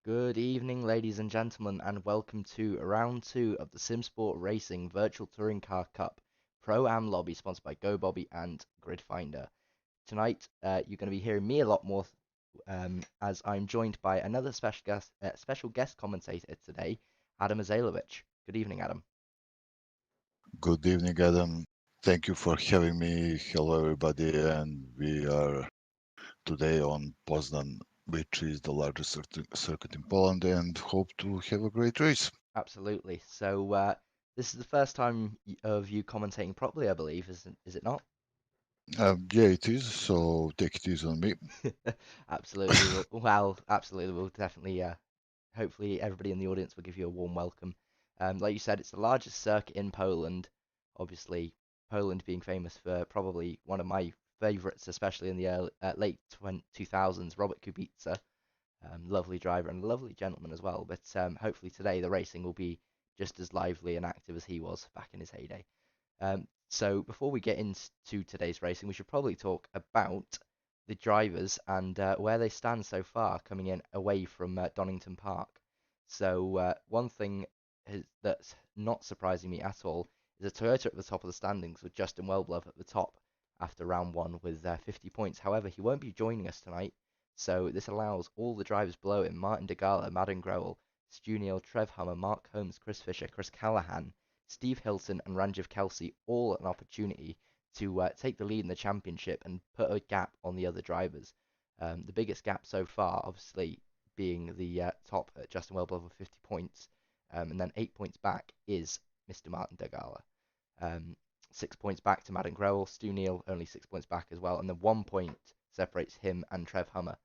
Good evening, ladies and gentlemen, and welcome to round two of the Simsport Racing Virtual Touring Car Cup Pro-Am Lobby, sponsored by Go Bobby and Gridfinder. Tonight, you're going to be hearing me a lot more, as I'm joined by another special guest commentator today, Adam Azailovich. Good evening, Adam. Good evening, Adam. Thank you for having me. Hello, everybody. And we are today on Poznan, which is the largest circuit in Poland, and hope to have a great race. Absolutely. So, this is the first time of you commentating properly, I believe, is it not? Yeah, it is. So take it easy on me. Absolutely. Absolutely. We'll definitely, hopefully, everybody in the audience will give you a warm welcome. Like you said, it's the largest circuit in Poland. Obviously, Poland being famous for probably one of my favorites, especially in the late 2000s, Robert Kubica, lovely driver and a lovely gentleman as well. But hopefully today the racing will be just as lively and active as he was back in his heyday. So before we get into today's racing, we should probably talk about the drivers and where they stand so far coming in away from Donington Park. So one thing that's not surprising me at all is a Toyota at the top of the standings with Justin Welblove at the top after round one with 50 points. However, he won't be joining us tonight, so this allows all the drivers below him, Martin Degala, Madden Growell, Stu Neal, Trev Hummer, Mark Holmes, Chris Fisher, Chris Callahan, Steve Hilton and Ranjiv Kelsey all an opportunity to take the lead in the championship and put a gap on the other drivers. The biggest gap so far, obviously, being the top at Justin Welblove with 50 points, and then 8 points back is Mr. Martin Degala. 6 points back to Madden Growell, Stu Neal only 6 points back as well, and then 1 point separates him and Trev Hummer.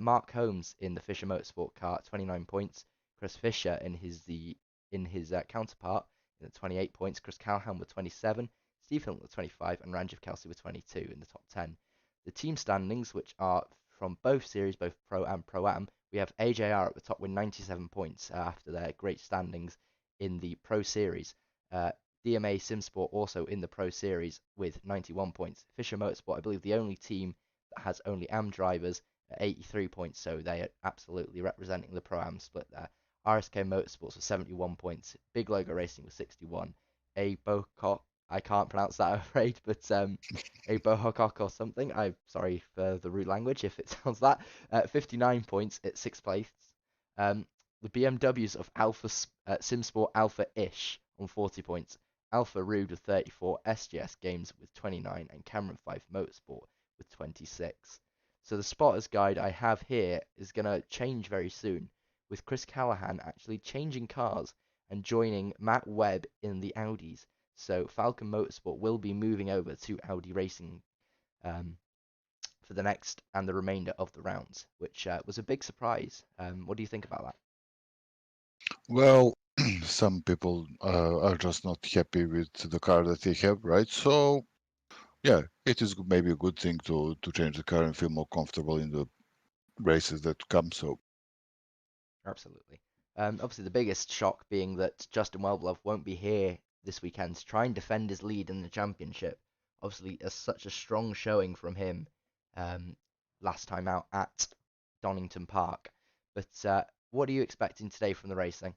Mark Holmes in the Fisher Motorsport car, 29 points. Chris Fisher in his counterpart at 28 points. Chris Callahan with 27, Steve Hilton with 25, and Ranjiv Kelsey with 22 in the top 10. The team standings, which are from both series, both Pro and Pro-Am, we have AJR at the top with 97 points after their great standings in the Pro Series. DMA Simsport also in the Pro Series with 91 points. Fisher Motorsport, I believe, the only team that has only AM drivers at 83 points, so they are absolutely representing the Pro-Am split there. RSK Motorsports with 71 points, Big Logo Racing with 61, a Bocock, I can't pronounce that, I'm afraid, but a Bohocock or something. I'm sorry for the rude language if it sounds that. 59 points at sixth place. The BMWs of Alpha Simsport Alpha-ish on 40 points. Alpha Rude with 34, SGS Games with 29, and Cameron 5 Motorsport with 26. So the spotters guide I have here is going to change very soon, with Chris Callahan actually changing cars and joining Matt Webb in the Audis. So Falcon Motorsport will be moving over to Audi Racing um, for the next and the remainder of the rounds, which was a big surprise. What do you think about that? Well, some people are just not happy with the car that they have, right? So, yeah, it is maybe a good thing to change the car and feel more comfortable in the races that come. So, Absolutely. Obviously, the biggest shock being that Justin Welblove won't be here this weekend to try and defend his lead in the championship. Obviously, such a strong showing from him um, last time out at Donington Park. But what are you expecting today from the racing?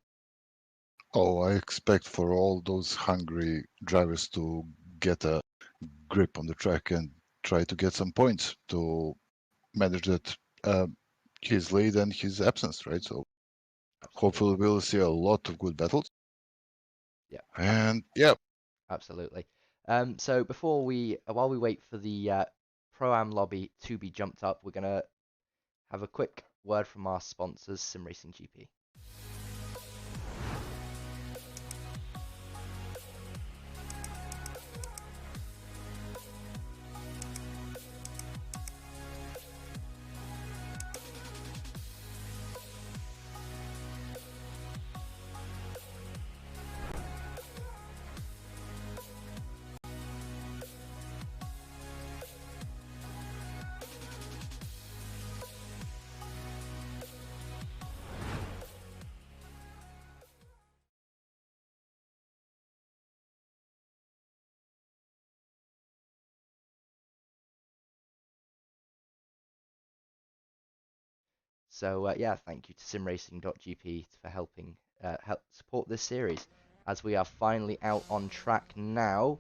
oh, I expect for all those hungry drivers to get a grip on the track and try to get some points to manage that his lead and his absence, right? So hopefully Absolutely. we'll see a lot of good battles. Yeah, And yeah, absolutely. So while we wait for the Pro-Am lobby to be jumped up, we're gonna have a quick word from our sponsors, Sim Racing GP. So yeah, thank you to simracing.gp for helping help support this series as we are finally out on track now,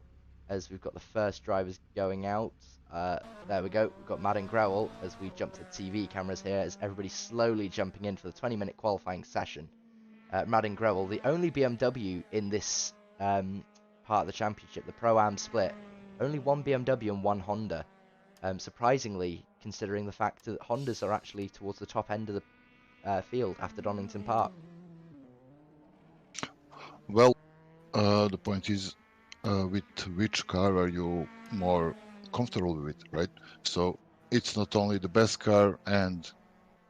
as we've got the first drivers going out. There we go. We've got Matt and Grewell as we jump to the TV cameras here as everybody's slowly jumping in for the 20-minute qualifying session. Matt and Grewell, the only BMW in this part of the championship, the Pro-Am split, only one BMW and one Honda. Surprisingly, considering the fact that Hondas are actually towards the top end of the field after Donington Park. Well, the point is, with which car are you more comfortable with, right? So it's not only the best car, and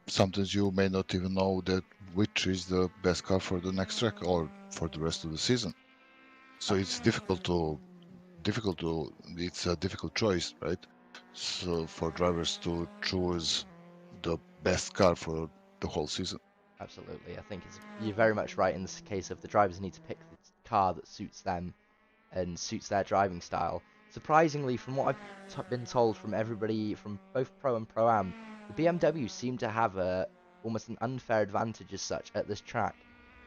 sometimes you may not even know that which is the best car for the next track or for the rest of the season. So it's it's a difficult choice, right? So for drivers to choose the best car for the whole season. Absolutely, I think you're very much right in this case of the drivers need to pick the car that suits them and suits their driving style. Surprisingly, from what I've been told from everybody from both Pro and Pro-Am, the BMW seem to have almost an unfair advantage as such at this track.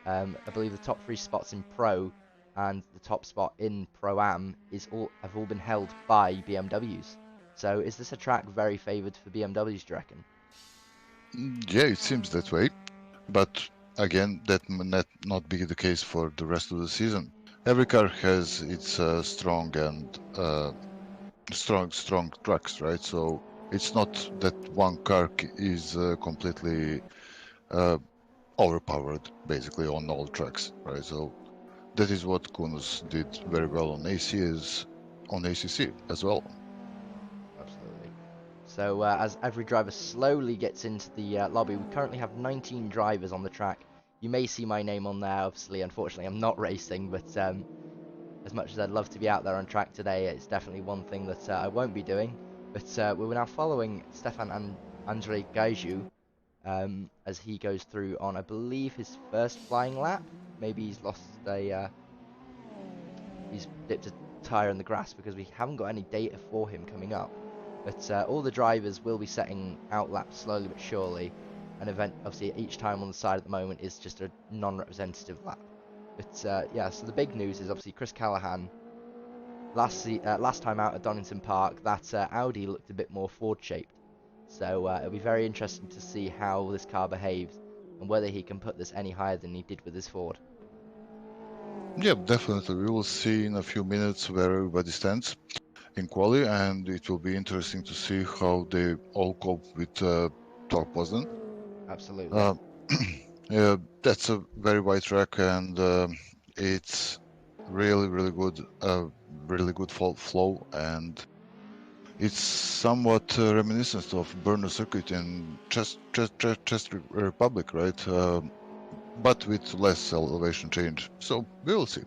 I believe the top 3 spots in Pro and the top spot in Pro-Am have all been held by BMWs. So is this a track very favoured for BMWs, do you reckon? Yeah, it seems that way. But again, that may not be the case for the rest of the season. Every car has its strong and strong tracks, right? So it's not that one car is completely uh, overpowered, basically on all tracks, right? So that is what Kunus did very well on on ACC as well. Absolutely. So as every driver slowly gets into the lobby, we currently have 19 drivers on the track. You may see my name on there. Obviously, unfortunately, I'm not racing, but as much as I'd love to be out there on track today, it's definitely one thing that I won't be doing. But we're now following Stefan and Andrei Gaiju as he goes through on, I believe, his first flying lap. Maybe he's dipped a tyre in the grass because we haven't got any data for him coming up. But all the drivers will be setting out laps slowly but surely. An event, obviously, each time on the side at the moment is just a non-representative lap. But yeah, so the big news is obviously Chris Callahan. Last time out at Donington Park, that Audi looked a bit more Ford-shaped. So it'll be very interesting to see how this car behaves and whether he can put this any higher than he did with his Ford. Yeah, definitely. We will see in a few minutes where everybody stands in quali, and it will be interesting to see how they all cope with Tor Poznan. Absolutely. Yeah, that's a very wide track, and it's really good, really good flow, and it's somewhat reminiscent of Brno circuit in Czech Republic, right? But with less elevation change. So we will see.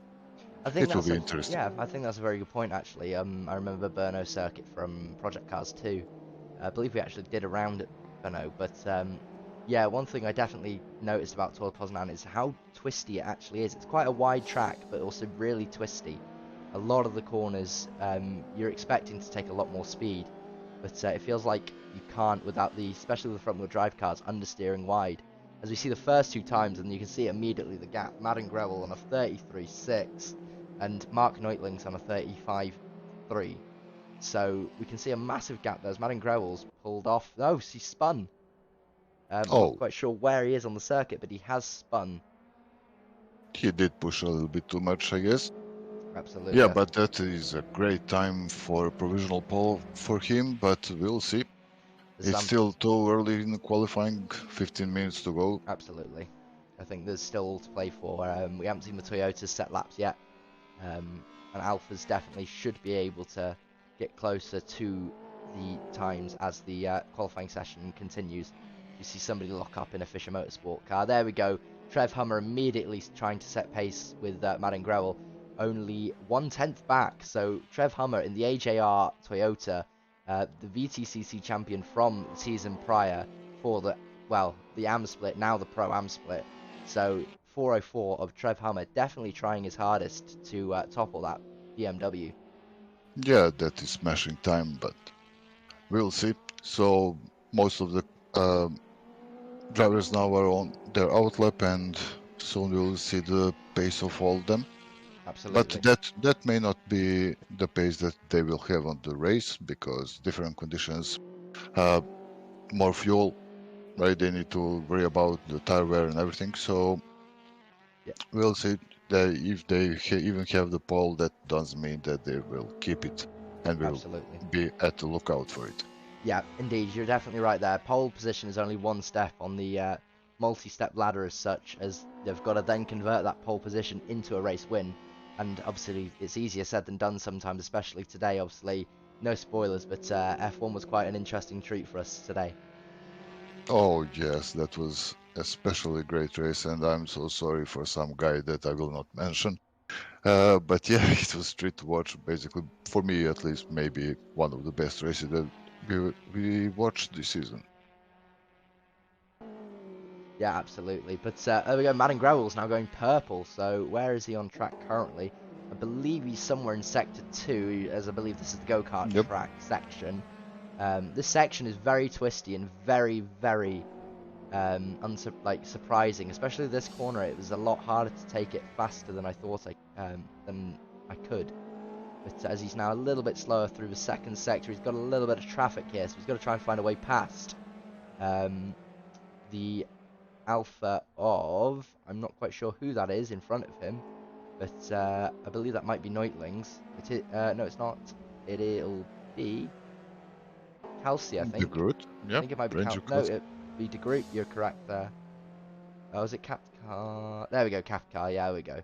I think It will that's be a interesting. yeah, I think that's a very good point actually. I remember Brno circuit from Project Cars 2. I believe we actually did a round at Brno, but yeah, one thing I definitely noticed about Tor Poznan is how twisty it actually is. It's quite a wide track, but also really twisty. A lot of the corners, you're expecting to take a lot more speed, but it feels like you can't without especially the front-wheel drive cars, understeering wide. As we see the first 2 times, and you can see immediately the gap. Madden Grewell on a 33.6 and Mark Neutling's on a 35.3. So we can see a massive gap there as Madden Grewell's pulled off. Oh, he spun. I'm not Oh, quite sure where he is on the circuit, but he has spun. he did push a little bit too much, I guess. Absolutely. Yeah, but that is a great time for a provisional pole for him, but we'll see. It's still too early in the qualifying, 15 minutes to go. Absolutely. I think there's still all to play for. We haven't seen the Toyotas set laps yet. And Alphas definitely should be able to get closer to the times as the qualifying session continues. You see somebody lock up in a Fisher Motorsport car. There we go. Trev Hummer immediately trying to set pace with Madden Grewell. Only 1/10 back. So Trev Hummer in the AJR Toyota, the VTCC champion from the season prior for the AM split, now the Pro Am split. So 404 of Trev Hummer definitely trying his hardest to topple that BMW. Yeah, that is smashing time, but we'll see. So most of the drivers now are on their outlap, and soon we'll see the pace of all of them. But Absolutely. that may not be the pace that they will have on the race, because different conditions, more fuel, right? They need to worry about the tire wear and everything. So Yeah, we'll see that if they even have the pole, that doesn't mean that they will keep it, and we'll absolutely. be at the lookout for it. Yeah, indeed, you're definitely right there. Pole position is only one step on the multi-step ladder as such, as they've got to then convert that pole position into a race win. And obviously, it's easier said than done sometimes, especially today. Obviously, no spoilers, but F1 was quite an interesting treat for us today. Oh yes, that was especially a great race, and I'm so sorry for some guy that I will not mention. But yeah, it was great to watch. Basically, for me at least, maybe one of the best races that we watched this season. Yeah, absolutely. But there we go. Madden Growell's now going purple. So where is he on track currently? I believe he's somewhere in sector 2, as I believe this is the go-kart Yep. track section. This section is very twisty and very, very surprising, especially this corner. It was a lot harder to take it faster than I thought than I could. But as he's now a little bit slower through the second sector, he's got a little bit of traffic here, so he's got to try and find a way past the Alpha of, I'm not quite sure who that is in front of him, but I believe that might be Neutlings. No, it's not. It'll be Kelsey, I The think. Groot. I Yep. think it might be Ranger No, Cut. it'd be De Groot. You're correct there. Oh, is it Capcar? There we go, Capcar. Yeah, there we go.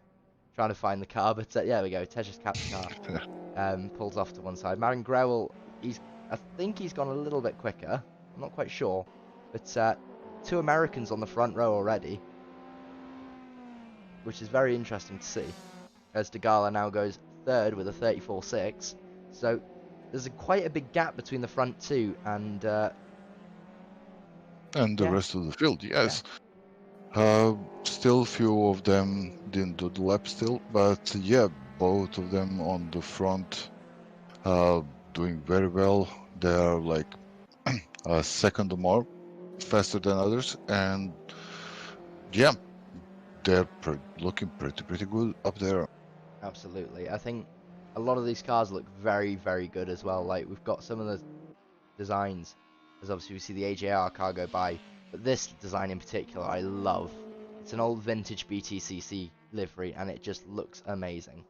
Trying to find the car, but yeah, there we go. Tejas Capcar pulls off to one side. Marin Grewell, I think he's gone a little bit quicker. I'm not quite sure, but two Americans on the front row already, which is very interesting to see. As Degala now goes third with a 34.6, so there's quite a big gap between the front two, and And the yeah, rest of the field, yeah, yes. Still few of them didn't do the lap still, but yeah, both of them on the front, uh, doing very well. They are like a second or more faster than others, and yeah, they're looking pretty good up there. absolutely. I think a lot of these cars look very, very good as well. Like we've got some of the designs, as obviously we see the AJR car go by, but this design in particular I love. It's an old vintage BTCC livery, and it just looks amazing.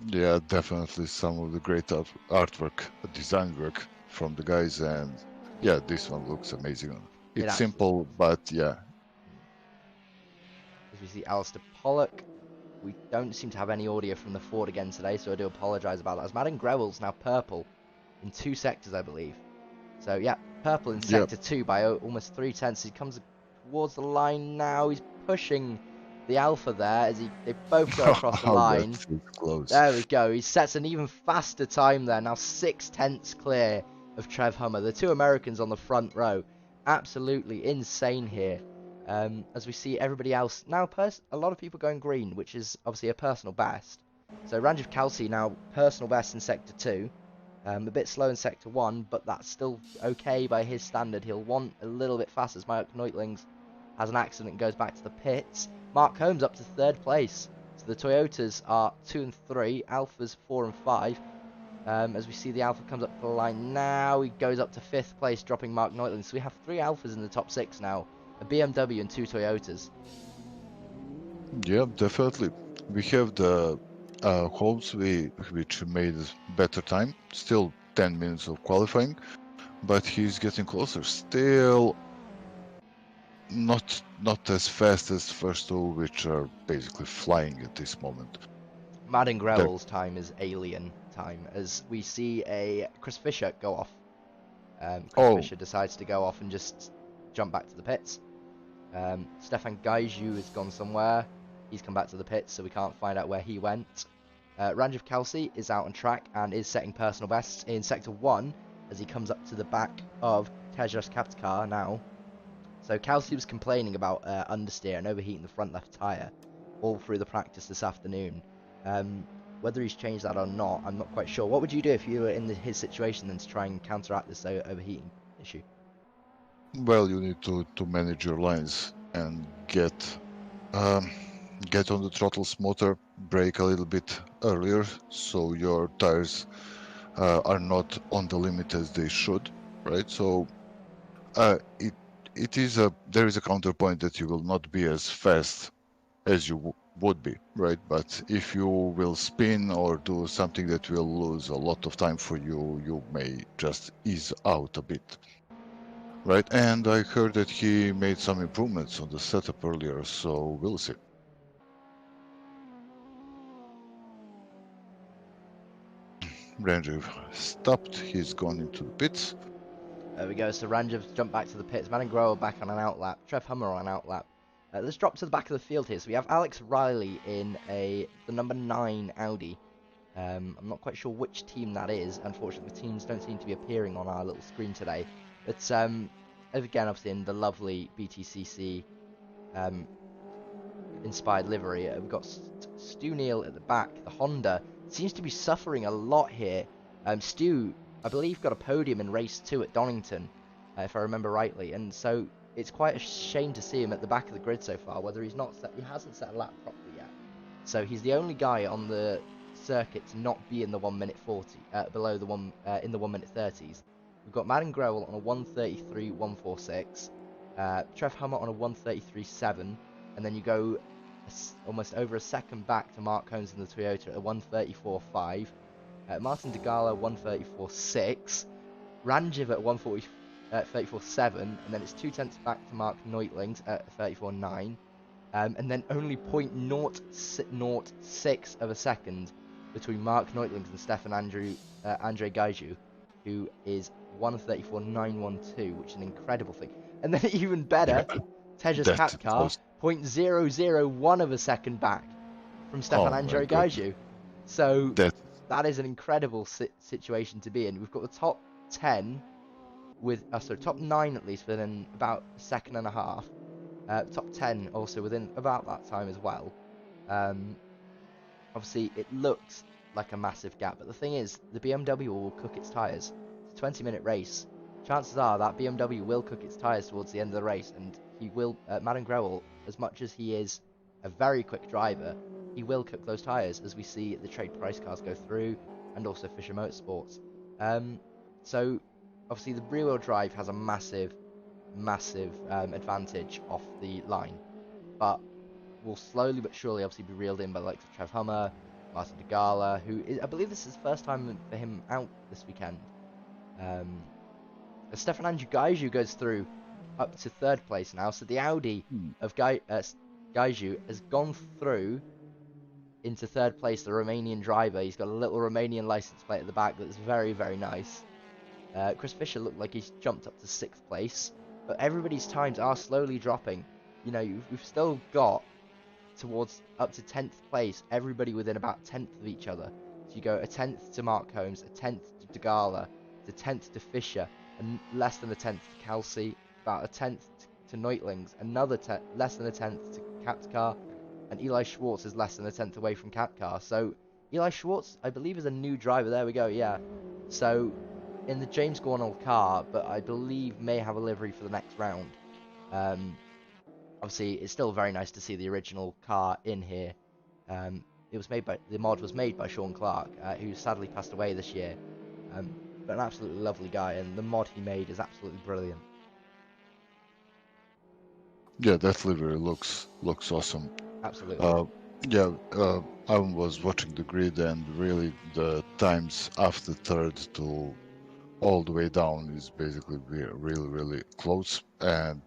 Yeah, definitely some of the great artwork, design work from the guys, and yeah, this one looks amazing. It It's absolutely simple, does. but yeah, As we see Alistair Pollock, we don't seem to have any audio from the Ford again today, so I do apologise about that. As Madden Grewell's now purple in two sectors, I believe. So yeah, purple in yeah. sector 2 by almost 3/10. He comes towards the line now. He's pushing the Alpha there as they both go across the Oh, line. that's close. There we go. He sets an even faster time there. Now 6/10 clear of Trev Hummer. The two Americans on the front row. Absolutely insane here. As we see everybody else now, a lot of people going green, which is obviously a personal best. So Ranjiv Kalsi now personal best in sector 2. A bit slow in sector 1, but that's still okay by his standard. He'll want a little bit faster as Mike Neutlings has an accident and goes back to the pits. Mark Holmes up to third place. So the Toyotas are 2 and 3, Alphas 4 and 5. As we see the Alpha comes up the line now, he goes up to 5th place, dropping Mark Neutlings. So we have 3 Alphas in the top 6 now, a BMW and 2 Toyotas. Yeah, definitely. We have the Holmes, which made better time. Still 10 minutes of qualifying, but he's getting closer. Still not as fast as first two, which are basically flying at this moment. Madden They're, Grewell's time is alien time, as we see a Chris Fisher go off. Chris oh, Fisher decides to go off and just jump back to the pits. Stefan Gaiju has gone somewhere. He's come back to the pits, so we can't find out where he went. Ranjiv Kalsi is out on track and is setting personal bests in Sector 1 as he comes up to the back of Tejas Kaptkar now. So Kalsi was complaining about understeer and overheating the front left tyre all through the practice this afternoon. Whether he's changed that or not, I'm not quite sure. What would you do if you were in his situation then to try and counteract this overheating issue? Well, you need to manage your lines and um, get on the throttles motor, brake a little bit earlier, so your tires are not on the limit as they should, right? So it is there is a counterpoint that you will not be as fast as you would be, right? But if you will spin or do something that will lose a lot of time for you, you may just ease out a bit, right? And I heard that he made some improvements on the setup earlier, so we'll see. Ranger stopped, he's gone into the pits. There we go. So Ranjiv's jumped back to the pits. Man and Grower back on an outlap. Trev Hummer on an outlap. Let's drop to the back of the field here. So we have Alex Riley in the number 9 Audi. I'm not quite sure which team that is. Unfortunately, the teams don't seem to be appearing on our little screen today. But again, obviously in the lovely BTCC inspired livery. We've got Stu Neal at the back. The Honda seems to be suffering a lot here. Stu, I believe, got a podium in race 2 at Donington, if I remember rightly, and so it's quite a shame to see him at the back of the grid so far. Whether he hasn't set a lap properly yet, so he's the only guy on the circuit to not be in the 1:40, below the in the 1:30s. We've got Madden Growell on a 1:33.146, Trev Hummer on a 1:33.7, and then you go almost over a second back to Mark Holmes in the Toyota at a 1:34.5. Martin DeGala 1:34.6. Ranjiv at 1:34.7, and then it's 2 tenths back to Mark Neutlings at 34.9. And then only 0.006 of a second between Mark Neutlings and Stefan Andre Gaiju, who is 1:34.912, which is an incredible thing. And then even better, Tejas Katkar, 0.001 of a second back from Stefan Andre Gaiju. So that is an incredible situation to be in. We've got the top 10 with, top 9 at least within about a second and a half. Top 10 also within about that time as well. Obviously, it looks like a massive gap, but the thing is, the BMW will cook its tyres. It's a 20-minute race. Chances are that BMW will cook its tyres towards the end of the race, and he will, Madden Growell, as much as he is a very quick driver, he will cook those tyres, as we see the trade price cars go through, and also Fisher Motorsports. So, obviously, the rear-wheel drive has a massive advantage off the line, but will slowly but surely obviously be reeled in by the likes of Trev Hummer, Martin DeGala, who is, I believe this is the first time for him out this weekend. Stefan Andrew Gaiju goes through up to 3rd place now, so the Audi of Gaiju has gone through into 3rd place, the Romanian driver. He's got a little Romanian license plate at the back that's very, very nice. Chris Fisher looked like he's jumped up to 6th place, but everybody's times are slowly dropping. You know, we've still got towards up to 10th place, everybody within about 10th of each other. So you go a 10th to Mark Holmes, a 10th to DeGala, a 10th to Fisher, and less than a 10th to Kelsey, about a 10th to Neutlings, another less than a 10th to Kapkar, and Eli Schwartz is less than a 10th away from Kapkar. So Eli Schwartz, I believe, is a new driver. There we go, yeah. So in the James Gornall car, but I believe may have a livery for the next round. Obviously, it's still very nice to see the original car in here. The mod was made by Sean Clark, who sadly passed away this year. But an absolutely lovely guy, and the mod he made is absolutely brilliant. Yeah, that livery looks awesome. Absolutely. I was watching the grid, and really the times after 3rd to all the way down is basically really close, and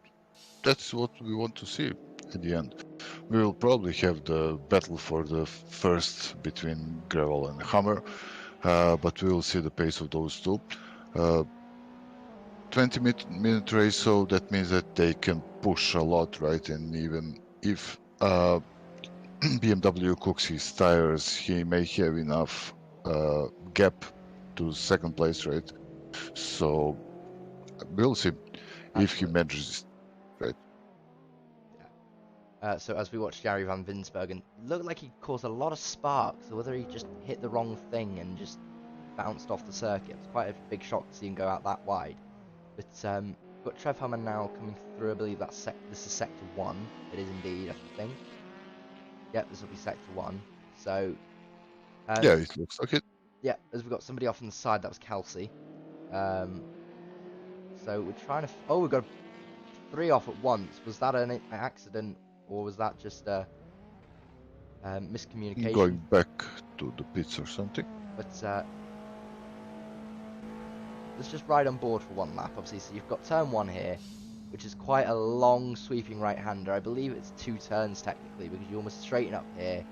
that's what we want to see at the end. We will probably have the battle for the first between Gravel and Hammer, but we will see the pace of those two. 20-minute race, so that means that they can push a lot, right? And even if BMW cooks his tires, he may have enough gap to 2nd place, right? So we'll see if he manages, right? Yeah. So as we watch Gary Van Winsbergen, it looked like he caused a lot of sparks, or whether he just hit the wrong thing and just bounced off the circuit. It was quite a big shock to see him go out that wide. But Got Trev Hummer now coming through. I believe this is sector 1. It is indeed, I think. Yep, this will be sector 1. So, Yeah, it looks like it. yeah, as we've got somebody off on the side, that was Kelsey. So we're trying to. Oh, we've got 3 off at once. Was that an accident, or was that just a miscommunication? Going back to the pits or something. But let's just ride on board for one lap, obviously. So you've got turn 1 here, which is quite a long sweeping right-hander. I believe it's 2 turns technically, because you almost straighten up here,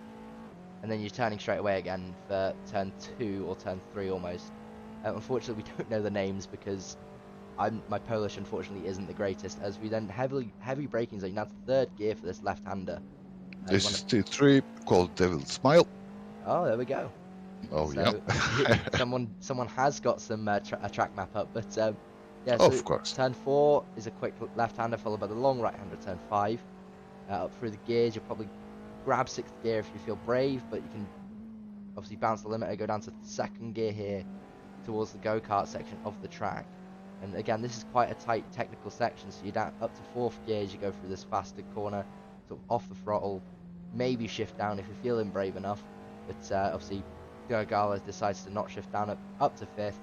and then you're turning straight away again for turn 2 or turn 3 almost. Unfortunately, we don't know the names because my Polish unfortunately isn't the greatest. As we then heavy braking zone. Now it's 3rd gear for this left-hander. This is T3 called Devil's Smile. Oh, there we go. Oh So, yeah. someone has got some a track map up, but yeah. So Of course. turn 4 is a quick left-hander followed by the long right-hander. Turn 5, up through the gears. You'll probably grab 6th gear if you feel brave, but you can obviously bounce the limiter, go down to 2nd gear here towards the go-kart section of the track. And again, this is quite a tight technical section, so you're down up to 4th gear as you go through this faster corner, sort of off the throttle, maybe shift down if you're feeling brave enough. But obviously, Gala decides to not shift down up to 5th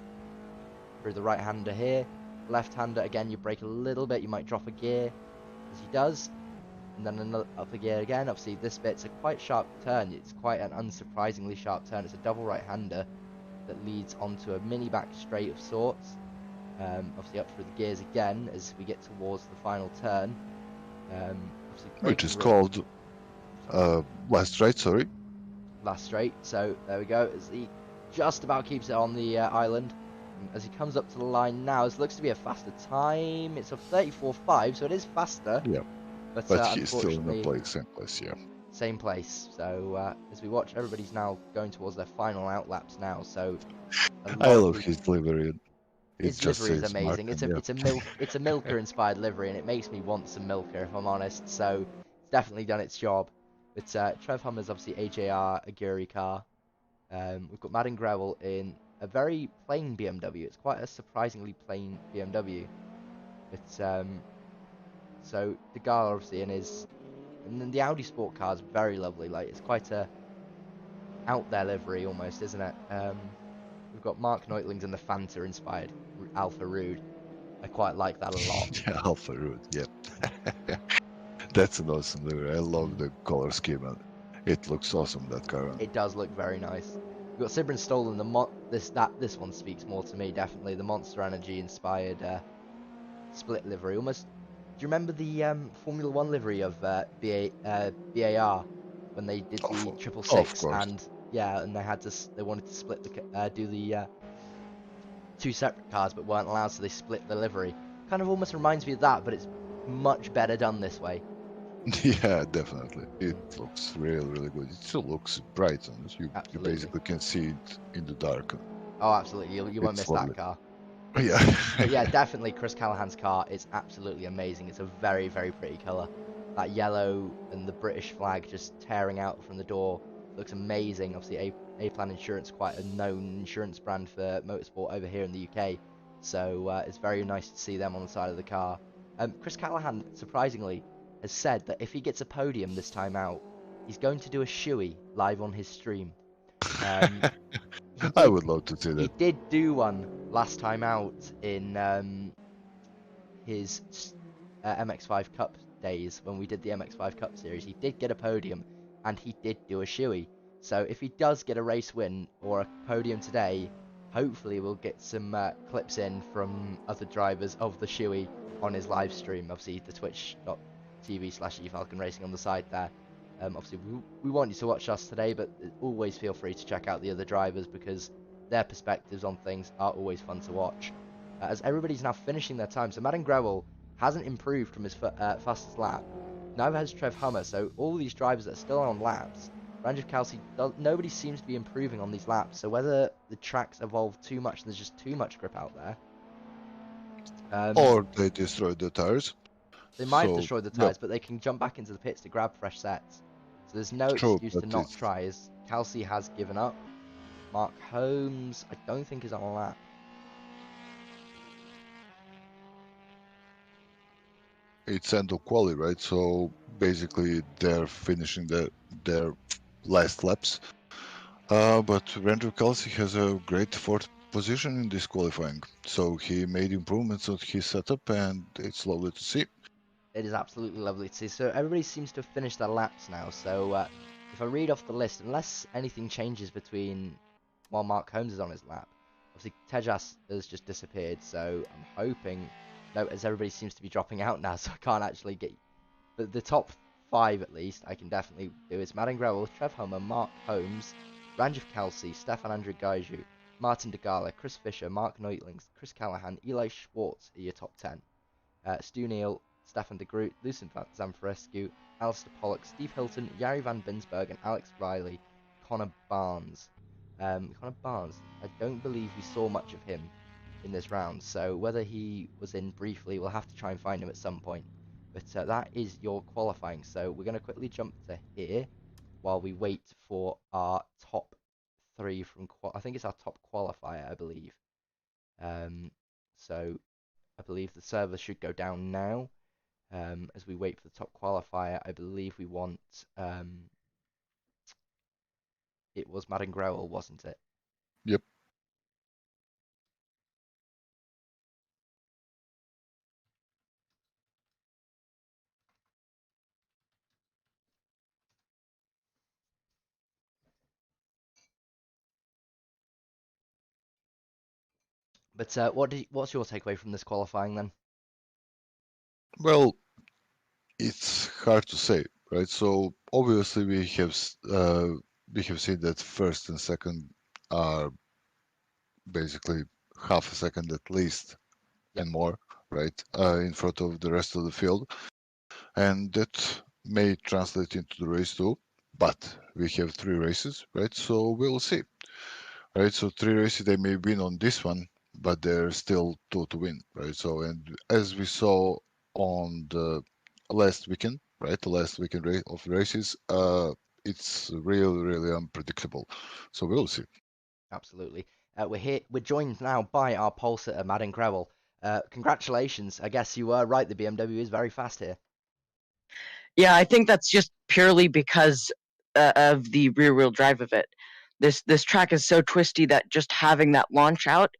through the right-hander here. Left-hander, again, you brake a little bit, you might drop a gear as he does, and then another up a gear again. Obviously, this bit's a quite sharp turn. It's quite an unsurprisingly sharp turn. It's a double right-hander that leads onto a mini back straight of sorts. Obviously up through the gears again as we get towards the final turn. Which is called last straight, sorry. Last straight. So there we go. As he just about keeps it on the island. And as he comes up to the line now, this looks to be a faster time. It's a 34.5, so it is faster. Yeah. But he's still in the same place, yeah. Same place. So as we watch, everybody's now going towards their final outlaps now. So I love his livery. His livery is amazing. It's a Milker inspired livery, and it makes me want some Milker if I'm honest. So it's definitely done its job. But Trev Hummer's obviously AJR Aguri car. We've got Madden Gravel in a very plain BMW. It's quite a surprisingly plain BMW. But so the Gala obviously in his, and then the Audi Sport car is very lovely. Like it's quite a out there livery almost, isn't it? We've got Mark Neutling's in the Fanta inspired Alpha Rude. I quite like that a lot. Yeah, Alpha Rude, yeah. That's an awesome livery. I love the color scheme and it looks awesome, that car. It does look very nice. We've got Sibrin Stolen, this one speaks more to me, definitely. The Monster Energy inspired split livery. Almost, do you remember the Formula 1 livery of BAR when they did the 666 and yeah, and they wanted to split do the 2 separate cars but weren't allowed, so they split the livery. Kind of almost reminds me of that, but it's much better done this way. Yeah, definitely. It looks really, really good. It still looks bright on it. You basically can see it in the dark. Oh, absolutely. You won't miss that car. Yeah. But yeah, definitely Chris Callahan's car is absolutely amazing. It's a very, very pretty colour. That yellow and the British flag just tearing out from the door looks amazing. Obviously, A-Plan Insurance, quite a known insurance brand for motorsport over here in the UK. So it's very nice to see them on the side of the car. Chris Callahan, surprisingly, has said that if he gets a podium this time out, he's going to do a shoey live on his stream. I would love to see that. He did do one last time out in his MX5 Cup days when we did the MX5 Cup series. He did get a podium and he did do a shoey. So if he does get a race win or a podium today, hopefully we'll get some clips in from other drivers of the shoey on his live stream. Obviously the twitch.tv/eFalcon Racing on the side there. Obviously we want you to watch us today, but always feel free to check out the other drivers because their perspectives on things are always fun to watch. As everybody's now finishing their time, so Madden Grewell hasn't improved from his fastest lap. Neither has Trev Hummer, so all these drivers that are still on laps, Ranjiv Kelsey, nobody seems to be improving on these laps, so whether the tracks evolve too much and there's just too much grip out there. Or they destroyed the tires. They might have destroyed the tires, but they can jump back into the pits to grab fresh sets. So there's no excuse to not try, as Kelsey has given up. Mark Holmes, I don't think is on a lap. it's end of quali, right? So basically, they're finishing their last laps. But Andrew Kelsey has a great fourth position in this qualifying, so he made improvements on his setup, and it's lovely to see. It is absolutely lovely to see. So everybody seems to have finished their laps now. So if I read off the list, unless anything changes between while Mark Holmes is on his lap, obviously Tejas has just disappeared. So I'm hoping, no, as everybody seems to be dropping out now, so I can't actually get. But the top five at least I can definitely do. It's Madden Grewell, Trev Hummer, Mark Holmes, Ranjiv Kelsey, Stefan Andrew Gaiju, Martin DeGala, Chris Fisher, Mark Neutlings, Chris Callahan, Eli Schwartz are your top 10. Stu Neal, Stefan de Groot, Lucien Zamfrescu, Alistair Pollock, Steve Hilton, Yari Van Binsberg, and Alex Riley, Connor Barnes. Connor Barnes, I don't believe we saw much of him in this round, so whether he was in briefly, we'll have to try and find him at some point. But that is your qualifying, so we're going to quickly jump to here while we wait for our top three from, I think it's our top qualifier, I believe. So I believe the server should go down now. As we wait for the top qualifier, I believe we want it was Madden Growell, wasn't it? Yep. But what's your takeaway from this qualifying then? Well, it's hard to say, right? So obviously we have seen that first and second are basically half a second at least Yep, and more, right, in front of the rest of the field, and that may translate into the race too. But we have three races, right? So we'll see, right? So three races they may win on this one, but there's still two to win, right? So and as we saw on the last weekend, right, the last weekend of races, it's really really unpredictable. So we'll see. absolutely. We're here. We're joined now by our pole sitter, Madden Growell. Congratulations. I guess you were right. The BMW is very fast here. Yeah, I think that's just purely because of the rear wheel drive of it. This track is so twisty that just having that launch out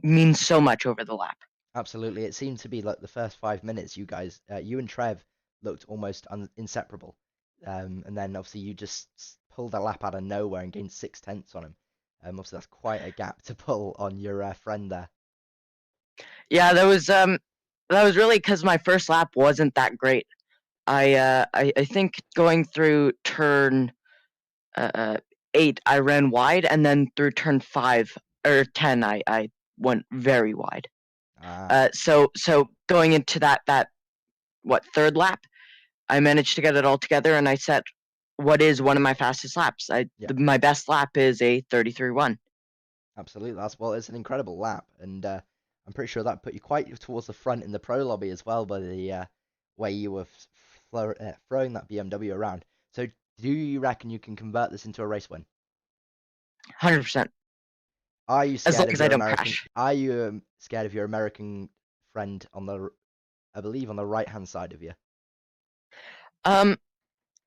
means so much over the lap. Absolutely. It seemed to be like the first 5 minutes, you guys, you and Trev looked almost inseparable. And then obviously you just pulled a lap out of nowhere and gained 6 tenths on him. Obviously that's quite a gap to pull on your friend there. Yeah, that was really because my first lap wasn't that great. I think going through turn 8 I ran wide, and then through turn 5 or 10 I went very wide. So going into that third lap, I managed to get it all together, and I set what is one of my fastest laps. Yeah, My best lap is a 33.1. absolutely. It's an incredible lap, and I'm pretty sure that put you quite towards the front in the pro lobby as well by the way you were throwing that BMW around. So do you reckon you can convert this into a race win? 100%. Are you As long scared of as I your don't American? crash. Are you scared of your American friend on the, I believe, on the right hand side of you? Um,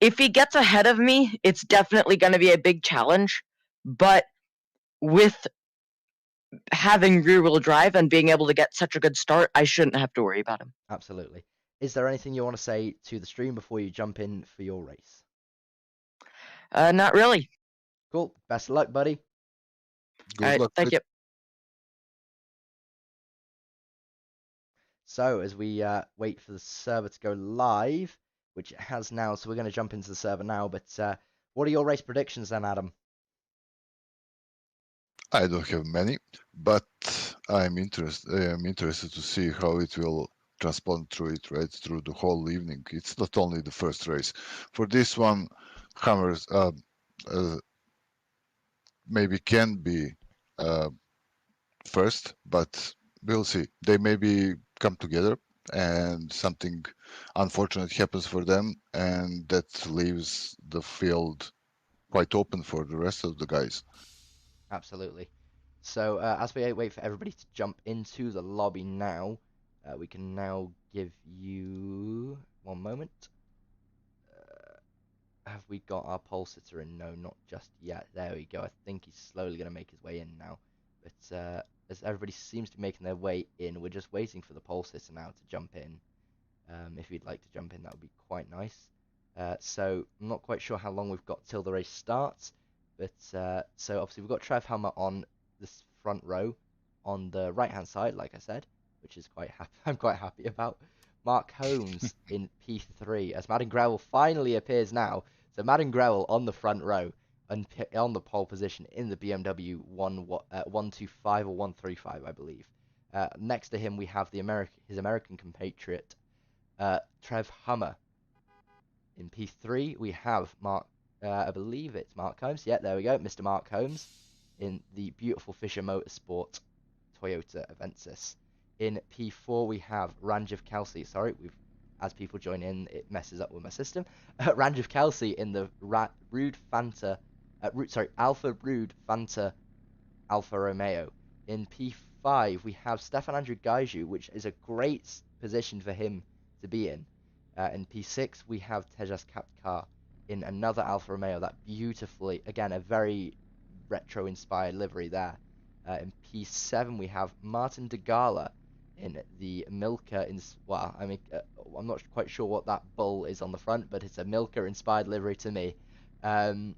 if he gets ahead of me, it's definitely going to be a big challenge. But with having rear wheel drive and being able to get such a good start, I shouldn't have to worry about him. Absolutely. Is there anything you want to say to the stream before you jump in for your race? Not really. Cool. Best of luck, buddy. All Good right, luck. thank you. So as we wait for the server to go live, which it has now, so we're going to jump into the server now. But what are your race predictions then, Adam? I don't have many, but I'm interested to see how it will transpond through it, right, through the whole evening. It's not only the first race. For this one, Hammers uh, maybe can be uh, first, but we'll see. They maybe come together and something unfortunate happens for them, and that leaves the field quite open for the rest of the guys. Absolutely. So as we wait for everybody to jump into the lobby now, We can now give you one moment. Have we got our pole sitter in? No, not just yet. There we go. I think he's slowly going to make his way in now. But as everybody seems to be making their way in, we're just waiting for the pole sitter now to jump in. If you'd like to jump in, that would be quite nice. So I'm not quite sure how long we've got till the race starts. But so obviously we've got Trev Hummer on this front row on the right-hand side, like I said, which is quite happy. I'm quite happy about. Mark Holmes in P3 as Madden Grewell finally appears now. So Madden Grewell on the front row and on the pole position in the BMW 125 or 135, I believe. Next to him we have his American compatriot Trev Hummer. In P3 we have I believe it's Mark Holmes. Yeah, there we go, Mr. Mark Holmes in the beautiful Fisher Motorsport Toyota Avensis. In P4 we have Ranjiv Kelsey. Sorry, as people join in, it messes up with my system. Ranjiv Kelsey in the Alfa Rude Fanta Alfa Romeo. In P5 we have Stefan Andrew Gaiju, which is a great position for him to be in. In P6 we have Tejas Kapkar in another Alfa Romeo, that beautifully, again, a very retro-inspired livery there. In P7 we have Martin de Gala in the Milka, I'm not quite sure what that bull is on the front, but it's a Milka-inspired livery to me. In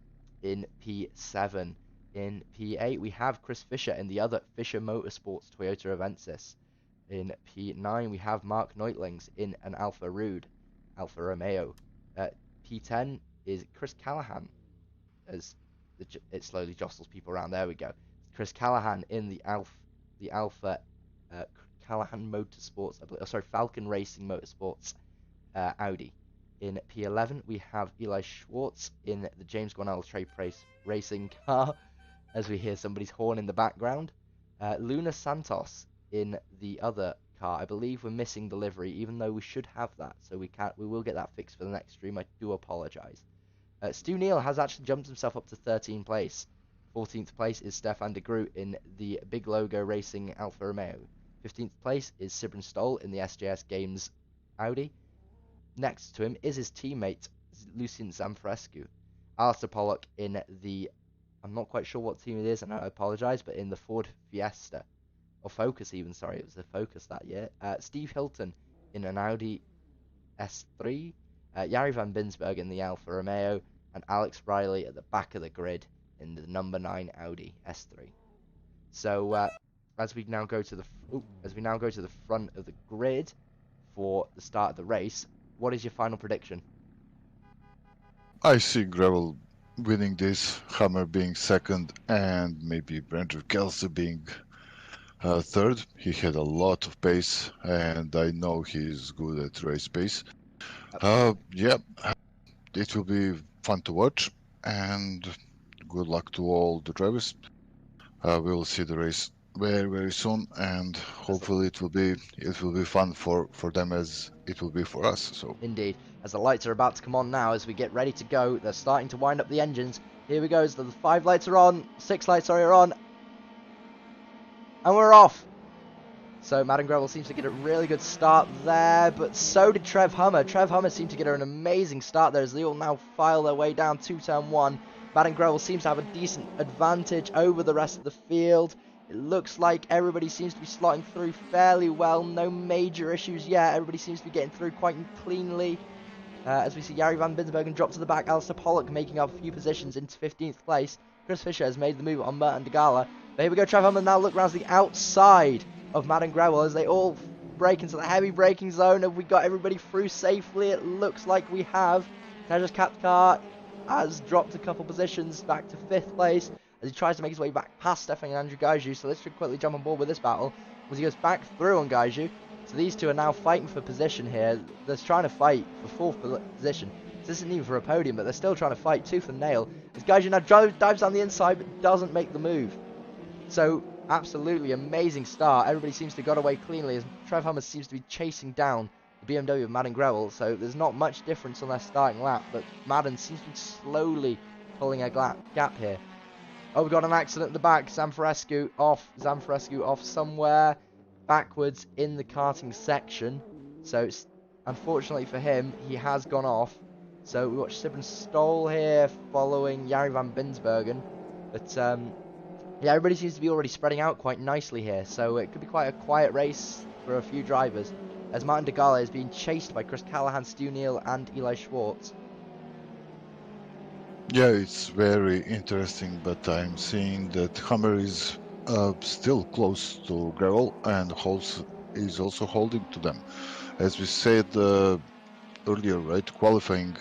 P7. In P8 we have Chris Fisher in the other Fisher Motorsports Toyota Avensis. In P9 we have Mark Neutlings in an Alfa Romeo. P10 is Chris Callahan, as it slowly jostles people around. There we go. Chris Callahan in the Alfa Callahan Motorsports, Falcon Racing Motorsports Audi. In P11 we have Eli Schwartz in the James Guarnell Trade Racing car, as we hear somebody's horn in the background. Luna Santos in the other car. I believe we're missing the livery, even though we should have that, so we will get that fixed for the next stream. I do apologise. Stu Neal has actually jumped himself up to 13th place. 14th place is Stefan de Groot in the Big Logo Racing Alfa Romeo. 15th place is Sibrin Stoll in the SJS Games Audi. Next to him is his teammate Lucien Zamfrescu. Alistair Pollock in the, I'm not quite sure what team it is, and I apologise, but in the Ford Fiesta. Or Focus even, sorry, it was the Focus that year. Steve Hilton in an Audi S3. Jari van Binsberg in the Alfa Romeo. And Alex Riley at the back of the grid in the number 9 Audi S3. So as we now go to the front of the grid for the start of the race, what is your final prediction? I see Gravel winning this, Hammer being second, and maybe Brandon Kelsey being third. He had a lot of pace, and I know he's good at race pace. Yeah, it will be fun to watch, and good luck to all the drivers. We will see the race very, very soon, and hopefully it will be fun for them as it will be for us. So indeed, as the lights are about to come on now, as we get ready to go, they're starting to wind up the engines. Here we go. So the 5 lights are on, 6 lights are on, and we're off. So Madden Grewell seems to get a really good start there, but so did Trev Hummer. Trev Hummer seemed to get an amazing start there as they all now file their way down to turn 1. Madden Grewell seems to have a decent advantage over the rest of the field. It looks like everybody seems to be slotting through fairly well. No major issues yet. Everybody seems to be getting through quite cleanly. As we see Jari van Binsbergen drop to the back. Alistair Pollock making up a few positions into 15th place. Chris Fisher has made the move on Merton de Gala. But here we go. Trev Hummer now look round to the outside of Madden Grewell as they all break into the heavy braking zone. Have we got everybody through safely? It looks like we have. Tejas Kapkar has dropped a couple positions back to 5th place as he tries to make his way back past Stefan and Andrew Gaiju. So let's quickly jump on board with this battle as he goes back through on Gaiju. So these two are now fighting for position here. They're trying to fight for 4th position. This isn't even for a podium, but they're still trying to fight tooth and nail as Gaiju now dives down the inside but doesn't make the move. So absolutely amazing start. Everybody seems to have got away cleanly as Trev Hummer seems to be chasing down the BMW of Madden Grewell. So there's not much difference on their starting lap, but Madden seems to be slowly pulling a gap here. Oh, we've got an accident at the back. Zamfrescu off somewhere. backwards in the karting section. So it's, unfortunately for him, he has gone off. So we watch Sibren Stoll here following Jari van Binsbergen. But yeah, everybody seems to be already spreading out quite nicely here. So it could be quite a quiet race for a few drivers, as Martin de Gale is being chased by Chris Callahan, Stu Neal and Eli Schwartz. Yeah, it's very interesting, but I'm seeing that Hammer is still close to Gravel, and Holmes is also holding to them. As we said earlier, right, qualifying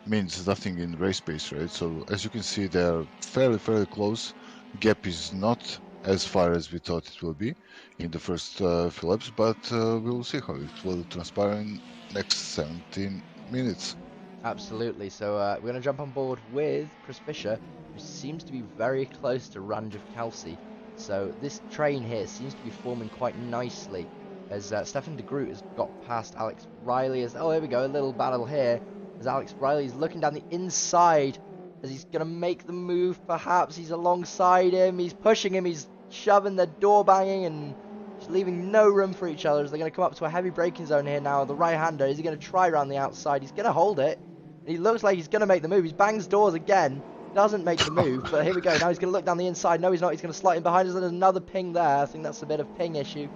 means nothing in race pace, right? So as you can see, they're fairly close. Gap is not as far as we thought it will be in the first few laps, but we'll see how it will transpire in next 17 minutes. Absolutely. So we're going to jump on board with Chris Fisher, who seems to be very close to Ranjit Kelsey. So this train here seems to be forming quite nicely, as Stefan de Groot has got past Alex Riley. As, oh, here we go, a little battle here, as Alex Riley is looking down the inside, as he's going to make the move, perhaps. He's alongside him, he's pushing him, he's shoving, the door banging, and just leaving no room for each other, as they're going to come up to a heavy braking zone here now. The right-hander, is he going to try around the outside? He's going to hold it. He looks like he's going to make the move. He bangs doors again. Doesn't make the move, but here we go. Now he's going to look down the inside. No, he's not. He's going to slide in behind us. There's another ping there. I think that's a bit of ping issue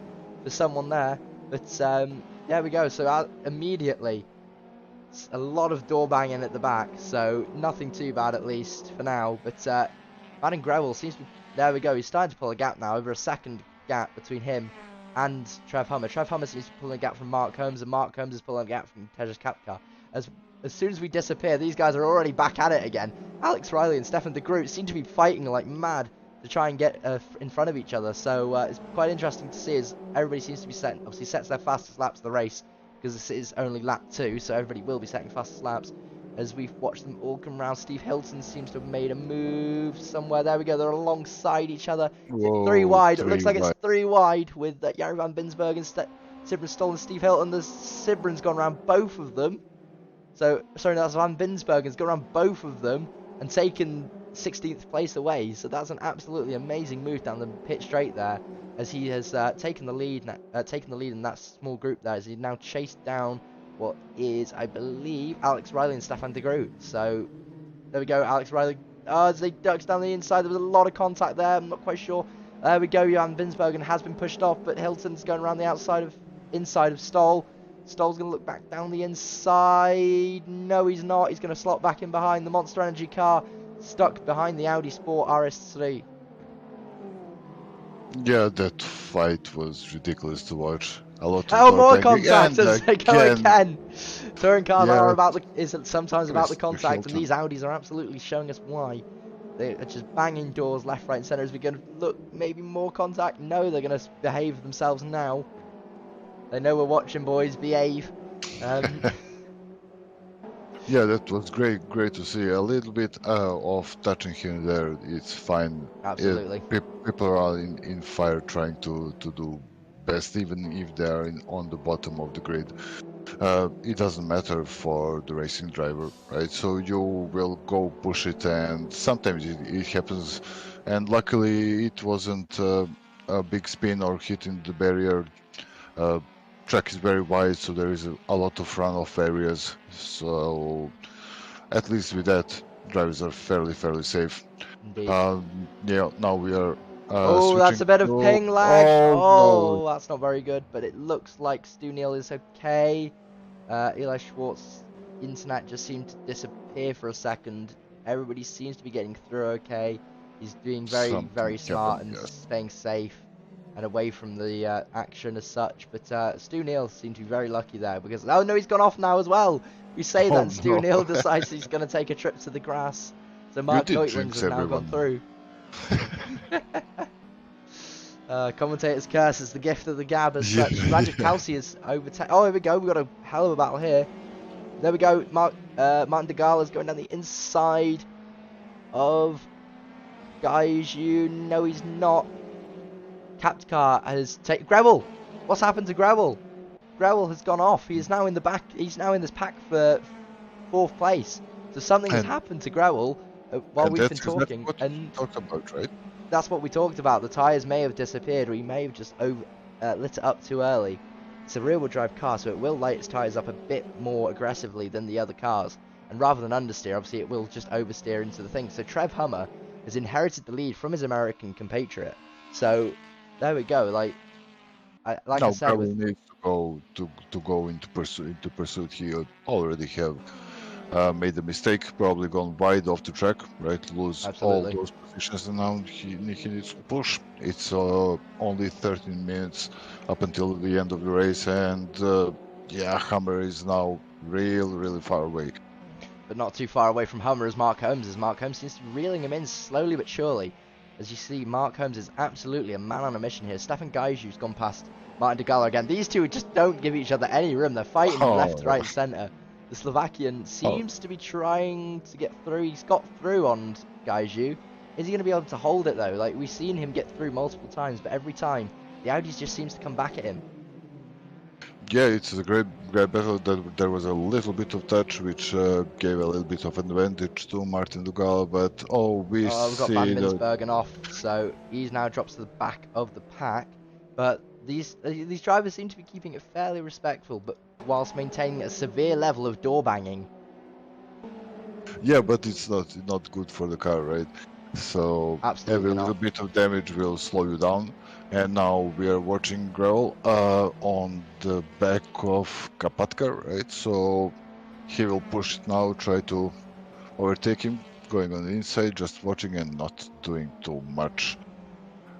for someone there. But there we go. So immediately, a lot of door banging at the back. So nothing too bad, at least for now. But Van Grewel seems to be... There we go. He's starting to pull a gap now. Over a second gap between him and Trev Hummer. Trev Hummer seems to be pulling a gap from Mark Holmes, and Mark Holmes is pulling a gap from Tejas Kapkar. As soon as we disappear, these guys are already back at it again. Alex Riley and Stefan de Groot seem to be fighting like mad to try and get in front of each other. So it's quite interesting to see, as everybody seems to be setting, obviously sets their fastest laps of the race, because this is only lap 2, so everybody will be setting fastest laps. As we've watched them all come round, Steve Hilton seems to have made a move somewhere. There we go, they're alongside each other. Whoa, 3 wide, it looks like wide. it's 3 wide with Jari van Binsbergen, Sibren Stoll and Steve Hilton. The Sibren's gone around both of them. So, sorry, that's Van Binsbergen's gone around both of them and taken 16th place away. So that's an absolutely amazing move down the pit straight there, as he has taken the lead in that small group there, as he now chased down what is, I believe, Alex Riley and Stefan de Groot. So there we go, Alex Riley. Oh, as they ducks down the inside, there was a lot of contact there. I'm not quite sure. There we go. Van Binsbergen has been pushed off, but Hilton's going around the inside of Stoll. Stoll's going to look back down the inside. No, he's not. He's going to slot back in behind the Monster Energy car, stuck behind the Audi Sport RS3. Yeah, that fight was ridiculous to watch. A lot of Oh, more door banging, contact and as they go again. Touring cars Yeah. are sometimes about the Mr. contact, and Hilton. these Audis are absolutely showing us why. They're just banging doors left, right, and centre. As we going to look, maybe more contact. No, they're going to behave themselves now. They know we're watching, boys. Behave. Yeah, that was great to see. A little bit of touching here and there, it's fine. Absolutely. People are in fire trying to do best, even if they are on the bottom of the grid. It doesn't matter for the racing driver, right? So you will go push it, and sometimes it happens. And luckily, it wasn't a big spin or hitting the barrier. Track is very wide, so there is a lot of runoff areas. So at least with that, drivers are fairly safe. Indeed. Yeah, now we are. Oh, that's a bit of switching ping to- lag. Oh, no. That's not very good, but it looks like Stu Neal is okay. Eli Schwartz, internet just seemed to disappear for a second. Everybody seems to be getting through okay. He's doing very Something smart happened, and yes. staying safe and away from the action as such. But Stu Neal seemed to be very lucky there, because... Oh, no, he's gone off now as well. We say that, Oh, and Stu no. Neal decides he's going to take a trip to the grass. So Mark did Neutlings jinx has now gone everyone. through. Commentator's curse is the gift of the gab as such. Yeah. Ranjit Kelsey is overtaken. Oh, here we go. We've got a hell of a battle here. There we go. Martin de Gale is going down the inside of Gaiju. No, he's not. Kapkar has taken... Grewel! What's happened to Grewel? Grewel has gone off. He is now in the back. He's now in this pack for 4th place. So something has And- happened to Grewel while and we've been that's exactly talking. what And we talked about, right? that's what we talked about. The tyres may have disappeared, or he may have just lit it up too early. It's a rear-wheel drive car, so it will light its tyres up a bit more aggressively than the other cars. And rather than understeer, obviously it will just oversteer into the thing. So Trev Hummer has inherited the lead from his American compatriot. So there we go. Like I Now said, Gravel with needs to go into pursuit. He already have made a mistake, probably gone wide off the track, right? Lose all absolutely. those positions, and now he needs to push. It's only 13 minutes up until the end of the race, and yeah, Hammer is now really far away. But not too far away from Hummer as Mark Holmes is. Mark Holmes seems to be reeling him in slowly but surely. As you see, Mark Holmes is absolutely a man on a mission here. Stefan Gaijou's gone past Martin Degala again. These two just don't give each other any room. They're fighting left, right, and centre. The Slovakian seems to be trying to get through. He's got through on Gaijou. Is he going to be able to hold it, though? Like, we've seen him get through multiple times, but every time, the Audis just seems to come back at him. Yeah, it's a great battle. There was a little bit of touch, which gave a little bit of advantage to Martin Dugala, but we've got Van see that. Binsbergen off, so he's now dropped to the back of the pack. But these drivers seem to be keeping it fairly respectful, but whilst maintaining a severe level of door banging. Yeah, but it's not good for the car, right? So Absolutely every not. little bit of damage will slow you down. And now we are watching Gravel on the back of Kapatka, right? So he will push it now, try to overtake him, going on the inside, just watching and not doing too much.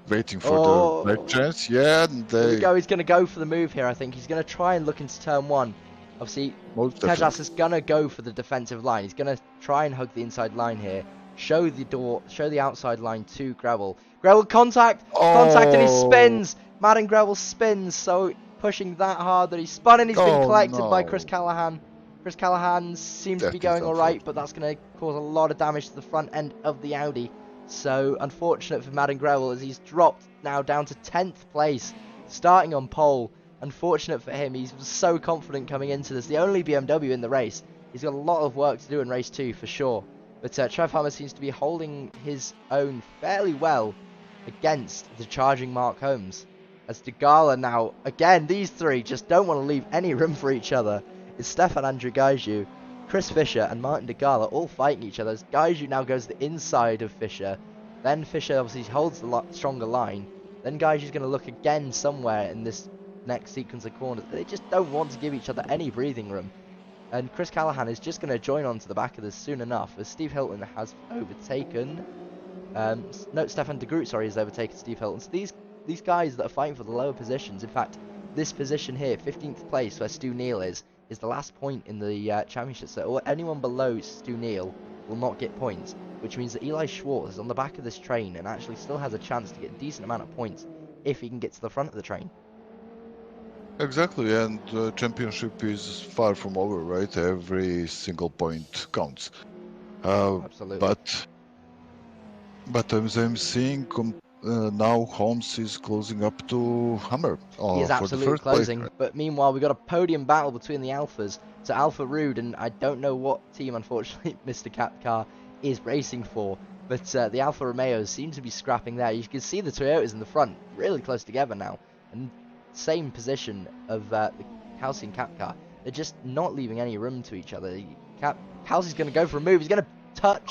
Waiting for the right chance. Yeah, and Here we go. He's going to go for the move here, I think. He's going to try and look into turn one. Obviously, Tejas is going to go for the defensive line. He's going to try and hug the inside line here. Show the outside line to Gravel. Gravel contact! Contact, and he spins! Madden Gravel spins, so pushing that hard that he spun, and he's been collected by Chris Callahan. Chris Callahan seems to be going alright, but that's going to cause a lot of damage to the front end of the Audi. So unfortunate for Madden Gravel as he's dropped now down to 10th place, starting on pole. Unfortunate for him, he's so confident coming into this. The only BMW in the race. He's got a lot of work to do in race 2 for sure. But Trev Hummer seems to be holding his own fairly well against the charging Mark Holmes. As Degala now, again, these three just don't want to leave any room for each other. It's Stefan Andrew Gaijou, Chris Fisher and Martin Degala all fighting each other. As Gaijou now goes to the inside of Fisher. Then Fisher obviously holds the stronger line. Then Gaijou's going to look again somewhere in this next sequence of corners. They just don't want to give each other any breathing room. And Chris Callahan is just going to join onto the back of this soon enough, as Steve Hilton has overtaken. Stefan de Groot, sorry, has overtaken Steve Hilton. So these guys that are fighting for the lower positions, in fact, this position here, 15th place, where Stu Neal is the last point in the championship. So anyone below Stu Neal will not get points, which means that Eli Schwartz is on the back of this train and actually still has a chance to get a decent amount of points if he can get to the front of the train. Exactly, and the championship is far from over, right? Every single point counts. Absolutely. But as I'm seeing, now Holmes is closing up to Hammer. He is absolutely for the first closing, place. but meanwhile we've got a podium battle between the Alphas. So Alpha Rude, and I don't know what team, unfortunately, Mr. Capcar is racing for, but the Alfa Romeos seem to be scrapping there. You can see the Toyotas in the front, really close together now, and same position of the Kelsey and Capcar. They're just not leaving any room to each other. Kelsey's going to go for a move. He's going to touch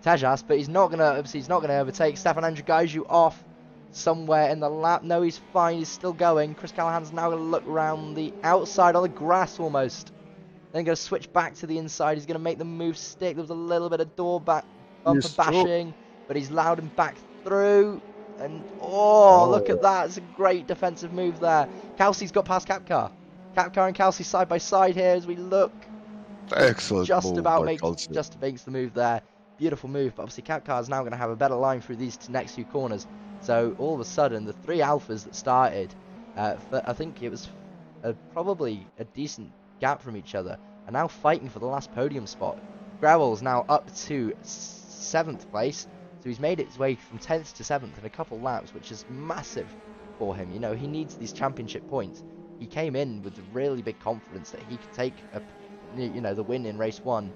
Tejas, but he's not going to overtake. Stefan Andrew Gaijou off somewhere in the lap. No, he's fine. He's still going. Chris Callahan's now going to look around the outside on the grass almost. Then going to switch back to the inside. He's going to make the move stick. There was a little bit of bumper bashing, but he's allowed him back through. And look at that! It's a great defensive move there. Kelsey's got past Capcar. Capcar and Kelsey side by side here as we look. Excellent. Just makes the move there. Beautiful move. But obviously Capcar is now going to have a better line through these next few corners. So all of a sudden, the three Alphas that started, I think it was probably a decent gap from each other, are now fighting for the last podium spot. Gravel's now up to 7th place. So he's made his way from 10th to 7th in a couple laps, which is massive for him. You know, he needs these championship points. He came in with really big confidence that he could take the win in race 1,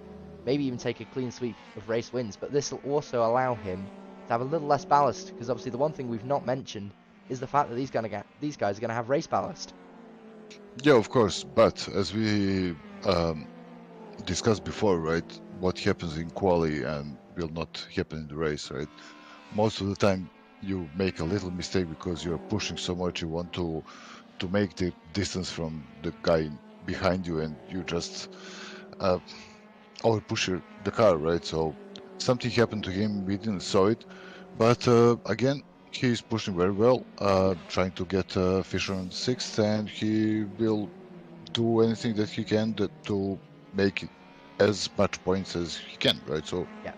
maybe even take a clean sweep of race wins. But this will also allow him to have a little less ballast, because obviously the one thing we've not mentioned is the fact that these guys are gonna have race ballast. Yeah, of course. But as we discussed before, right? What happens in quali and will not happen in the race, right? Most of the time, you make a little mistake because you're pushing so much. You want to make the distance from the guy behind you, and you just over push the car, right? So something happened to him. We didn't saw it, but again, he's pushing very well, trying to get Fisher on sixth, and he will do anything that he can to make it as much points as he can, right? So Yeah.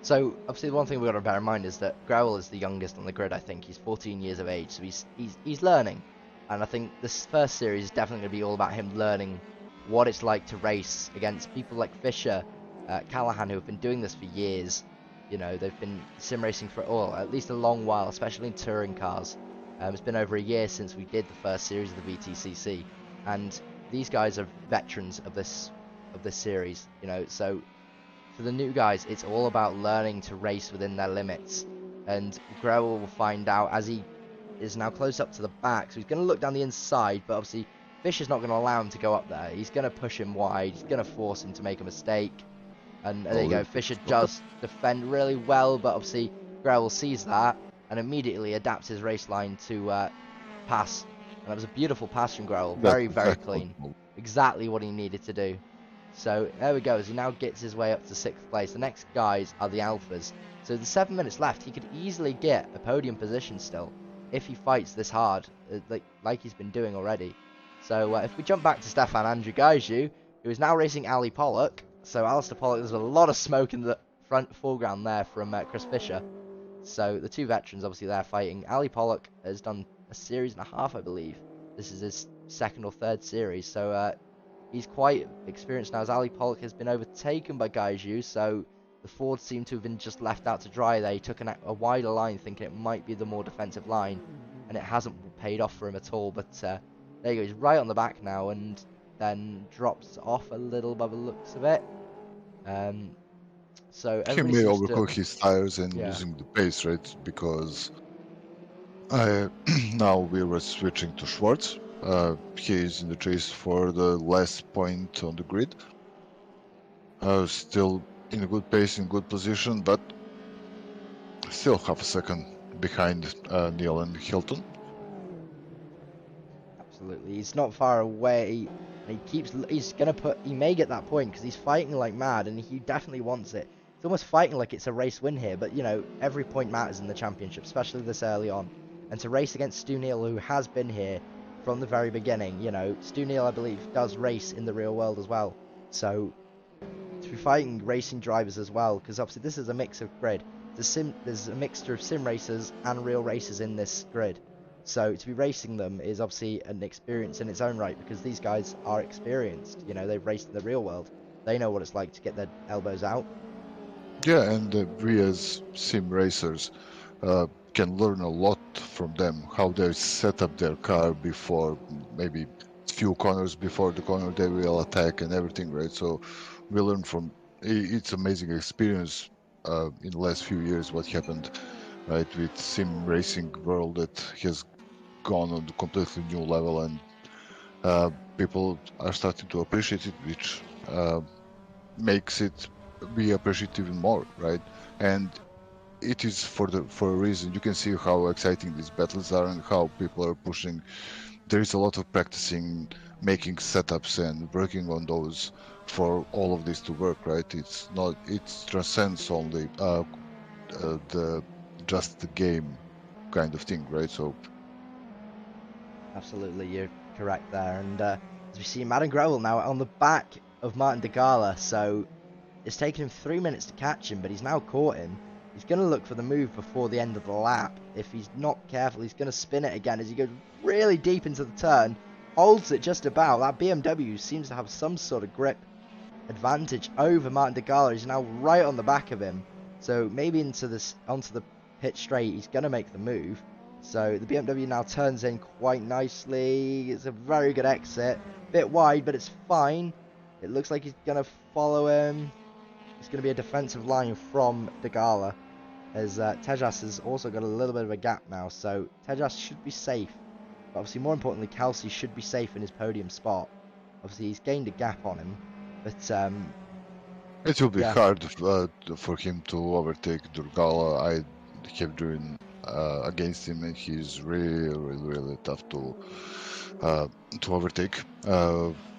So obviously, the one thing we've got to bear in mind is that Growell is the youngest on the grid. I think he's 14 years of age, so he's learning, and I think this first series is definitely going to be all about him learning what it's like to race against people like Fisher, Callahan, who have been doing this for years. You know, they've been sim racing for at least a long while, especially in touring cars. It's been over a year since we did the first series of the BTCC, and these guys are veterans of this series. You know, so for the new guys, it's all about learning to race within their limits. And Growell will find out as he is now close up to the back. So he's going to look down the inside, but obviously Fisher's not going to allow him to go up there. He's going to push him wide. He's going to force him to make a mistake. And there you go. Fisher does defend really well, but obviously Growell sees that and immediately adapts his race line to pass. And that was a beautiful pass from Growell. Very, very clean. Exactly what he needed to do. So there we go, as he now gets his way up to 6th place. The next guys are the Alphas. So the 7 minutes left, he could easily get a podium position still if he fights this hard, like he's been doing already. So if we jump back to Stefan Andrew Gaiju, who is now racing Ali Pollock. So Alistair Pollock, there's a lot of smoke in the foreground there from Chris Fisher. So the two veterans, obviously, they're fighting. Ali Pollock has done a series and a half, I believe. This is his 2nd or 3rd series. So he's quite experienced now, as Ali Pollock has been overtaken by Gaiju, so the Fords seem to have been just left out to dry there. He took a wider line, thinking it might be the more defensive line, and it hasn't paid off for him at all. But there you go, he's right on the back now, and then drops off a little by the looks of it. So he may overcook his tires and losing the pace, right? Because now we were switching to Schwartz. He is in the chase for the last point on the grid. Still in a good pace, in good position, but still half a second behind Neil and Hilton. Absolutely, he's not far away. He may get that point because he's fighting like mad, and he definitely wants it. He's almost fighting like it's a race win here, but you know, every point matters in the championship, especially this early on. And to race against Stu Neal, who has been here from the very beginning, you know, Stu Neal, I believe, does race in the real world as well. So to be fighting racing drivers as well, because obviously this is a mix of grid. There's a mixture of sim racers and real racers in this grid. So to be racing them is obviously an experience in its own right, because these guys are experienced. You know, they've raced in the real world. They know what it's like to get their elbows out. Yeah, and we as sim racers can learn a lot from them, how they set up their car before, maybe few corners before the corner they will attack and everything, right? So we learn from it's amazing experience in the last few years what happened, right, with sim racing world that has gone on a completely new level, and people are starting to appreciate it, which makes it be appreciated even more, right? And it is for a reason. You can see how exciting these battles are and how people are pushing. There is a lot of practicing, making setups and working on those for all of this to work, right? It's not, it transcends only just the game kind of thing, right? So absolutely, you're correct there. And as we see Martin Growell now on the back of Martin Degala, so it's taken him 3 minutes to catch him, but he's now caught him. He's going to look for the move before the end of the lap. If he's not careful, he's going to spin it again as he goes really deep into the turn. Holds it just about. That BMW seems to have some sort of grip advantage over Martin Degala. He's now right on the back of him. So maybe onto the pit straight, he's going to make the move. So the BMW now turns in quite nicely. It's a very good exit. Bit wide, but it's fine. It looks like he's going to follow him. It's going to be a defensive line from Degala. as Tejas has also got a little bit of a gap now, so Tejas should be safe. But obviously, more importantly, Kelsey should be safe in his podium spot. Obviously, he's gained a gap on him, but It will be yeah. hard for him to overtake Durgala. I have driven against him, and he's really tough to overtake.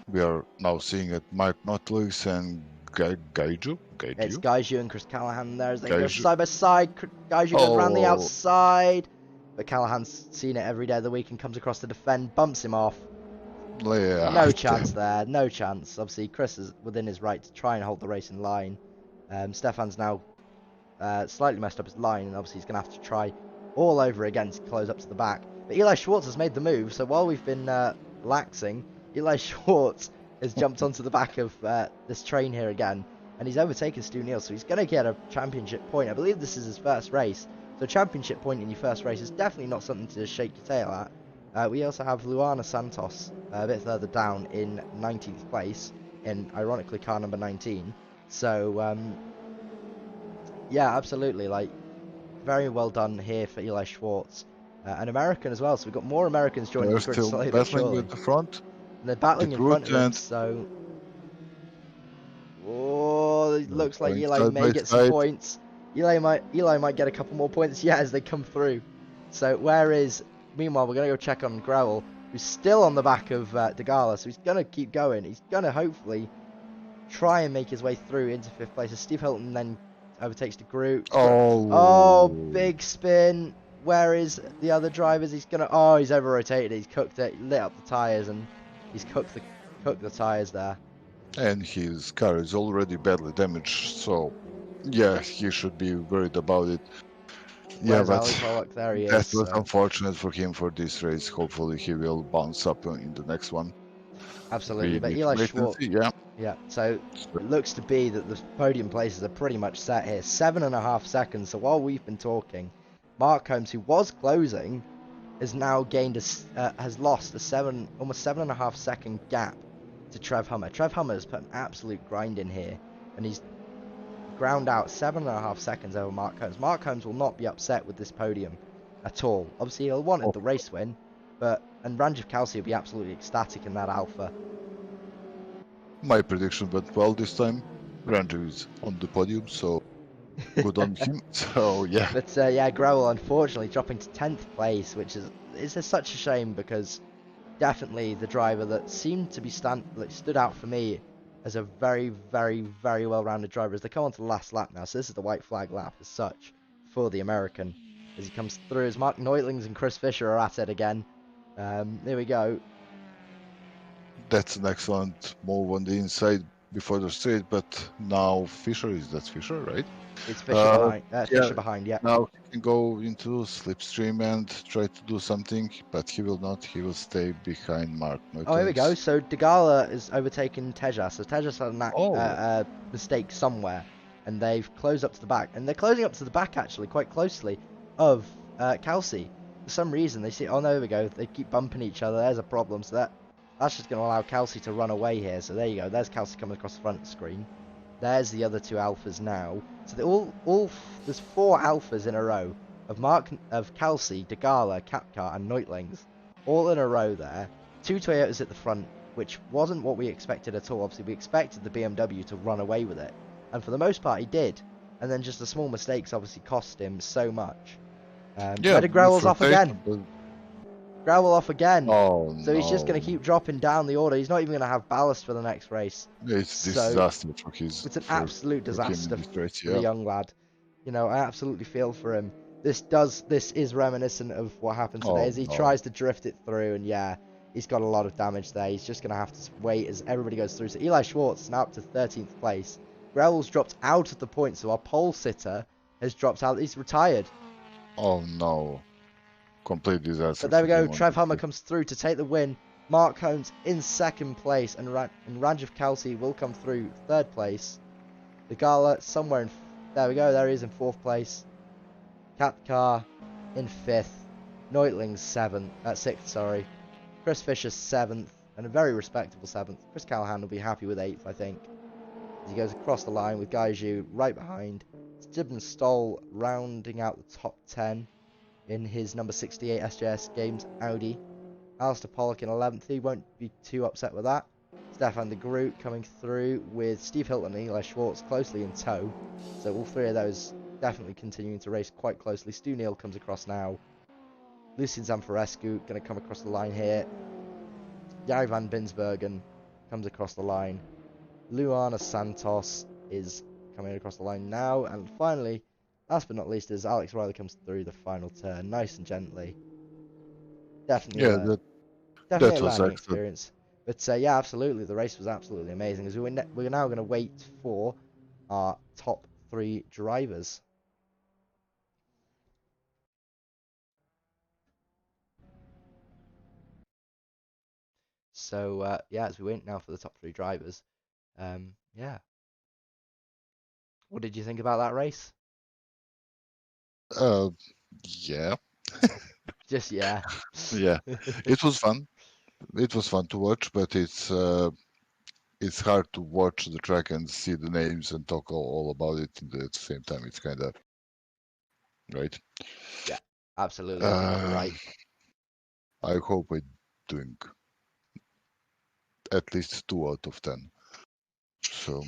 We are now seeing at Mark Notlix and Gaiju. It's Gaiju and Chris Callahan there as they go Gaiju. side by side. Gaiju goes around the Oh. outside, but Callahan's seen it every day of the week and comes across to defend, bumps him off. Yeah. No chance there, no chance. Obviously, Chris is within his right to try and hold the race in line. Stefan's now slightly messed up his line, and obviously he's going to have to try all over again to close up to the back. But Eli Schwartz has made the move, so while we've been relaxing, Eli Schwartz has jumped onto the back of this train here again, and he's overtaken Stu Neal, so he's going to get a championship point. I believe this is his first race, so a championship point in your first race is definitely not something to just shake your tail at. We also have Luana Santos a bit further down in 19th place, in ironically car number 19. So, yeah, absolutely, like, very well done here for Eli Schwartz. An American as well, so we've got more Americans joining They're the grid still slowly but battling surely. with the front. And they're battling in front of him, and so... Oh, it looks like going Eli side may by get some side. points. Eli might get a couple more points, yeah, as they come through. So where is... Meanwhile, we're going to go check on Growell, who's still on the back of Degala, so he's going to keep going. He's going to hopefully try and make his way through into 5th place. As Steve Hilton then overtakes De Groot. Oh, big spin. Where is the other drivers? He's going to... Oh, he's over-rotated. He's cooked it. He lit up the tyres, and he's cooked the tyres there. And his car is already badly damaged, so yeah, he should be worried about it. Yeah, Where's Ali but Pollock? There he that is. was So. unfortunate for him for this race. Hopefully he will bounce up in the next one. Absolutely, but Eli Schwartz... Yeah. Yeah, so it looks to be that the podium places are pretty much set here. 7.5 seconds, so while we've been talking, Mark Holmes, who was closing, has now gained has lost a almost 7.5 second gap to Trev Hummer. Trev Hummer has put an absolute grind in here, and he's ground out 7.5 seconds over Mark Holmes. Mark Holmes will not be upset with this podium at all. Obviously, he'll want the race win, and Ranjiv Kelsey will be absolutely ecstatic in that Alpha. My prediction went well this time. Ranjiv is on the podium, so good on him. So yeah. But yeah, Growell unfortunately dropping to 10th place, which is such a shame, because definitely the driver that seemed to be stood out for me as a very, very, very well-rounded driver as they come on to the last lap now. So this is the white flag lap as such for the American as he comes through, as Mark Neutlings and Chris Fisher are at it again. Here we go. That's an excellent move on the inside before the straight, but now Fisher, that's Fisher, right? It's Fisher behind. Fisher behind, yeah. Now he can go into slipstream and try to do something, but he will not. He will stay behind Mark. Oh, here we go. So Degala is overtaken Tejas. So Tejas had a mistake somewhere, and they've closed up to the back. And they're closing up to the back, actually, quite closely, of Kelsey. For some reason, they see... Oh, no, there we go. They keep bumping each other. There's a problem. So that's just going to allow Kelsey to run away here. So there you go. There's Kelsey coming across the front screen. There's the other two Alphas now. So there's 4 Alphas in a row of Kelsey, Degala, Kapkar, and Neutlings, all in a row there. 2 Toyotas at the front, which wasn't what we expected at all. Obviously, we expected the BMW to run away with it, and for the most part, he did. And then just the small mistakes obviously cost him so much. Growell's off again. Growell off again. Oh, so he's just going to keep dropping down the order. He's not even going to have ballast for the next race. It's disaster for his... It's an absolute disaster for yeah. the young lad. You know, I absolutely feel for him. This is reminiscent of what happened today as he tries to drift it through, and yeah, he's got a lot of damage there. He's just going to have to wait as everybody goes through. So Eli Schwartz now up to 13th place. Grell's dropped out of the points, so our pole sitter has dropped out. He's retired. Oh no. Complete disaster. But there we go. Trev Hummer comes through to take the win. Mark Holmes in 2nd place, and Ranjiv Kelsey will come through 3rd place. The Gala somewhere in... There we go. There he is in 4th place. Kapkar in 5th. Neutlings 6th, sorry. Chris Fisher 7th, and a very respectable 7th. Chris Callahan will be happy with 8th, I think. As he goes across the line with Gaiju right behind. Stibben Stoll rounding out the top 10 in his number 68 SJS Games Audi. Alistair Pollock in 11th, he won't be too upset with that. Stefan de Groot coming through with Steve Hilton and Eli Schwartz closely in tow. So all three of those definitely continuing to race quite closely. Stu Neal comes across now. Lucien Zamfarescu going to come across the line here. Jari van Binsbergen comes across the line. Luana Santos is coming across the line now. And finally, last but not least, as Alex Riley comes through the final turn, nice and gently. Definitely Yeah, definitely that a was learning excellent. experience. But yeah, absolutely, the race was absolutely amazing. As we're now going to wait for our top 3 drivers. So yeah, as we wait now for the top 3 drivers, yeah, what did you think about that race? Yeah, Just yeah. yeah, it was fun. It was fun to watch, but it's hard to watch the track and see the names and talk all about it at the same time. It's kind of right. Yeah, absolutely. I think you're right. I hope I'm doing at least 2 out of 10. So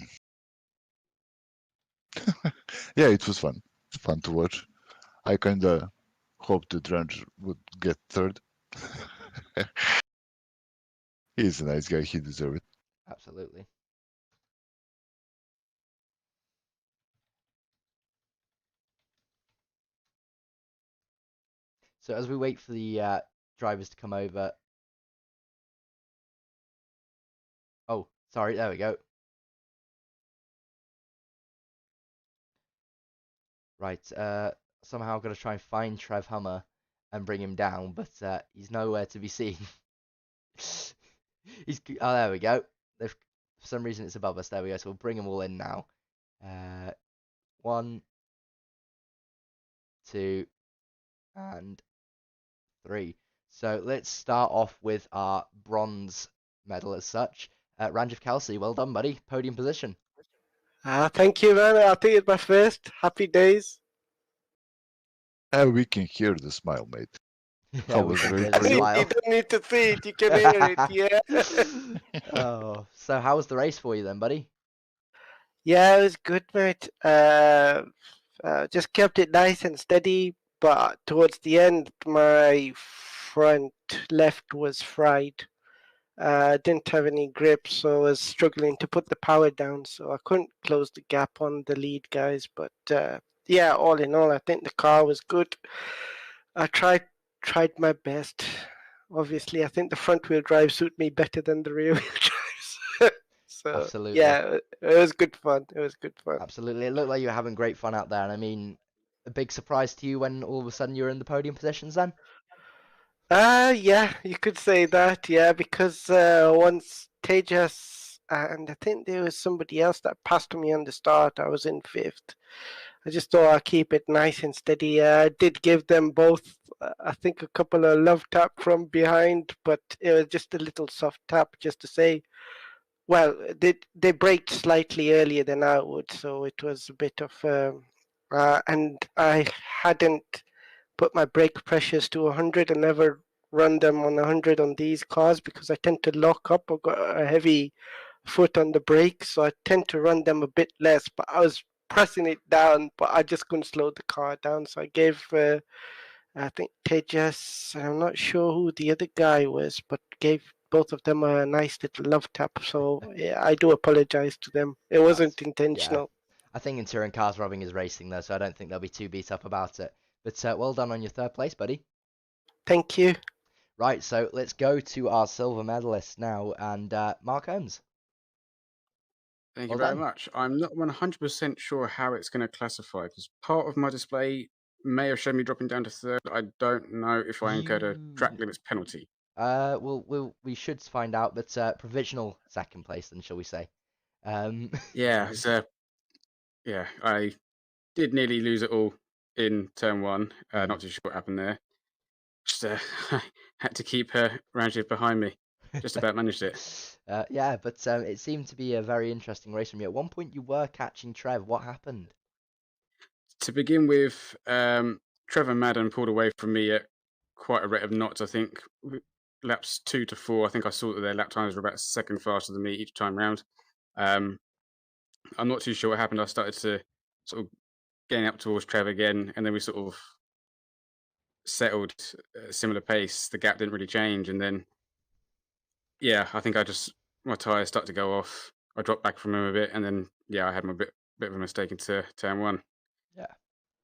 yeah, it was fun. It's fun to watch. I kind of hoped that Range would get third. He's a nice guy. He deserves it. Absolutely. So as we wait for the drivers to come over. Oh, sorry. There we go. Right. Somehow I've got to try and find Trev Hummer and bring him down, but he's nowhere to be seen. Oh, there we go. For some reason it's above us. There we go. So we'll bring them all in now. 1, 2, and 3. So let's start off with our bronze medal as such. Ranjiv Kelsey, well done, buddy. Podium position. Thank you, man. I think it's my first. Happy days. We can hear the smile, mate. Yeah, we was can very hear the good. smile. You don't need to see it. You can hear it. Yeah. Oh, so how was the race for you then, buddy? Yeah, it was good, mate. Just kept it nice and steady, but towards the end, my front left was fried. Didn't have any grip, so I was struggling to put the power down, so I couldn't close the gap on the lead guys. But yeah, all in all, I think the car was good. I tried my best. Obviously, I think the front wheel drive suit me better than the rear wheel drives. So Absolutely. yeah, it was good fun. It was good fun. Absolutely. It looked like you were having great fun out there. And I mean, a big surprise to you when all of a sudden you were in the podium positions then? Yeah, you could say that. Yeah, because once Tejas and I think there was somebody else that passed me on the start, I was in fifth. I just thought I'd keep it nice and steady. I did give them both, I think, a couple of love tap from behind, but it was just a little soft tap just to say, well, they braked slightly earlier than I would, so it was a bit of, and I hadn't put my brake pressures to 100 and never run them on 100 on these cars because I tend to lock up. I've got a heavy foot on the brake, so I tend to run them a bit less. But I was pressing it down, but I just couldn't slow the car down. So I gave, I think Tejas, I'm not sure who the other guy was, but gave both of them a nice little love tap. So yeah, I do apologize to them. It wasn't intentional. Yeah. I think in touring cars, robbing is racing though, so I don't think they'll be too beat up about it. But well done on your third place, buddy. Thank you. Right, so let's go to our silver medalist now, and Mark Holmes. Thank Well you very done. much. I'm not 100% sure how it's going to classify because part of my display may have shown me dropping down to third. I don't know if I incurred a track limits penalty. We should find out, but provisional second place, then, shall we say? Yeah, yeah, I did nearly lose it all in turn one. Not too sure what happened there. Just I had to keep Ranjiv behind me. Just about managed it. Yeah, but it seemed to be a very interesting race from you. At one point, you were catching Trev. What happened? To begin with, Trevor Madden pulled away from me at quite a rate of knots. I think laps 2 to 4. I think I saw that their lap times were about a second faster than me each time round. I'm not too sure what happened. I started to sort of gain up towards Trevor again, and then we sort of settled at a similar pace. The gap didn't really change, and then I think my tyres started to go off. I dropped back from him a bit, and then I had my bit of a mistake into turn 1. Yeah.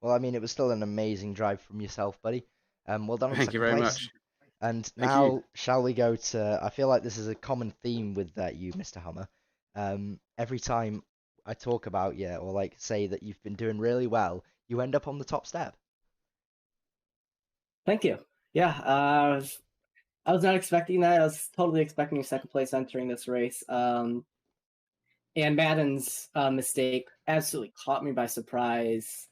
Well, I mean, it was still an amazing drive from yourself, buddy. Well done on Thank you second very place. much. And Thank now, you. shall we go to? I feel like this is a common theme with you, Mr. Hummer. Every time I talk about you or like say that you've been doing really well, you end up on the top step. Thank you. Yeah, I was not expecting that. I was totally expecting second place entering this race. And Madden's mistake absolutely caught me by surprise.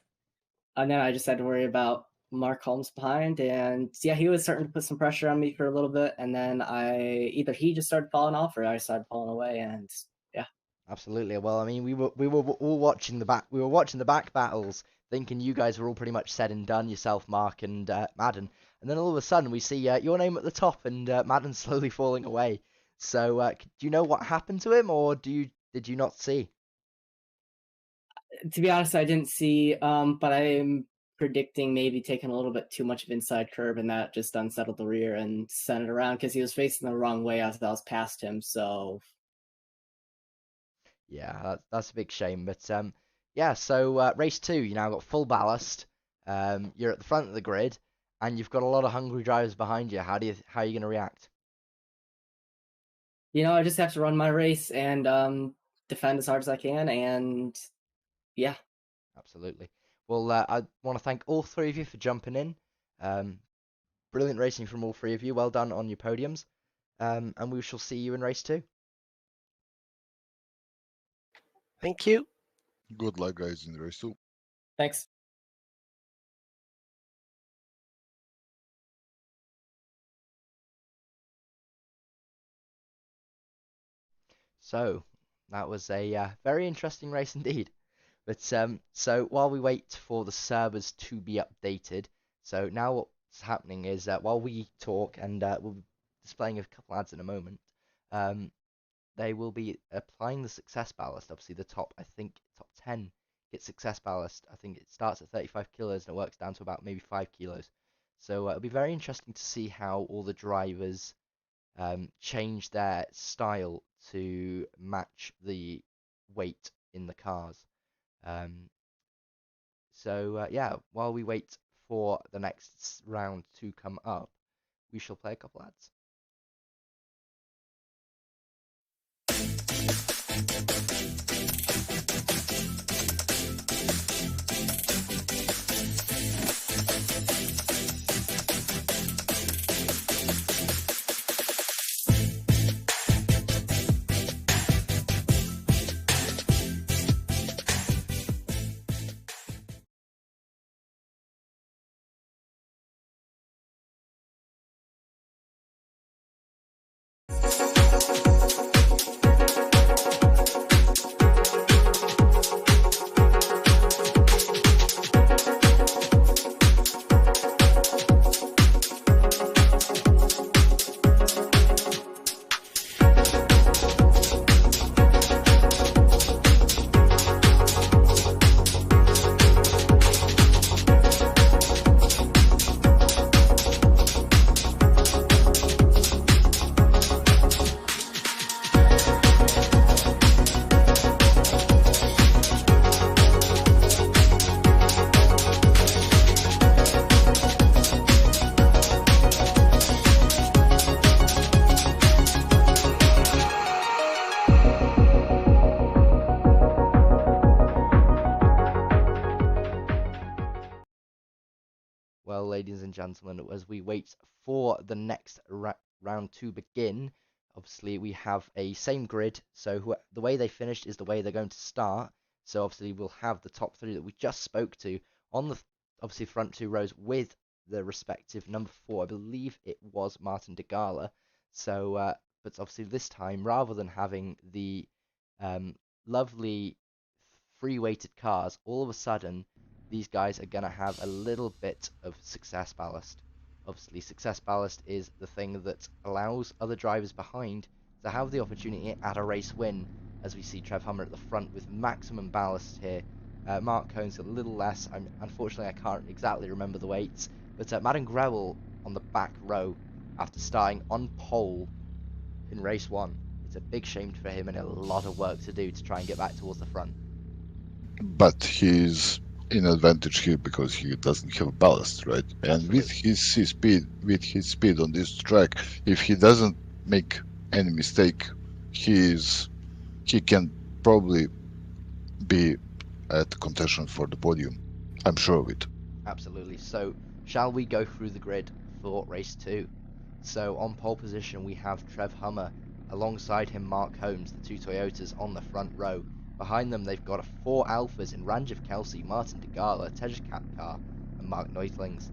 And then I just had to worry about Mark Holmes behind. And yeah, he was starting to put some pressure on me for a little bit. And then either he just started falling off or I started falling away. And yeah. Absolutely. Well, I mean, we were all watching the back. We were watching the back battles, thinking you guys were all pretty much said and done. Yourself, Mark, and Madden. And then all of a sudden, we see your name at the top and Madden slowly falling away. So, do you know what happened to him, or did you not see? To be honest, I didn't see, but I'm predicting maybe taking a little bit too much of inside curve, and that just unsettled the rear and sent it around because he was facing the wrong way as I was past him. So Yeah, that's a big shame. But yeah. So race 2, you now got full ballast. You're at the front of the grid, and you've got a lot of hungry drivers behind you. How are you going to react? I just have to run my race and defend as hard as I can, and yeah. Absolutely. Well, I want to thank all 3 of you for jumping in. Brilliant racing from all 3 of you. Well done on your podiums. And we shall see you in race 2. Thank you. Good luck, guys, in race 2. Thanks. So that was a very interesting race indeed. But so while we wait for the servers to be updated, so now what's happening is while we talk, and we'll be displaying a couple ads in a moment, they will be applying the success ballast. Obviously, I think top 10 get success ballast. I think it starts at 35 kilos and it works down to about maybe 5 kilos. So it'll be very interesting to see how all the drivers change their style to match the weight in the cars. So yeah, while we wait for the next round to come up, we shall play a couple ads. Well, ladies and gentlemen, as we wait for the next round to begin, obviously we have a same grid. So the way they finished is the way they're going to start. So obviously we'll have the top 3 that we just spoke to on the obviously front 2 rows with the respective number 4. I believe it was Martin de Gala. So, but obviously this time, rather than having the lovely free weighted cars, all of a sudden these guys are going to have a little bit of success ballast. Obviously, success ballast is the thing that allows other drivers behind to have the opportunity at a race win, as we see Trev Hummer at the front with maximum ballast here. Mark Cohn's a little less. Unfortunately, I can't exactly remember the weights, but Madden Grewell on the back row after starting on pole in race 1. It's a big shame for him and a lot of work to do to try and get back towards the front. But he's in advantage here because he doesn't have ballast, right? And with his speed on this track, if he doesn't make any mistake, he can probably be at contention for the podium. I'm sure of it. Absolutely. So, shall we go through the grid for race 2? So, on pole position, we have Trev Hummer. Alongside him, Mark Holmes, the 2 Toyotas on the front row. Behind them, they've got 4 Alphas in Ranjiv Kelsey, Martin de Gala, Tejas Kapkar, and Mark Neutlings.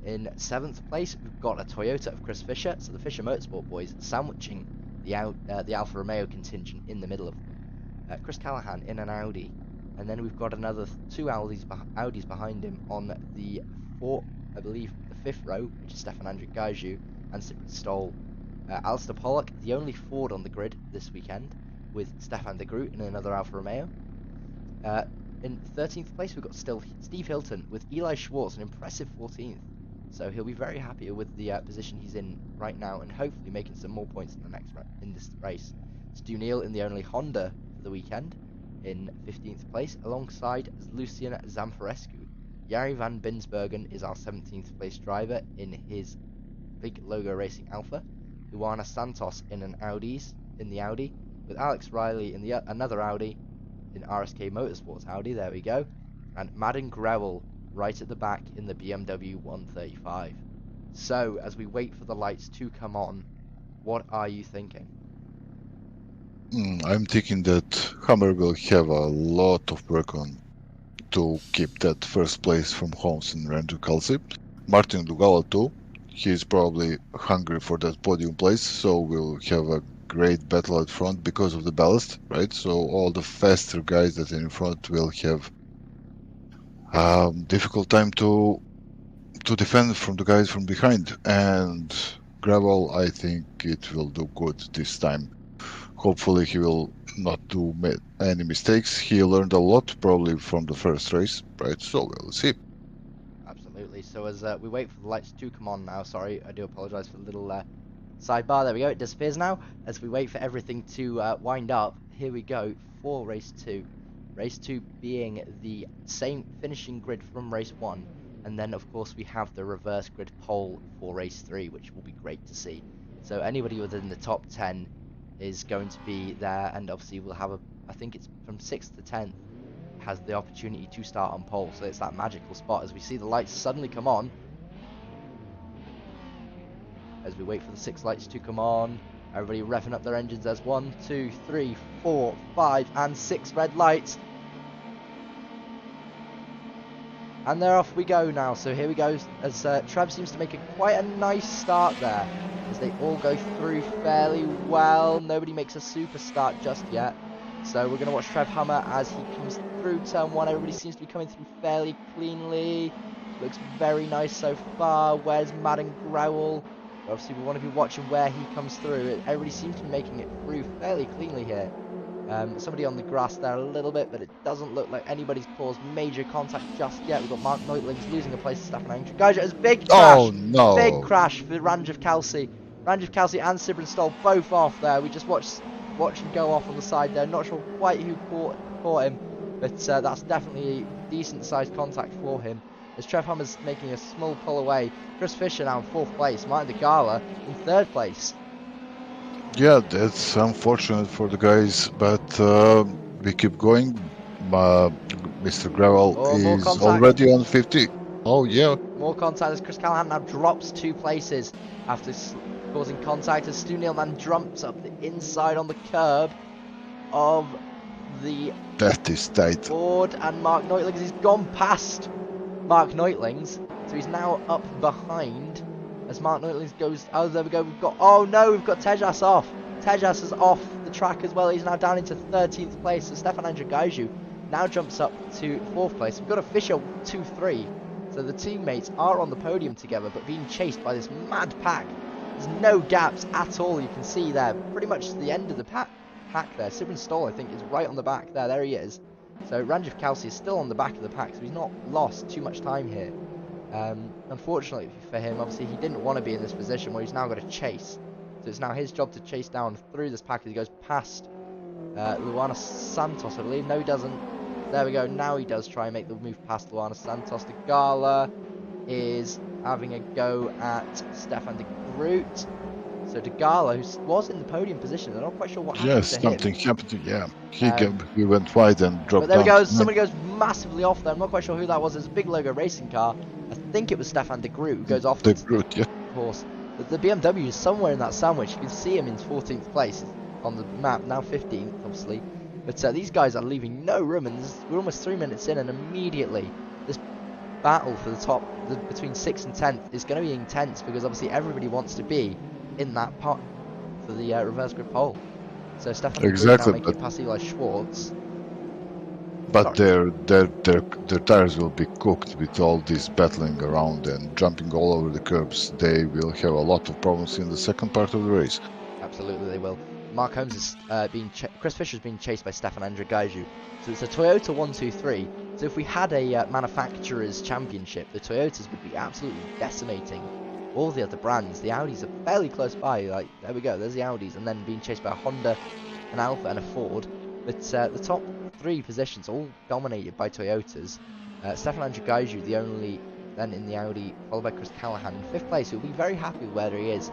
In 7th place, we've got a Toyota of Chris Fisher, so the Fisher Motorsport boys sandwiching the Alfa Romeo contingent in the middle of them. Chris Callahan in an Audi, and then we've got another 2 Audis behind him on the 5th row, which is Stefan Andrik Gaju and Cyprian Stoll. Alistair Pollock, the only Ford on the grid this weekend, with Stefan de Groot in another Alfa Romeo. In 13th place, we've got still Steve Hilton with Eli Schwartz, an impressive 14th. So he'll be very happy with the position he's in right now, and hopefully making some more points in this race. Stu Neal in the only Honda for the weekend in 15th place, alongside Lucian Zamfarescu. Jari van Binsbergen is our 17th place driver in his big logo racing Alpha. Luana Santos in the Audi, with Alex Riley in another Audi, in RSK Motorsports Audi, there we go, and Madden Grewell right at the back in the BMW 135. So, as we wait for the lights to come on, what are you thinking? I'm thinking that Hammer will have a lot of work on to keep that first place from Holmes and Ranjiv Kelsey. Martin Dugala too. He's probably hungry for that podium place, so we'll have a great battle at front because of the ballast, right? So all the faster guys that are in front will have difficult time to defend from the guys from behind. And Gravel, I think it will do good this time. Hopefully he will not do any mistakes. He learned a lot probably from the first race, right? So we'll see. Absolutely. So as we wait for the lights to come on now, sorry, I do apologise for the little sidebar. There we go, it disappears now. As we wait for everything to wind up, here we go for race 2. Race 2 being the same finishing grid from race 1, and then of course we have the reverse grid pole for race 3, which will be great to see. So anybody within the top 10 is going to be there, and obviously we'll have I think it's from 6th to 10th, has the opportunity to start on pole. So it's that magical spot as we see the lights suddenly come on. As we wait for the 6 lights to come on, everybody revving up their engines. There's 1, 2, 3, 4, 5, and 6 red lights. And there off we go now. So here we go, as Trev seems to make quite a nice start there, as they all go through fairly well. Nobody makes a super start just yet. So we're going to watch Trev Hummer as he comes through turn 1. Everybody seems to be coming through fairly cleanly. Looks very nice so far. Where's Madden Grewell? Obviously we want to be watching where he comes through. Everybody seems to be making it through fairly cleanly here. Somebody on the grass there a little bit, but it doesn't look like anybody's caused major contact just yet. We've got Mark Neutlings losing a place to Stefan Andrik. Guys, it was a big crash. Oh no! Big crash for Ranjiv Kelsey. Ranjiv Kelsey and Cyprian Stoll both off there. We just watched him go off on the side there. Not sure quite who caught him, but that's definitely a decent sized contact for him. As Trev Hummer's making a small pull away. Chris Fisher now in 4th place. Martin de Gala in 3rd place. Yeah, that's unfortunate for the guys, but we keep going. Mr. Gravel is already on 50. Oh, yeah. More contact as Chris Callahan now drops 2 places after causing contact as Stu Nealman jumps up the inside on the curb of the That is tight. Ford, and Mark Neutlings. He's gone past Mark Neutlings, so he's now up behind as Mark Neutlings goes. Oh, there we go. We've got Tejas off. Tejas is off the track as well. He's now down into 13th place. So Stefan Andrik Gaju now jumps up to 4th place. We've got a Fisher 2-3. So the teammates are on the podium together, but being chased by this mad pack. There's no gaps at all. You can see there, pretty much to the end of the pack there. Sibrin Stoll, I think, is right on the back there. There he is. So Ranjiv Kalsi is still on the back of the pack, so he's not lost too much time here. Unfortunately for him, obviously, he didn't want to be in this position where he's now got to chase. So it's now his job to chase down through this pack as he goes past Luana Santos, I believe. No, he doesn't. There we go. Now he does try and make the move past Luana Santos. De Gala is having a go at Stefan de Groot. So De Gala, who was in the podium position, they're not quite sure what happened Yes, to him. something happened to he went wide and dropped But there we down. go. Somebody goes massively off there. I'm not quite sure who that was. It's a big logo racing car. I think it was Stefan de Groot who goes off De into Groot, yeah. the course. But the BMW is somewhere in that sandwich. You can see him in 14th place on the map. Now 15th, obviously. But these guys are leaving no room, and we're almost 3 minutes in, and immediately this battle for the top between 6th and 10th is going to be intense, because obviously everybody wants to be in that pot for the reverse grip pole. So Stefan Exactly, now making it past Eli Schwartz. But their tires will be cooked with all this battling around and jumping all over the curbs. They will have a lot of problems in the second part of the race. Absolutely, they will. Mark Holmes is Chris Fisher's being chased by Stefan Andragaiju. So it's a Toyota 1-2-3. So if we had a manufacturers championship, the Toyotas would be absolutely decimating all the other brands. The Audis are fairly close by. Like, there we go. There's the Audis, and then being chased by a Honda, an Alfa, and a Ford. But the top 3 positions all dominated by Toyotas. Stefan Andragaiju, the only then in the Audi, followed by Chris Callahan in 5th place. He'll be very happy with where he is.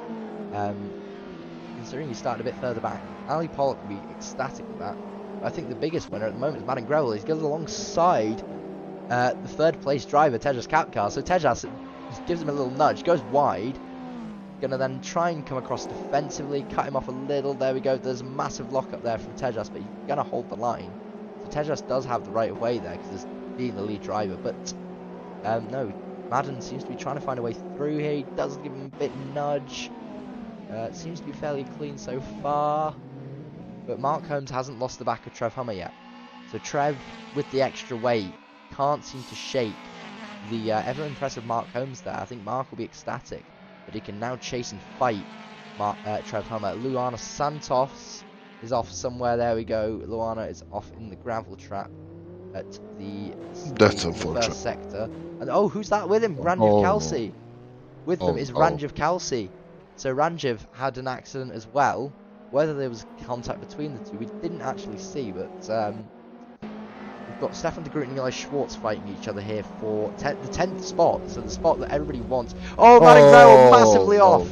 Considering he started a bit further back. Ali Pollock will be ecstatic with that. But I think the biggest winner at the moment is Madden Grewell. He goes alongside the 3rd place driver, Tejas Kapkar. So Tejas gives him a little nudge, goes wide. Gonna then try and come across defensively, cut him off a little. There we go. There's a massive lock up there from Tejas, but he's gonna hold the line. So Tejas does have the right of way there, because he's being the lead driver. But no, Madden seems to be trying to find a way through here. He does give him a bit nudge. It seems to be fairly clean so far, but Mark Holmes hasn't lost the back of Trev Hummer yet. So Trev, with the extra weight, can't seem to shake the ever impressive Mark Holmes there. I think Mark will be ecstatic that he can now chase and fight Trev Hummer. Luana Santos is off somewhere. There we go. Luana is off in the gravel trap at the first sector. And oh, who's that with him? Ranjiv Kalsi. With them is Ranjiv Kalsi. So Ranjiv had an accident as well. Whether there was contact between the two, we didn't actually see. But we've got Stefan de Groot and Eli Schwartz fighting each other here for the 10th spot. So the spot that everybody wants. Oh, Madden Grewell massively off.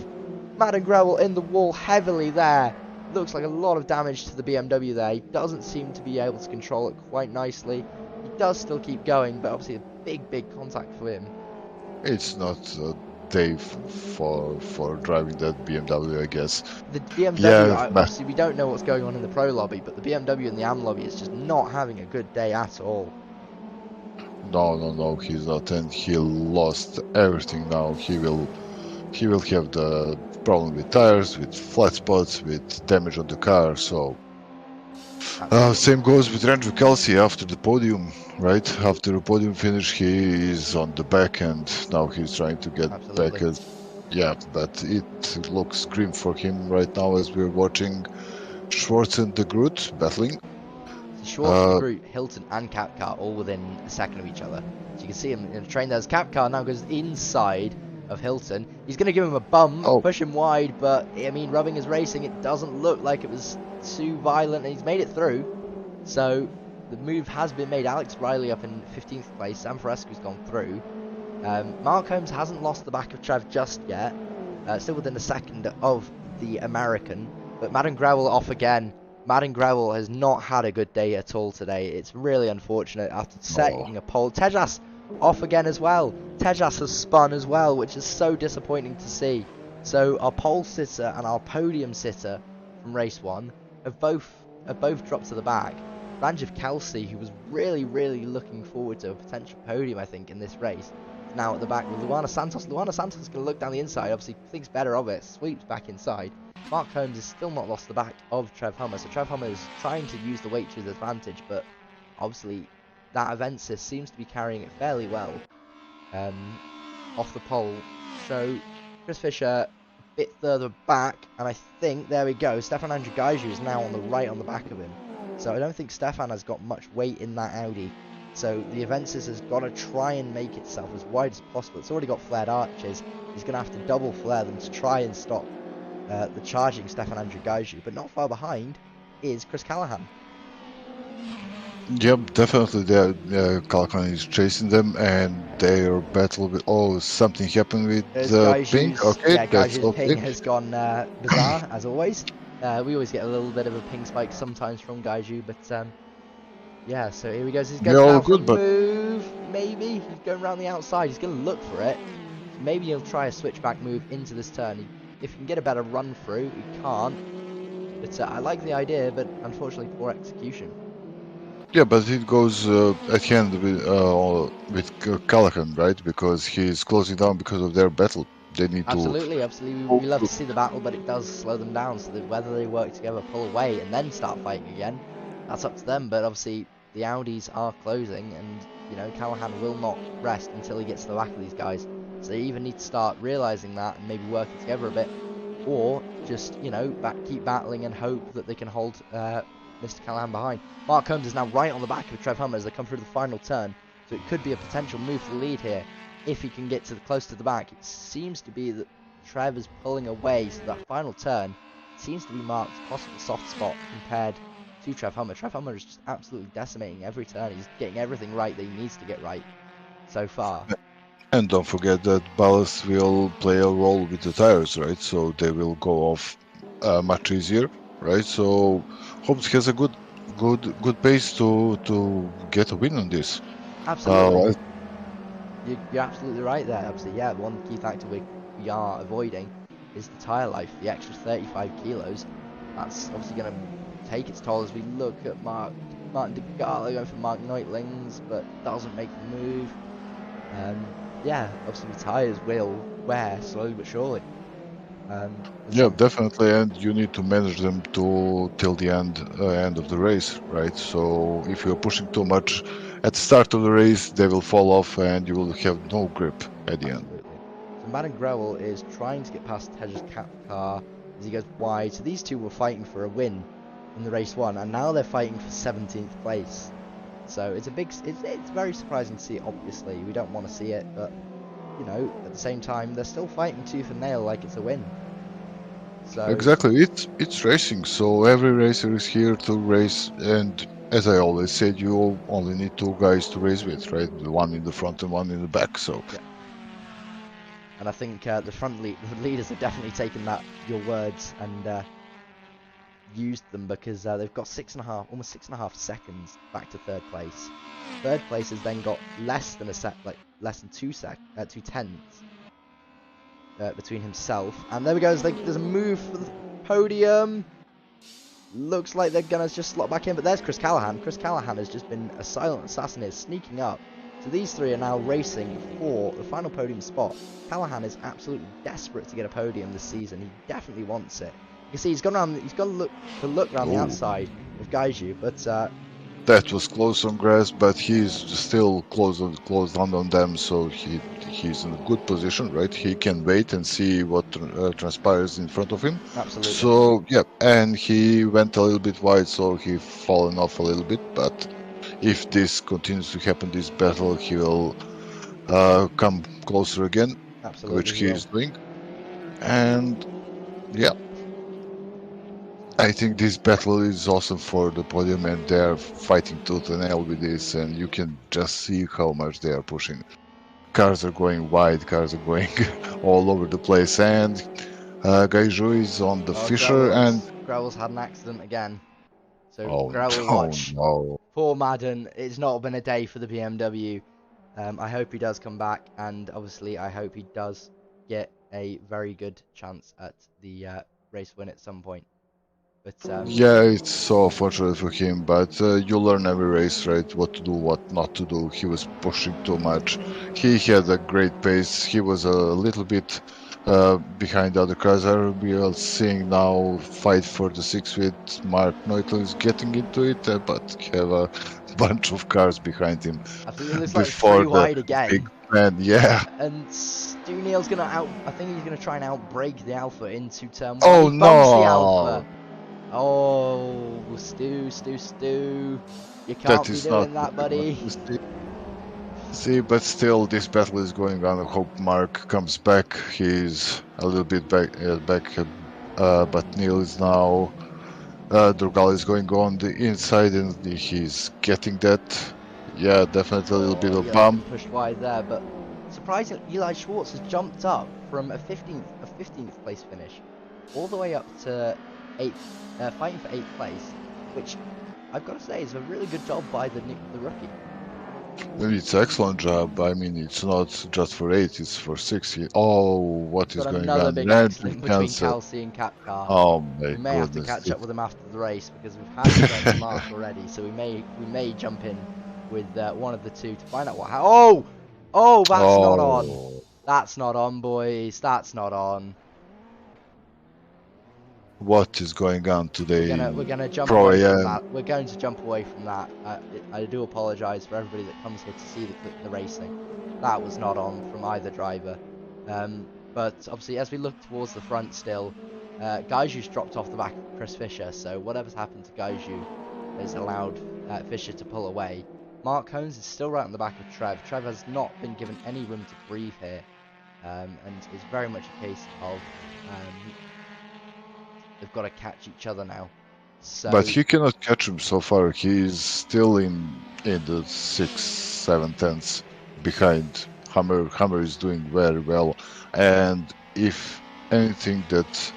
Madden Grewell in the wall heavily there. Looks like a lot of damage to the BMW there. He doesn't seem to be able to control it quite nicely. He does still keep going, but obviously a big contact for him. It's not day for driving that BMW, I guess. The BMW, obviously we don't know what's going on in the pro lobby, but the BMW and the AM lobby is just not having a good day at all. No, he's not, and he lost everything now. He will have the problem with tires, with flat spots, with damage on the car. So same goes with Ranjiv Kalsi after the podium, right? After the podium finish, he is on the back, and now he's trying to get back. Yeah, but it looks grim for him right now as we're watching Schwartz and de Groot battling. Schwartz, de Groot, Hilton, and Kapkar all within a second of each other. So you can see him in the train. There's Kapkar now goes inside of Hilton. He's going to give him a bump, push him wide, but I mean, rubbing his racing, it doesn't look like it was too violent, and he's made it through. So the move has been made. Alex Riley up in 15th place. Sam Forescu's gone through. Mark Holmes hasn't lost the back of Trev just yet. Still within a second of the American. But Madden Grewell off again. Madden Grewell has not had a good day at all today. It's really unfortunate after setting a pole. Tejas off again as well. Tejas has spun as well, which is so disappointing to see. So our pole sitter and our podium sitter from race 1 have both dropped to the back. Ranjiv Kalsi, who was really looking forward to a potential podium, I think, in this race, is now at the back with Luana Santos. Luana Santos is going to look down the inside, obviously thinks better of it, sweeps back inside. Mark Holmes has still not lost the back of Trev Hummer, so Trev Hummer is trying to use the weight to his advantage, but obviously that Avensis seems to be carrying it fairly well off the pole. So Chris Fisher a bit further back, and I think, there we go, Stefan Andragaiju is now on the right on the back of him. So I don't think Stefan has got much weight in that Audi. So the Avensis has got to try and make itself as wide as possible. It's already got flared arches. He's going to have to double flare them to try and stop the charging Stefan Andragaiju. But not far behind is Chris Callahan. Yep, definitely. Callahan is chasing them, and their battle with. Oh, something happened with Pink. Okay, yeah, that's Gaiju's okay. ping has gone bizarre as always. We always get a little bit of a ping spike sometimes from Gaiju, but yeah. So here he goes. He's going down for a move. Maybe he's going around the outside. He's going to look for it. Maybe he'll try a switchback move into this turn. If he can get a better run through, he can't. But I like the idea, but unfortunately poor execution. Yeah, but it goes at hand with Callahan, right? Because he's closing down because of their battle. They need absolutely. We love to see the battle, but it does slow them down. So that whether they work together, pull away, and then start fighting again, that's up to them. But obviously the Audis are closing, and you know Callahan will not rest until he gets to the back of these guys. So they either need to start realizing that and maybe working together a bit, or just keep battling and hope that they can hold Mr. Callahan behind. Mark Holmes is now right on the back of Trev Hummer as they come through the final turn, so it could be a potential move for the lead here if he can get close to the back. It seems to be that Trev is pulling away, so that final turn seems to be Mark's possible soft spot compared to Trev Hummer. Trev Hummer is just absolutely decimating every turn. He's getting everything right that he needs to get right so far. And don't forget that ballast will play a role with the tires, right? So they will go off much easier, right? So Holmes has a good pace to get a win on this. Absolutely. You're absolutely right there. Obviously, yeah, one key factor we are avoiding is the tyre life, the extra 35 kilos. That's obviously going to take its toll as we look at Martin de Gala going for Mark Neutlings, but doesn't make the move. Yeah, obviously the tyres will wear slowly but surely. Yeah, definitely, and you need to manage them till the end of the race, right? So if you're pushing too much at the start of the race, they will fall off, and you will have no grip at the end. So Madden Growell is trying to get past Tej's cap car as he goes wide. So these two were fighting for a win in the race one, and now they're fighting for 17th place. So it's very surprising to see. Obviously, we don't want to see it, but at the same time, they're still fighting tooth and nail like it's a win. So exactly, it's racing. So every racer is here to race, and as I always said, you only need two guys to race with, right? The one in the front and one in the back. So. Yeah. And I think the leaders have definitely taken your words and used them, because they've got almost 6.5 seconds back to third place. Third place has then got less than 2 tenths between himself. And there we go. There's a move for the podium. Looks like they're gonna just slot back in, but there's Chris Callahan. Chris Callahan has just been a silent assassin here, sneaking up. So these three are now racing for the final podium spot. Callahan is absolutely desperate to get a podium this season. He definitely wants it. You can see he's gone around. He's got to look around the outside of Gaiju, but that was close on grass, but he's still closed on them, so he's in a good position, right? He can wait and see what transpires in front of him. Absolutely. So yeah, and he went a little bit wide, so he fallen off a little bit. But if this continues to happen, this battle, he will come closer again, absolutely, which he is doing. And yeah, I think this battle is awesome for the podium, and they're fighting tooth and nail with this, and you can just see how much they are pushing. Cars are going wide, cars are going all over the place, and Gaiju is on the Fisher, and Growell's had an accident again. So watch. No. Poor Madden. It's not been a day for the BMW. I hope he does come back, and obviously I hope he does get a very good chance at the race win at some point. But yeah, it's so fortunate for him, but you learn every race, right? What to do, what not to do. He was pushing too much. He had a great pace. He was a little bit behind the other cars. We are seeing now fight for the 6th with Mark Neutl is getting into it, but have a bunch of cars behind him Absolutely, looks like it's before three the wide again. big man. Yeah. And Stu Neal's gonna I think he's gonna try and outbrake the Alpha into turn 1. Oh He bumps the no! Alpha. Oh, Stu. You can't That be is doing not that, what we buddy. want to see, but still, this battle is going on. I hope Mark comes back. He's a little bit back, but Neil is now. Durgal is going on the inside, and he's getting that. Yeah, definitely a little bit of Eli's bump. been pushed wide there, but surprisingly, Eli Schwartz has jumped up from a 15th place finish all the way up to 8th, fighting for 8th place, which I've got to say is a really good job by the rookie. It's excellent job. I mean, it's not just for 8, it's for 6. Oh, what is Got going another on? big Entry accident between cancel. Kelsey and Kapkar. Oh my We may have to goodness. catch up with him after the race because we've had the turn to Mark already, so we may jump in with one of the two to find out what happened. Oh, that's not on. That's not on, boys. That's not on. What is going on today? We're gonna jump Pro away from AM. that. We're going to jump away from that. I do apologise for everybody that comes here to see the racing. That was not on from either driver. But obviously, as we look towards the front still, Gaiju's dropped off the back of Chris Fisher, so whatever's happened to Gaiju has allowed Fisher to pull away. Mark Holmes is still right on the back of Trev. Trev has not been given any room to breathe here, and it's very much a case of they've got to catch each other now. So, But he cannot catch him so far. He's still in the 6th, 7th, 10th behind. Hammer is doing very well, and if anything that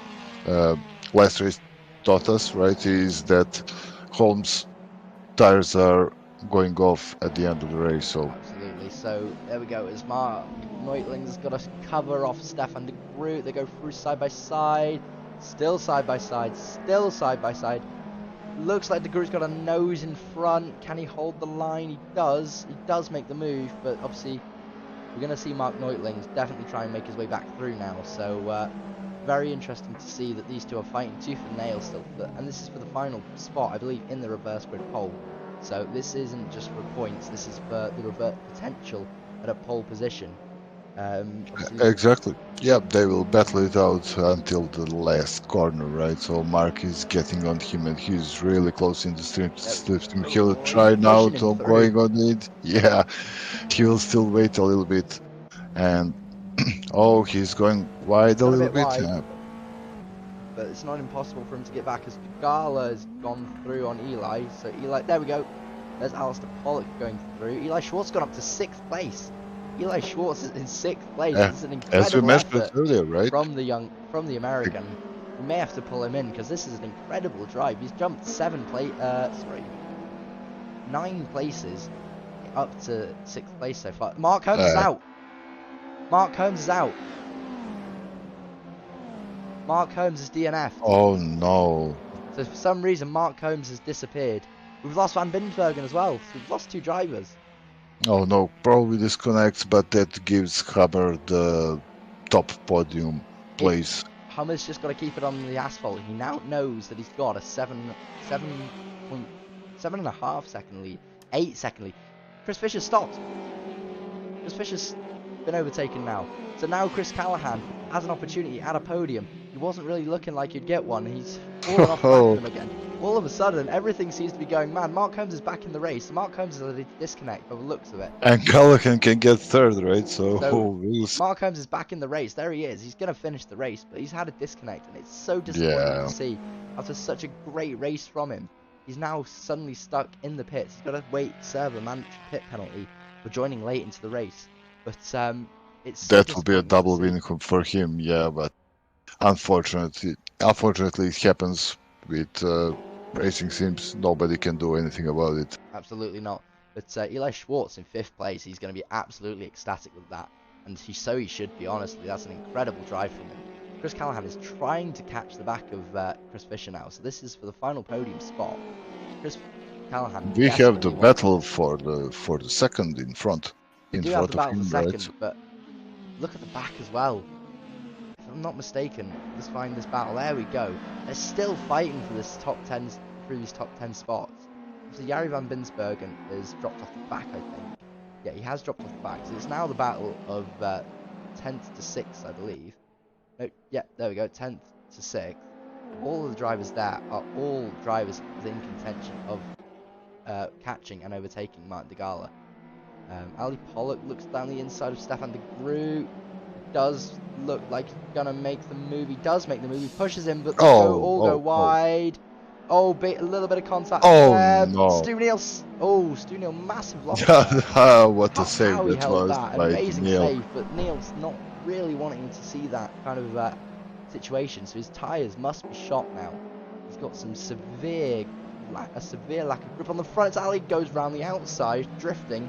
last race taught us, right, is that Holmes' tires are going off at the end of the race. So absolutely. So there we go. As Mark Neutling's got to cover off Stefan de Groot. They go through side by side. Still side by side. Still side by side. Looks like de Groot's got a nose in front. Can he hold the line? He does. He does make the move, but obviously we're going to see Mark Neutlings definitely try and make his way back through now. So very interesting to see that these two are fighting tooth and nail still. And this is for the final spot, I believe, in the reverse grid pole. So this isn't just for points. This is for the revert potential at a pole position. exactly. Yeah, they will battle it out until the last corner, right? So Mark is getting on him, and he's really close in the slipstream. He'll try now to going on it. Yeah, he will still wait a little bit, and oh, he's going wide a little bit. Wide, but it's not impossible for him to get back as Gala has gone through on Eli. So Eli, there we go. There's Alistair Pollock going through. Eli Schwartz gone up to 6th place. Eli Schwartz is in 6th place. Yeah, This is an incredible as we mentioned effort earlier, right? from the American. We may have to pull him in because this is an incredible drive. He's jumped 9 places up to 6th place so far. Mark Holmes is out. Mark Holmes is out. Mark Holmes is DNF. Oh no. So for some reason Mark Holmes has disappeared. We've lost Van Binsbergen as well. So we've lost 2 drivers. Oh no, probably disconnects, but that gives Hammer the top podium place. Hammer's just got to keep it on the asphalt. He now knows that he's got a 7.5 second lead, 8 second lead. Chris Fisher stopped. Chris Fisher's been overtaken now. So now Chris Callahan has an opportunity at a podium. He wasn't really looking like he'd get one. He's fallen off the back of him again. All of a sudden, everything seems to be going mad. Mark Holmes is back in the race. Mark Holmes is at a disconnect by the looks of it. And Callahan can get 3rd, right? So Mark Holmes is back in the race. There he is. He's going to finish the race, but he's had a disconnect, and it's so disappointing to see. After such a great race from him, he's now suddenly stuck in the pits. He's got to serve a mandatory pit penalty for joining late into the race. But it's so that will be a double win for him, yeah. But unfortunately, it happens with racing sims. Nobody can do anything about it. Absolutely not. But Eli Schwartz in 5th place. He's going to be absolutely ecstatic with that, and he should be. Honestly, that's an incredible drive from him. Chris Callahan is trying to catch the back of Chris Fisher now, so this is for the final podium spot. Chris Callahan. We have the battle for the 2nd in front. We do have the battle for 2nd, but look at the back as well. I'm not mistaken, let's find this battle. There we go. They're still fighting for this top 10, through these top 10 spots. So Jari van Binsbergen has dropped off the back, I think. Yeah, he has dropped off the back. So it's now the battle of 10th to 6th, I believe. No, yeah, there we go, 10th to 6th. All of the drivers there are all drivers in contention of catching and overtaking Martin de Gala. Ali Pollock looks down the inside of Stefan de Groot. Does look like he's gonna make the move. He does make the move. He pushes him, but they go wide. Oh, a little bit of contact there. No. Stu Neal. Oh, Stu Neal, massive loss. What a save How he that held was that. by Amazing Neil. save, but Neil's not really wanting to see that kind of situation. So his tyres must be shot now. He's got some severe lack of grip on the front. Ali goes round the outside, drifting.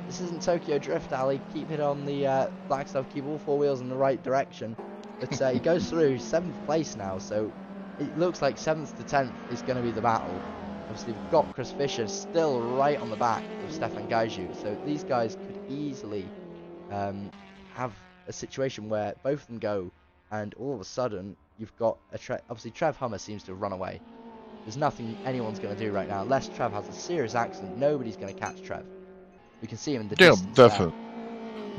This isn't Tokyo Drift, Ali. Keep it on the black stuff. Keep all four wheels in the right direction. But he goes through 7th place now, so it looks like 7th to 10th is going to be the battle. Obviously, we've got Chris Fisher still right on the back of Stefan Gaiju, so these guys could easily have a situation where both of them go, and all of a sudden, you've got obviously Trev Hummer seems to have run away. There's nothing anyone's going to do right now. Unless Trev has a serious accident, nobody's going to catch Trev. We can see him in the distance.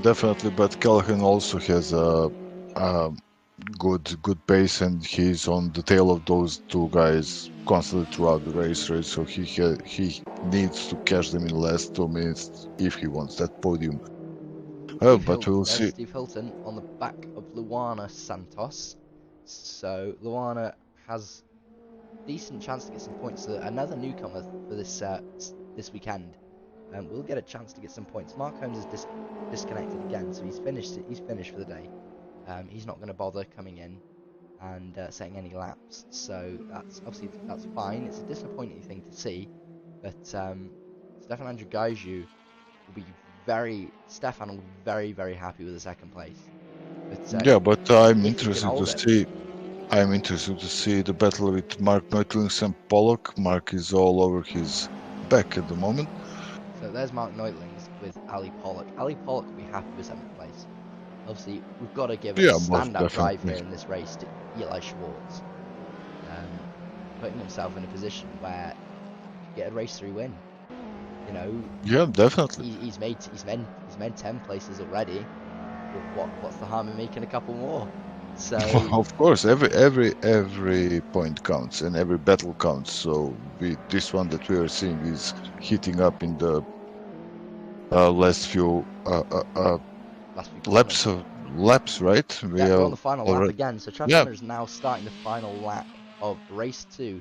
Definitely. But Callahan also has a good pace, and he's on the tail of those two guys constantly throughout the race, right? So he needs to catch them in the last 2 minutes if he wants that podium. But we'll see. Steve Hilton on the back of Luana Santos. So Luana has decent chance to get some points. So another newcomer for this weekend. We'll get a chance to get some points. Mark Holmes is disconnected again, so he's finished for the day. He's not going to bother coming in and setting any laps. So that's fine. It's a disappointing thing to see, but Stefan Andrew Gaiju will be very very happy with the 2nd place. But, but I'm interested to see the battle with Mark Neutlings and Pollock. Mark is all over his back at the moment. So there's Mark Neutlings with Ali Pollock. Ali Pollock will be happy with 7th place. Obviously, we've got to give a standout drive here in this race to Eli Schwartz, putting himself in a position where he could get a race 3 win. You know. Yeah, definitely. He's made 10 places already. What's the harm in making a couple more? So of course, every point counts and every battle counts. So this one that we are seeing is heating up in the last few laps, right? We're on the final lap again. So Trev Hunter is now starting the final lap of race 2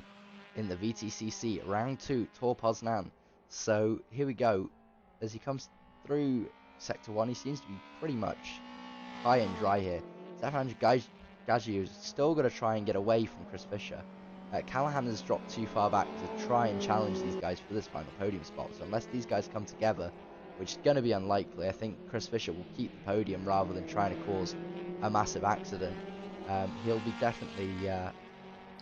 in the VTCC, round 2, Tor Poznan. So here we go. As he comes through sector 1, he seems to be pretty much high and dry here. Stefan Gaiju is still going to try and get away from Chris Fisher. Callahan has dropped too far back to try and challenge these guys for this final podium spot. So unless these guys come together, which is going to be unlikely, I think Chris Fisher will keep the podium rather than trying to cause a massive accident. He'll be definitely...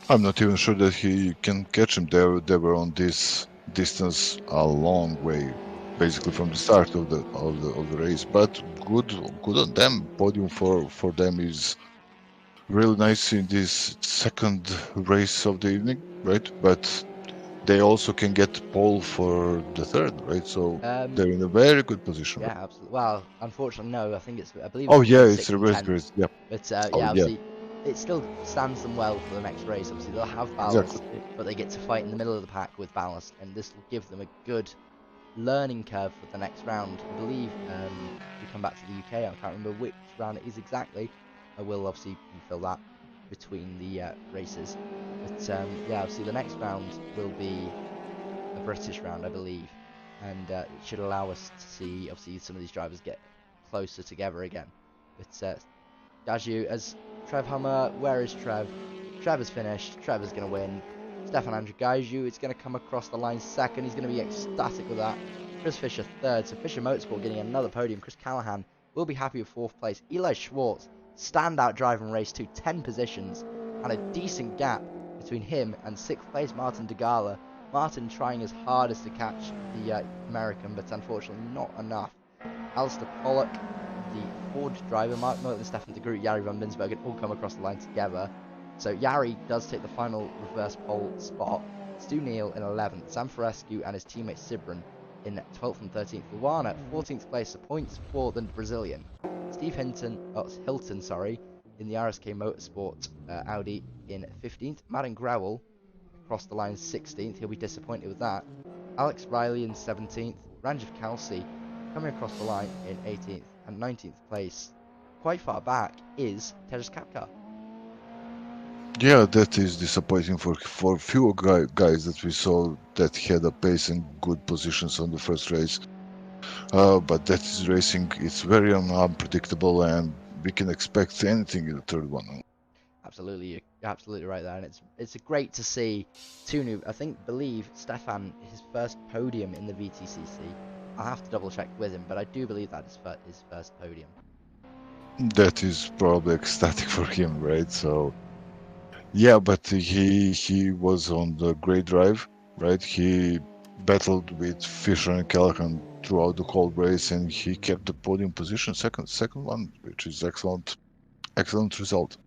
I'm not even sure that he can catch him. They were on this distance a long way, basically from the start of the race. But good on them. Podium for them is really nice in this 2nd race of the evening, right? But they also can get pole for the 3rd, right? So they're in a very good position. Yeah, absolutely. Well, unfortunately, no. I believe. It's a race. Yep. But obviously, it still stands them well for the next race. Obviously, they'll have ballast, but they get to fight in the middle of the pack with ballast, and this will give them a good learning curve for the next round. I believe we come back to the UK. I can't remember which round it is exactly. I will obviously fill that between the races. But obviously the next round will be a British round, I believe, and it should allow us to see obviously some of these drivers get closer together again. But Gaiju, as Trev Hummer, where is Trev? Trev has finished. Trev is going to win. Stefan Andrew Gaiju is going to come across the line 2nd. He's going to be ecstatic with that. Chris Fisher 3rd. So Fisher Motorsport getting another podium. Chris Callahan will be happy with 4th place. Eli Schwartz, standout driver in race 2, 10 positions, and a decent gap between him and 6th place Martin de Gala. Martin trying his hardest to catch the American, but unfortunately not enough. Alistair Pollock, the Ford driver, Mark Merton, Stefan de Groot, Jari van Binsbergen all come across the line together. So Jari does take the final reverse pole spot. Stu Neal in 11th, Sam Forescu and his teammate Sibrin in 12th and 13th. Luana at 14th place, so points for the Brazilian. Steve Hilton, in the RSK Motorsport Audi in 15th. Madden Growell across the line 16th. He'll be disappointed with that. Alex Riley in 17th. Ranjiv Kalsi coming across the line in 18th and 19th place. Quite far back is Tejas Kapkar. Yeah, that is disappointing for few guys that we saw that had a pace and good positions on the first race. But that is racing. It's very unpredictable, and we can expect anything in the third one. Absolutely, you're absolutely right there, and it's great to see two new. Believe Stefan his first podium in the VTCC. I'll have to double check with him, but I do believe that is his first podium. That is probably ecstatic for him, right? So, yeah, but he was on the great drive, right? He battled with Fisher and Callahan throughout the whole race, and he kept the podium position, second one, which is excellent result.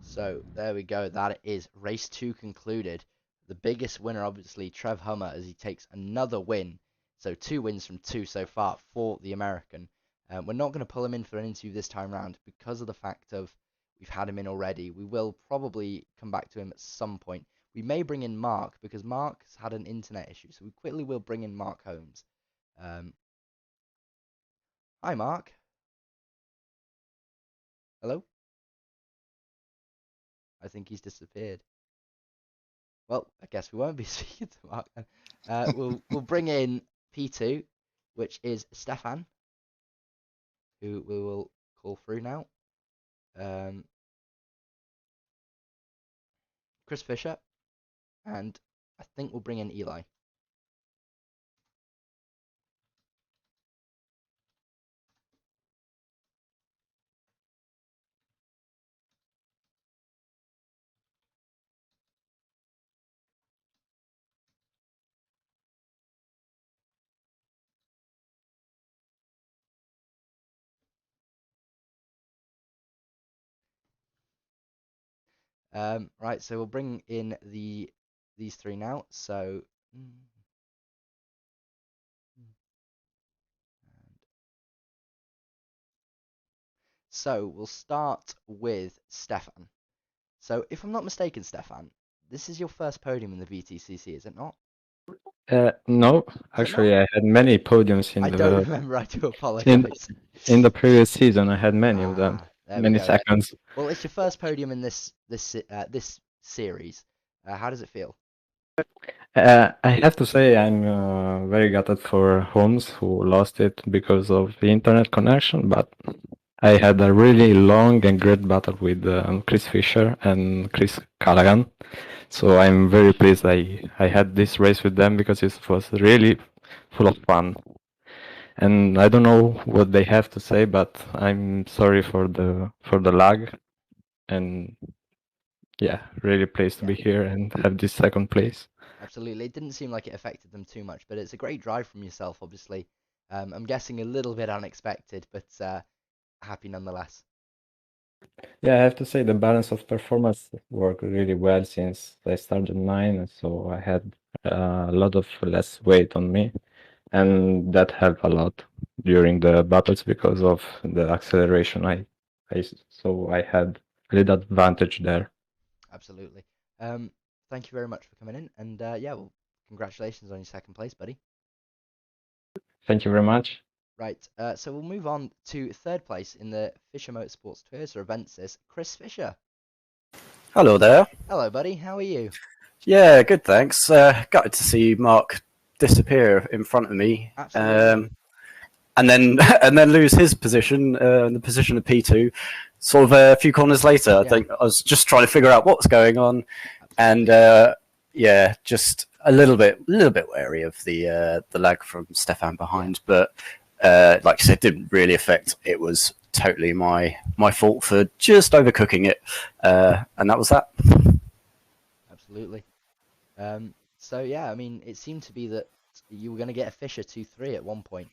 So there we go. That is race 2 concluded. The biggest winner, obviously, Trev Hummer, as he takes another win. So 2 wins from 2 so far for the American. We're not going to pull him in for an interview this time round because of the fact of we've had him in already. We will probably come back to him at some point. We may bring in Mark because Mark's had an internet issue. So we quickly will bring in Mark Holmes. Hi, Mark. Hello? I think he's disappeared. Well, I guess we won't be speaking to Mark then. We'll bring in P2, which is Stefan, who we will call through now. Chris Fisher, and I think we'll bring in Eli. Right, so we'll bring in these three now. So we'll start with Stefan. So if I'm not mistaken, Stefan, this is your first podium in the BTCC, is it not? No, actually, I had many podiums in I the. don't remember. I do apologize. In the previous season, I had many of them, many seconds. Well, it's your first podium in this series. How does it feel? I have to say I'm very gutted for Holmes, who lost it because of the internet connection, but I had a really long and great battle with Chris Fisher and Chris Callaghan. So I'm very pleased I had this race with them because it was really full of fun. And I don't know what they have to say, but I'm sorry for the lag. And yeah, really pleased to be here and have this second place. Absolutely. It didn't seem like it affected them too much, but it's a great drive from yourself, obviously. I'm guessing a little bit unexpected, but happy nonetheless. Yeah, I have to say the balance of performance worked really well since I started 9, so I had a lot of less weight on me, and that helped a lot during the battles because of the acceleration. So I had a little advantage there. Absolutely. Thank you very much for coming in, and yeah, well, congratulations on your second place, buddy. Thank you very much. Right, so we'll move on to third place in the Fisher Motorsports Toyota Avensis, Chris Fisher. Hello there. Hello, buddy. How are you? Yeah, good, thanks. Gutted to see Mark disappear in front of me. Absolutely. And then lose his position, the position of P2, sort of a few corners later. Yeah. I think I was just trying to figure out what was going on, and yeah, just a little bit wary of the lag from Stefan behind. But like I said, didn't really affect. It was totally my fault for just overcooking it, and that was that. Absolutely. So yeah, I mean, it seemed to be that you were going to get a Fisher 2-3 at one point,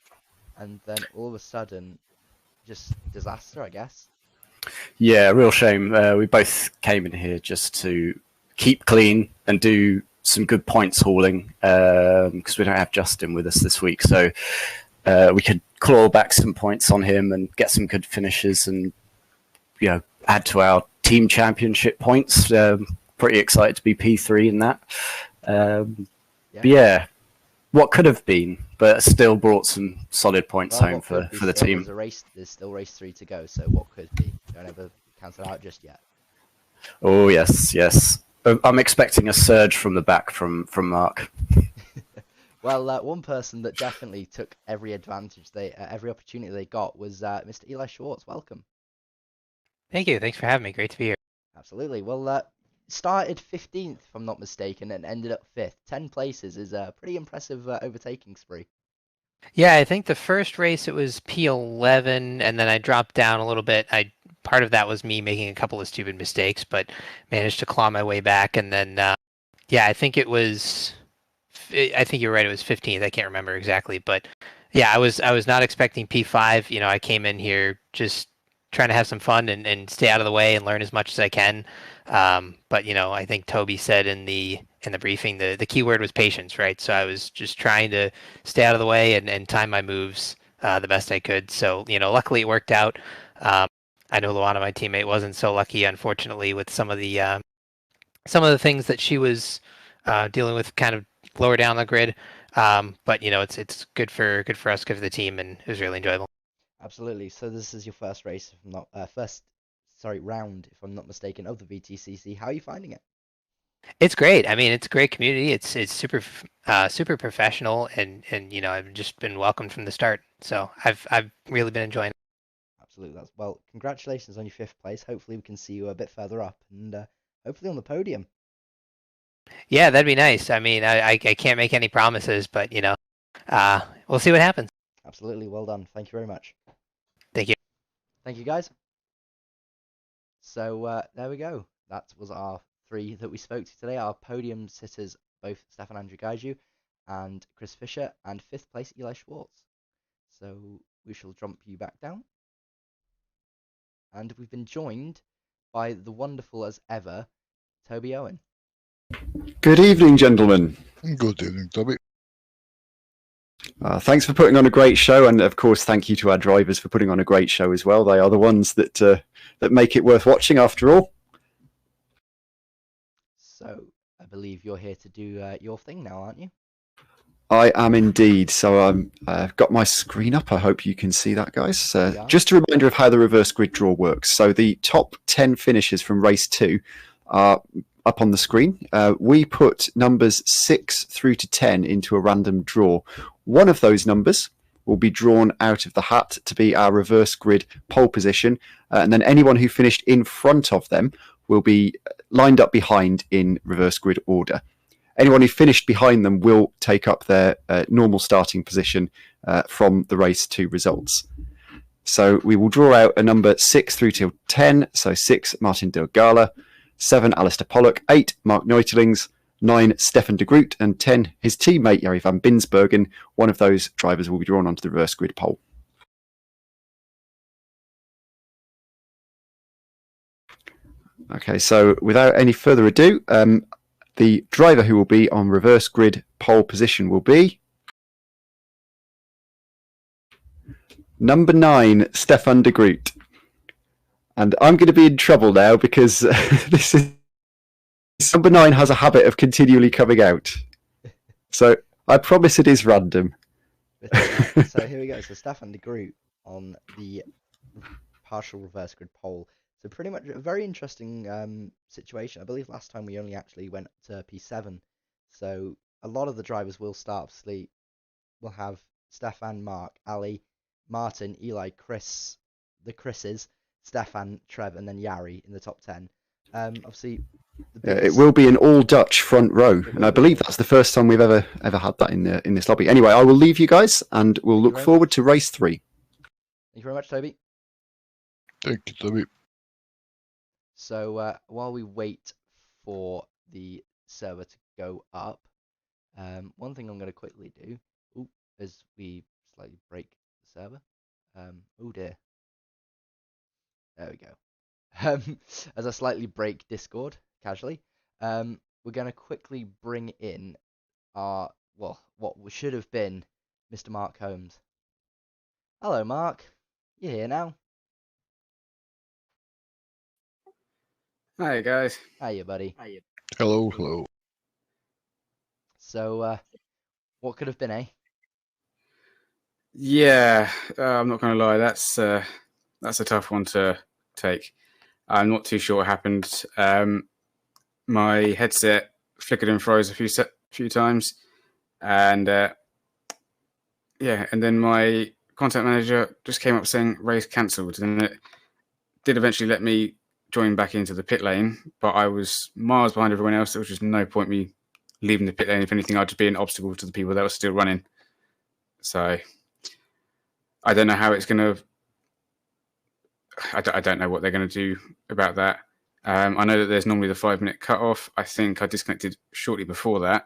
and then all of a sudden just disaster, I guess. Yeah, real shame. We both came in here just to keep clean and do some good points hauling because we don't have Justin with us this week. So we could claw back some points on him and get some good finishes and, add to our team championship points. Pretty excited to be P3 in that. But yeah, what could have been, but still brought some solid points home for the team. There's still race 3 to go, so what could be? Don't ever cancel out just yet. Oh, yes. I'm expecting a surge from the back from Mark. Well, one person that definitely took every advantage, every opportunity they got was Mr. Eli Schwartz. Welcome. Thank you. Thanks for having me. Great to be here. Absolutely. Well, started 15th, if I'm not mistaken, and ended up 5th. 10 places is a pretty impressive overtaking spree. Yeah, I think the first race it was P11, and then I dropped down a little bit. Part of that was me making a couple of stupid mistakes, but managed to claw my way back. And then, I think it was. I think you're right. It was 15th. I can't remember exactly, but yeah, I was not expecting P5. I came in here just trying to have some fun and stay out of the way and learn as much as I can. But I think Toby said in the briefing the key word was patience, right? So I was just trying to stay out of the way and time my moves the best I could. So luckily it worked out. I know Luana, my teammate, wasn't so lucky, unfortunately, with some of the things that she was dealing with, kind of lower down the grid. But it's good for us, good for the team, and it was really enjoyable. Absolutely. So this is your first race, if I'm not round, if I'm not mistaken, of the BTCC. How are you finding it? It's great. I mean, it's a great community. It's super professional, and I've just been welcomed from the start. So I've really been enjoying it. Absolutely. Well, congratulations on your 5th place. Hopefully we can see you a bit further up and hopefully on the podium. Yeah, that'd be nice. I mean, I can't make any promises, but we'll see what happens. Absolutely. Well done. Thank you very much. Thank you. Thank you, guys. So there we go. That was our 3 that we spoke to today. Our podium sitters, both Stefan Andrew Gaiju and Chris Fisher, and 5th place Eli Schwartz. So we shall jump you back down. And we've been joined by the wonderful as ever, Toby Owen. Good evening, gentlemen. Good evening, Toby. Thanks for putting on a great show, and of course, thank you to our drivers for putting on a great show as well. They are the ones that make it worth watching, after all. So I believe you're here to do your thing now, aren't you? I am indeed. So I've got my screen up. I hope you can see that, guys. Yeah. Just a reminder of how the reverse grid draw works. So the top 10 finishes from race 2 are up on the screen. We put numbers 6 through to 10 into a random draw. One of those numbers will be drawn out of the hat to be our reverse grid pole position, and then anyone who finished in front of them will be lined up behind in reverse grid order. Anyone who finished behind them will take up their normal starting position from the race 2 results. So we will draw out a number 6 through to 10. So 6, Martin de Gala, 7, Alistair Pollock, 8, Mark Neutelings, 9, Stefan de Groot, and 10, his teammate, Jari van Binsbergen. One of those drivers will be drawn onto the reverse grid pole. Okay, so without any further ado, the driver who will be on reverse grid pole position will be number 9, Stefan de Groot. And I'm going to be in trouble now because number 9 has a habit of continually coming out. So I promise it is random. So here we go. So Stefan de Groot on the partial reverse grid pole. So pretty much a very interesting situation. I believe last time we only actually went to P7. So a lot of the drivers will start, obviously. We'll have Stefan, Mark, Ali, Martin, Eli, Chris, the Chris's, Stefan, Trev, and then Jari in the top 10. Obviously, it will be an all Dutch front row, and I believe that's the first time we've ever had that in this lobby. Anyway, I will leave you guys, and we'll look forward to race 3. Thank you very much, Toby. Thank you, Toby. So while we wait for the server to go up, one thing I'm going to quickly do, as we slightly break the server. Oh dear, as I slightly break Discord casually, we're going to quickly bring in our, well, what should have been Mr. Mark Holmes. Hello, Mark. You here now? Hi guys. Hiya, buddy. Hello, hello. So, what could have been, eh? Yeah, I'm not going to lie. That's a tough one to take. I'm not too sure what happened. My headset flickered and froze a few times, and yeah, and then my contact manager just came up saying race cancelled, and it did eventually let me join back into the pit lane, but I was miles behind everyone else. There was just no point me leaving the pit lane. If anything, I'd just be an obstacle to the people that were still running. So I don't know how it's going to. I don't know what they're going to do about that. I know that there's normally the 5-minute cut-off. I think I disconnected shortly before that.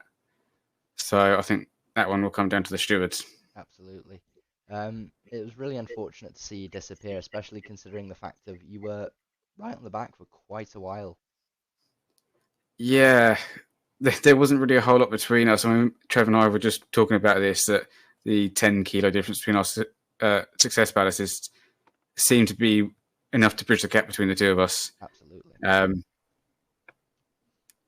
So I think that one will come down to the stewards. Absolutely. It was really unfortunate to see you disappear, especially considering the fact that you were right on the back for quite a while. Yeah, there wasn't really a whole lot between us. I mean, Trevor and I were just talking about this, that the 10 kilo difference between our success balances seemed to be enough to bridge the gap between the two of us. Absolutely.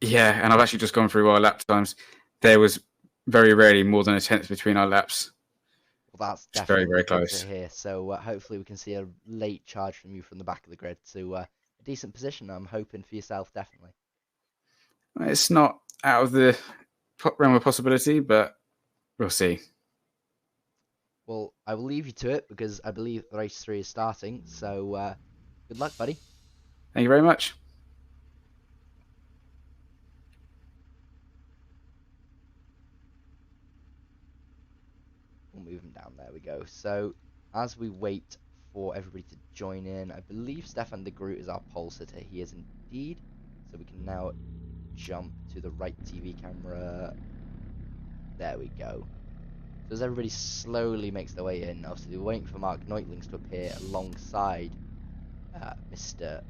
Yeah, and I've actually just gone through our lap times. There was very rarely more than a tenth between our laps. Well, that's It's very, definitely very good close. to hear. So hopefully we can see a late charge from you from the back of the grid to a decent position. I'm hoping for yourself, definitely. It's not out of the realm of possibility, but we'll see. Well, I will leave you to it because I believe race 3 is starting. So good luck, buddy. Thank you very much. We'll move him down. There we go. So as we wait for everybody to join in, I believe Stefan de Groot is our pole sitter. He is indeed. So we can now jump to the right TV camera. There we go. So as everybody slowly makes their way in, obviously we're waiting for Mark Neutlings to appear alongside Mr.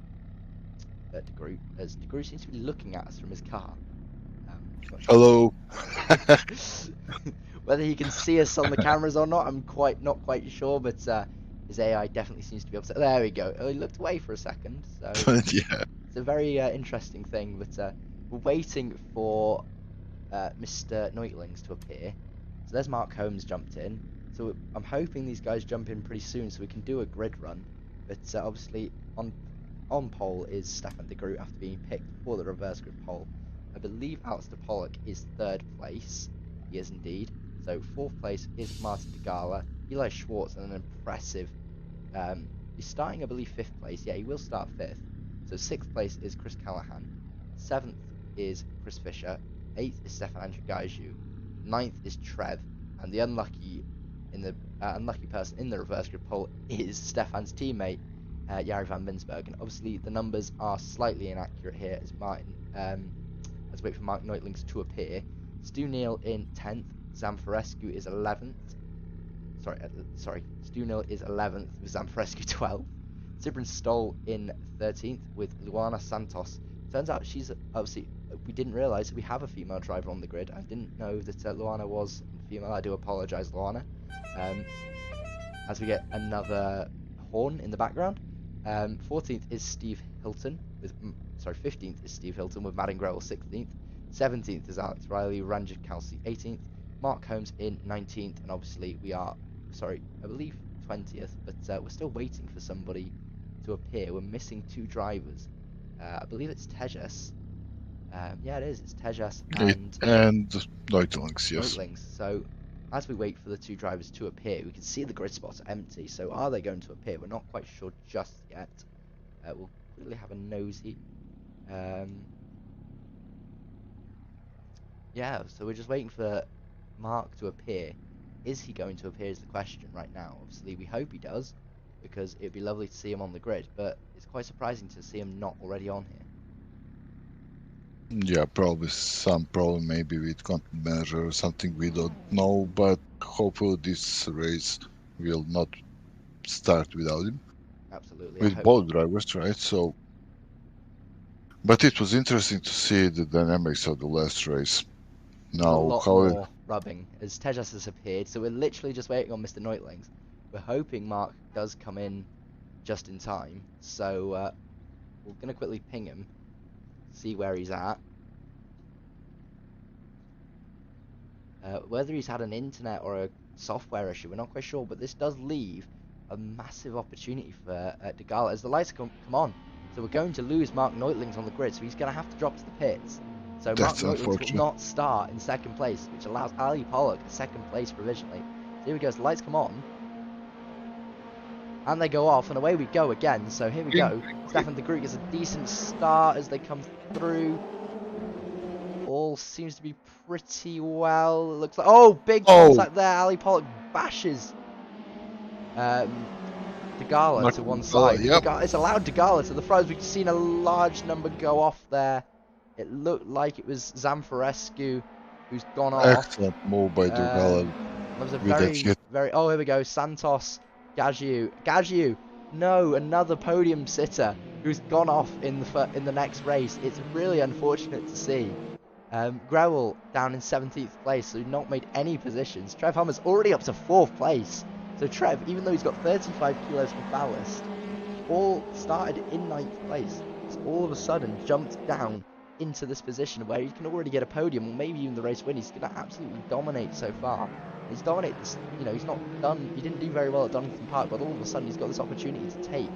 De Groot, as De Groot seems to be looking at us from his car. Hello. Whether he can see us on the cameras or not, I'm not quite sure, but his AI definitely seems to be upset. There we go. Oh, he looked away for a second, so Yeah. it's a very interesting thing. But we're waiting for Mr. Neutlings to appear. So there's Mark Holmes jumped in. So I'm hoping these guys jump in pretty soon so we can do a grid run. But obviously on pole is Stefan de Groot after being picked for the reverse grid pole. I believe Alistair Pollock is 3rd place. He is indeed. So 4th place is Martin de Gala. Eli Schwartz, and an impressive. He's starting, I believe, 5th place. Yeah, he will start 5th. So 6th place is Chris Callahan. 7th is Chris Fisher. 8th is Stefan Andrew Gaiju. 9th is Trev. And the unlucky person in the reverse grid pole is Stefan's teammate, Jari van Binsberg. And obviously the numbers are slightly inaccurate here as Martin. Let's wait for Mark Neutlings to appear. Stu Neal in 10th. Zamfarescu is 11th. Stu Neal is 11th with Zamfarescu 12th. Sibrin Stoll in 13th with Luana Santos. Turns out she's obviously, we didn't realise we have a female driver on the grid. I didn't know that Luana was female. I do apologise, Luana. As we get another horn in the background. 14th is Steve Hilton with 15th is Steve Hilton with Madden Grell 16th. 17th is Alex Riley, Ranger Kelsey 18th. Mark Holmes in 19th, and obviously we are, I believe 20th, but we're still waiting for somebody to appear. We're missing 2 drivers. I believe it's Tejas. Yeah, it is. It's Tejas and Neutlings, yes. Neutlings. So as we wait for the 2 drivers to appear, we can see the grid spots are empty. So are they going to appear? We're not quite sure just yet. We'll quickly have a nosy. Yeah, so we're just waiting for Mark to appear. Is he going to appear is the question right now. Obviously, we hope he does, because it'd be lovely to see him on the grid, but it's quite surprising to see him not already on here. Yeah, probably some problem maybe with content manager or something, we don't know, but hopefully this race will not start without him. Absolutely. With both drivers, right? So But it was interesting to see the dynamics of the last race. There's a Now, lot how more rubbing as Tejas has appeared, so we're literally just waiting on Mr. Neutlings. We're hoping Mark does come in just in time, so we're going to quickly ping him, see where he's at. Whether he's had an internet or a software issue, we're not quite sure, but this does leave a massive opportunity for Degala as the lights come on. So we're going to lose Mark Neutlings on the grid, so he's going to have to drop to the pits. So That's Mark Neutlings will unfortunate. not start in second place, which allows Ali Pollock second place provisionally. So here we go, so the lights come on. And they go off, and away we go again. So here we go. Stefan de Groot gets a decent start as they come through. All seems to be pretty well. It looks like, oh, big contact there. Ali Pollock bashes Degala to one side. Yep. It's allowed Degala to the front. We've seen a large number go off there. It looked like it was Zamfarescu who's gone off. Excellent move by Degala. That was a very. Oh, here we go. Santos, Gagiu. No, another podium sitter who's gone off in the next race. It's really unfortunate to see. Grewell down in 17th place, so not made any positions. Trev Hummer's already up to 4th place. So Trev, even though he's got 35 kilos of ballast, all started in 9th place. So all of a sudden jumped down into this position where he can already get a podium or maybe even the race win. He's going to absolutely dominate so far. He's dominated this, he's not done, he didn't do very well at Donington Park, but all of a sudden he's got this opportunity to take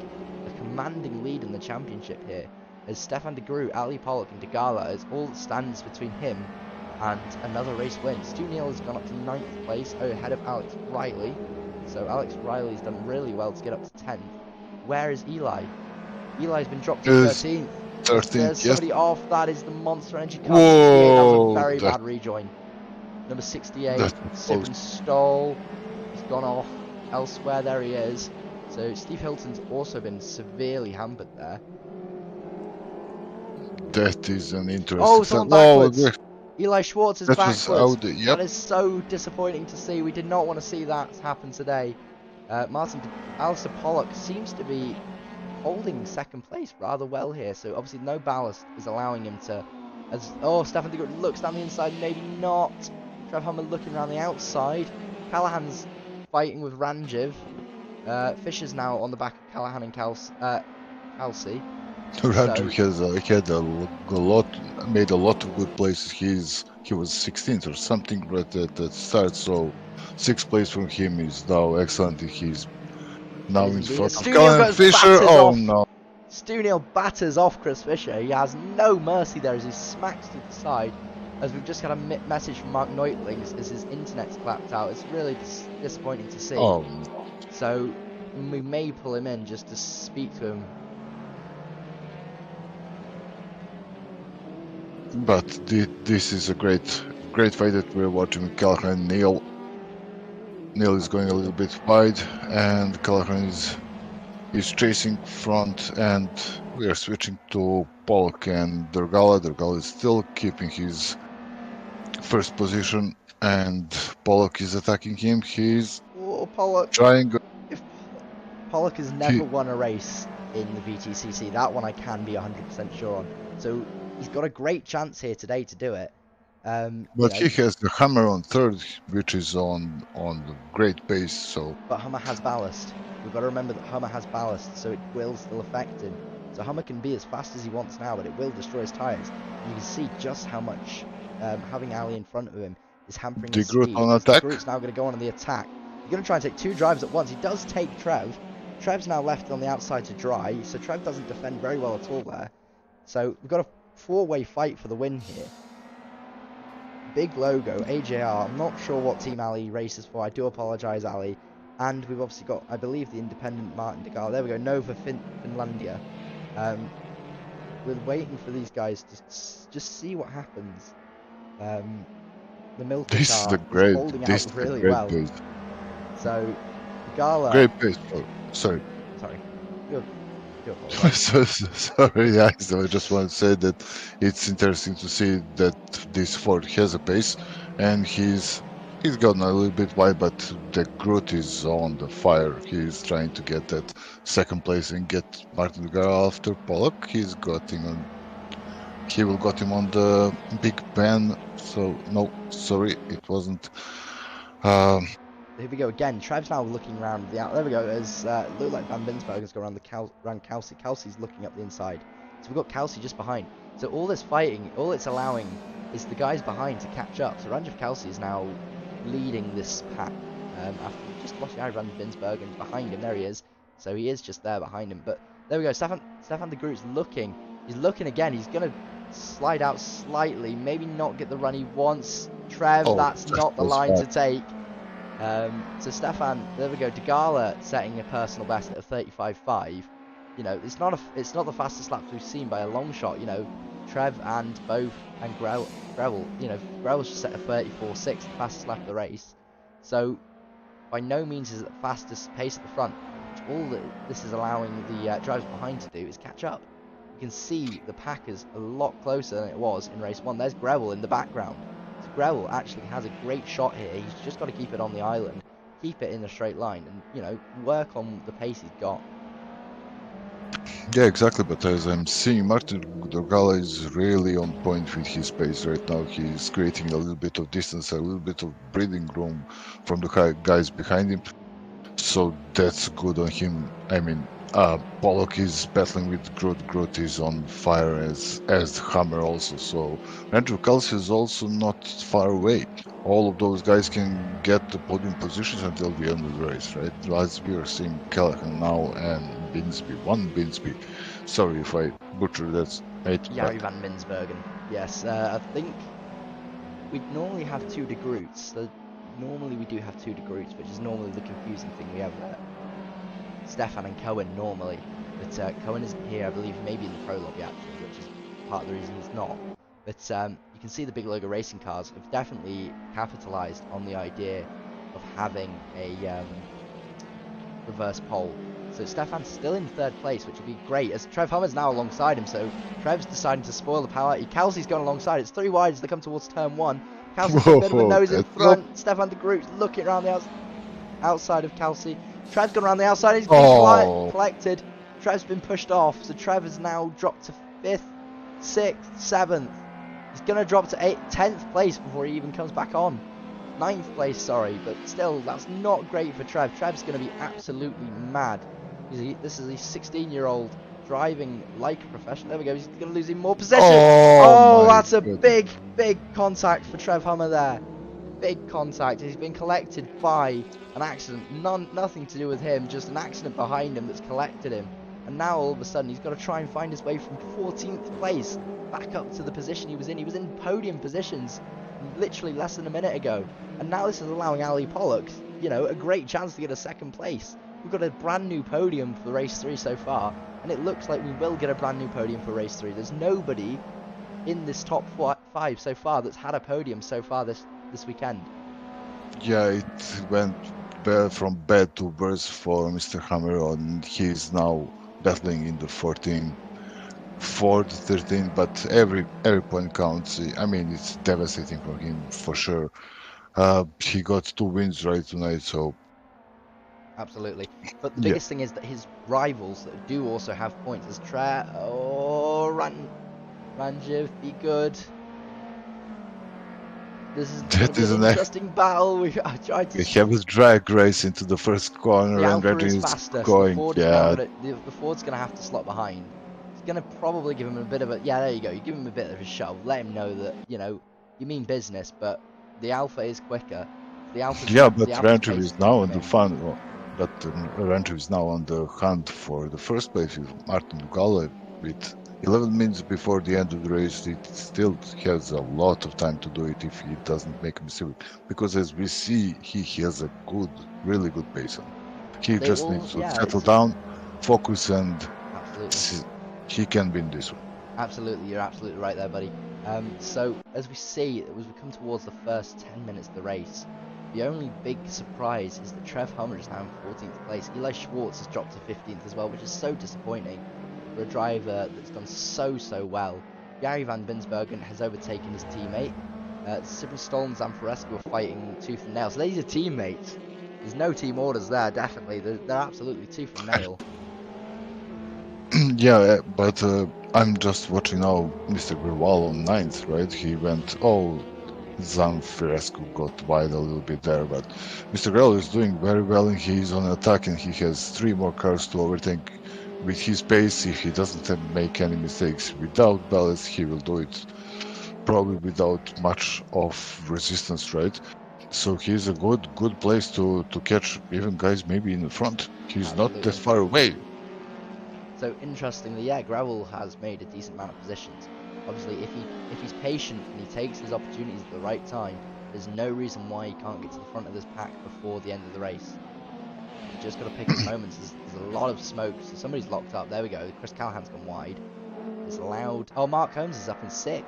a commanding lead in the championship here. As Stefan de Groot, Ali Pollock and Degala is all that stands between him and another race win. Stu Neal has gone up to 9th place ahead of Alex Riley. So Alex Riley's done really well to get up to 10th. Where is Eli? Eli's been dropped to 13th. 13th, There's somebody off. That is the Monster Energy car. Whoa, that was a very bad rejoin. Number 68, Sipin Stoll. He's gone off elsewhere. There he is. So Steve Hilton's also been severely hampered there. That is an interesting. Oh, someone backwards. Eli Schwartz is backwards. Yep. That is so disappointing to see. We did not want to see that happen today. Alistair Pollock seems to be holding second place rather well here. So obviously no ballast is allowing him to. Stefan de Groot looks down the inside, maybe not. Trev Hummer looking around the outside. Callahan's fighting with Ranjiv. Fisher's now on the back of Callahan and Kelsey. Ranjiv has made a lot of good places. He was 16th or something right at the start, so 6th place from him is now excellent. He's now in front of Colin Fisher. Oh no! Stu Neal batters off Chris Fisher. He has no mercy there as he smacks to the side. As we've just got a message from Mark Neutlings as his internet's clapped out. It's really disappointing to see. Oh no! So we may pull him in just to speak to him. But this is a great fight that we're watching with Callahan and Neal. Neal is going a little bit wide, and Callahan is chasing front, and we are switching to Pollock and Dergala. Dergala is still keeping his first position, and Pollock is attacking him. He's trying. Pollock has never won a race in the BTCC. That one I can be 100% sure on. So he's got a great chance here today to do it. But he has the Hammer on third, which is on the great pace. So. But Hummer has ballast. We've got to remember that Hummer has ballast, so it will still affect him. So Hummer can be as fast as he wants now, but it will destroy his tyres. You can see just how much having Ali in front of him is hampering his speed. On attack. Groot's now going to go on the attack. He's going to try and take 2 drives at once. He does take Trev. Trev's now left on the outside to dry, so Trev doesn't defend very well at all there. So we've got a 4-way fight for the win here. Big logo, AJR. I'm not sure what team Ali races for. I do apologise, Ali. And we've obviously got, I believe, the independent Martin Degala. There we go, Nova Finlandia. We're waiting for these guys to just see what happens. The Milton car is holding out really well. Pace. So, Degala... Great pace. Sorry. Sorry, guys. I just want to say that it's interesting to see that this Ford has a pace, and he's gotten a little bit wide, but the Groot is on the fire. He's trying to get that second place and get Martin Degala after Pollock. He's getting he will got him on the big pen. So no, sorry, it wasn't. Here we go again. Trev's now looking around the out. There we go. As looked like Van Binsberg has gone around around Kelsey. Kelsey's looking up the inside. So we've got Kelsey just behind. So all this fighting, all it's allowing is the guys behind to catch up. So Ranjit Kelsey is now leading this pack after just watching Van Binsberg, and behind him there he is. So he is just there behind him. But there we go. Stefan de Groot's looking. He's looking again. He's gonna slide out slightly. Maybe not get the run he wants. Trev, that's not the line to take. So Stefan, there we go. Degala setting a personal best at a 35.5. You know, it's not the fastest laps we've seen by a long shot. You know, Trev and Gravel. You know, Gravel's just set a 34.6, the fastest lap of the race. So by no means is it the fastest pace at the front. All that this is allowing the drivers behind to do is catch up. You can see the pack is a lot closer than it was in race 1. There's Gravel in the background. Gravel actually has a great shot here. He's just got to keep it on the island, keep it in a straight line, and, you know, work on the pace he's got. Yeah, exactly. But as I'm seeing, Martin Dogala is really on point with his pace right now. He's creating a little bit of distance, a little bit of breathing room from the guys behind him. So that's good on him. I mean, Pollock is battling with Groot. Groot is on fire as Hammer also. So Andrew Kelsey is also not far away. All of those guys can get the podium positions until the end of the race, right? As we are seeing Callahan now and Binsby. Sorry if I butchered that. Jari van Binsbergen. Yes, I think we normally have 2 de Groots. So normally we do have 2 de Groots, which is normally the confusing thing we have there. Stefan and Cohen normally, but Cohen isn't here, I believe, maybe in the pro lobby actually, which is part of the reason he's not. But you can see the Big Logo Racing cars have definitely capitalised on the idea of having a reverse pole. So Stefan's still in 3rd place, which would be great, as Trev Hummer's now alongside him, so Trev's deciding to spoil the power. Kelsey's gone alongside, it's 3 wide as they come towards turn 1. Kelsey's got a bit of a nose in front, Stefan de Groot looking around the outside of Kelsey. Trev's gone around the outside, he's been collected. Trev's been pushed off, so Trev has now dropped to 5th, 6th, 7th. He's going to drop to 10th place before he even comes back on. 9th place, sorry, but still, that's not great for Trev. Trev's going to be absolutely mad. This is a 16-year-old driving like a professional. There we go, he's going to lose even more position. Oh, that's a big contact for Trev Hummer there. Big contact. He's been collected by an accident. Nothing to do with him, just an accident behind him that's collected him. And now all of a sudden he's got to try and find his way from 14th place back up to the position he was in. He was in podium positions literally less than a minute ago. And now this is allowing Ali Pollock, you know, a great chance to get a 2nd place. We've got a brand new podium for race 3 so far, and it looks like we will get a brand new podium for race 3. There's nobody in this top 5 so far that's had a podium so far this weekend. Yeah, it went from bad to worse for Mr. Hammer, and he's now battling in the 14th, 13th, but every point counts. I mean, it's devastating for him for sure. He got 2 wins right tonight, so absolutely. But the biggest thing is that his rivals that do also have points is Ranjiv, be good. This is an interesting battle. We tried to have a drag race into the first corner, the and Alpha is faster, going. So the Ford's going to have to slot behind. It's going to probably give him a bit of a there you go. You give him a bit of a shove. Let him know that you mean business, but the Alpha is quicker. The Alpha. But Ranjiv is now on the fun. But Ranjiv is now on the hunt for the first place with Martin Dugala with 11 minutes before the end of the race. It still has a lot of time to do it if he doesn't make a mistake, because as we see, he has a really good pace on. He just needs to settle down, focus, and he can win this one. Absolutely, you're absolutely right there, buddy. So as we see, as we come towards the first 10 minutes of the race, the only big surprise is that Trev Hummer is now in 14th place. Eli Schwartz has dropped to 15th as well, which is so disappointing for a driver that's done so well. Jari van Binsbergen has overtaken his teammate. Silverstone and Zamporescu are fighting tooth and nail. So these are teammates. There's no team orders there, definitely. They're absolutely tooth and nail. Yeah, but I'm just watching now Mr. Grewal on 9th, right? He went, Zanfirescu got wide a little bit there, but Mr. Grewal is doing very well and he's on attack and he has 3 more cars to overtake with his pace. If he doesn't make any mistakes without ballast, he will do it probably without much of resistance, right? So he's a good place to catch even guys maybe in the front. He's not that Absolutely. far away. So interestingly, yeah, Gravel has made a decent amount of positions. Obviously, if he's patient and he takes his opportunities at the right time, there's no reason why he can't get to the front of this pack before the end of the race. You just got to pick his moments. There's a lot of smoke, so somebody's locked up. There we go. Chris Callahan's gone wide. It's loud. Oh, Mark Holmes is up in 6th.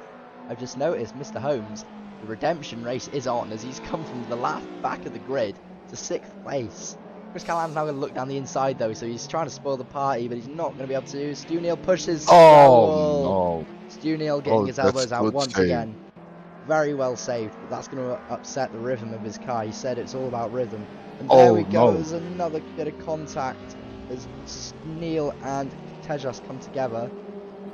I've just noticed Mr. Holmes, the redemption race is on as he's come from the last back of the grid to 6th place. Chris Callahan's now going to look down the inside though, so he's trying to spoil the party, but he's not going to be able to. Stu Neal pushes. Oh, no. Stu Neal getting his elbows out once save. again. Very well saved, but that's going to upset the rhythm of his car. He said it's all about rhythm. And there we go, there's another bit of contact as Neal and Tejas come together.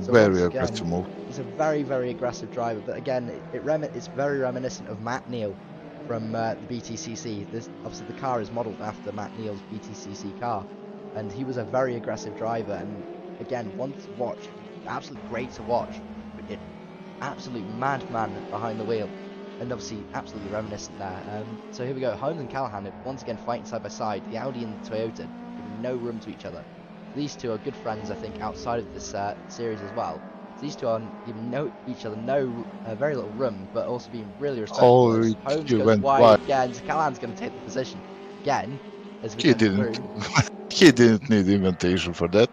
So very aggressive move. He's a very, very aggressive driver, but again, it's very reminiscent of Matt Neal from the BTCC. Obviously, the car is modelled after Matt Neal's BTCC car, and he was a very aggressive driver. And again, one to watch, absolutely great to watch, but an absolute madman behind the wheel, and obviously absolutely reminiscent there. So here we go, Holmes and Callahan once again fighting side by side. The Audi and the Toyota giving no room to each other. These two are good friends, I think, outside of this series as well. So these two are giving each other very little room, but also being really respectful. Holmes goes wide again, so Callahan's going to take the position again. As we he didn't need invitation for that.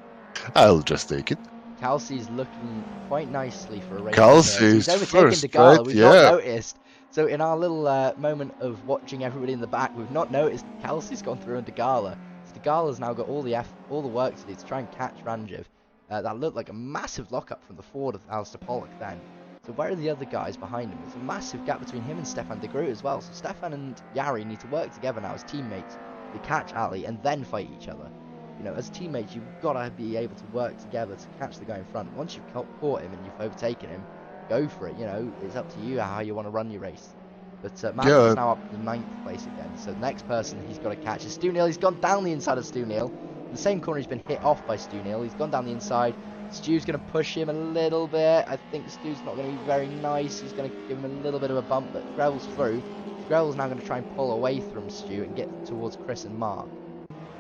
I'll just take it. Kelsey's looking quite nicely for a race. Kelsey's he's overtaken first, DeGala. right? We've Yeah. not noticed. So in our little moment of watching everybody in the back, we've not noticed Kelsey's gone through on DeGala. Gala's now got all the work to do to try and catch Ranjiv. That looked like a massive lockup from the forward of Alistair Pollock then. So where are the other guys behind him? There's a massive gap between him and Stefan de Groot as well. So Stefan and Yari need to work together now as teammates to catch Ali and then fight each other. You know, as teammates, you've got to be able to work together to catch the guy in front. Once you've caught him and you've overtaken him, go for it. You know, it's up to you how you want to run your race. But Matt is now up to 9th place again. So the next person he's got to catch is Stu Neal. He's gone down the inside of Stu Neal. In the same corner he's been hit off by Stu Neal. He's gone down the inside. Stu's going to push him a little bit. I think Stu's not going to be very nice. He's going to give him a little bit of a bump, but Gravel's through. Gravel's now going to try and pull away from Stu and get towards Chris and Mark.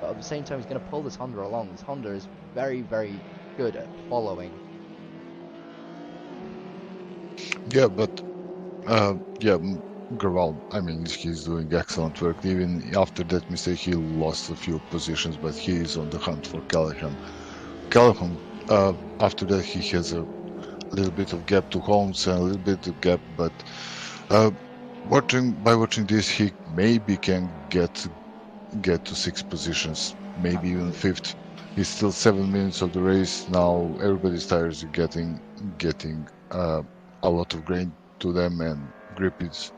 But at the same time he's going to pull this Honda along. This Honda is very, very good at following. Yeah, but Gravel, I mean, he's doing excellent work. Even after that mistake, he lost a few positions, but he is on the hunt for Callahan. Callahan, after that, he has a little bit of gap to Holmes and a little bit of gap, but by watching this, he maybe can get to 6 positions, maybe even 5th. He's still 7 minutes of the race now. Everybody's tires are getting a lot of grain to them, and grip is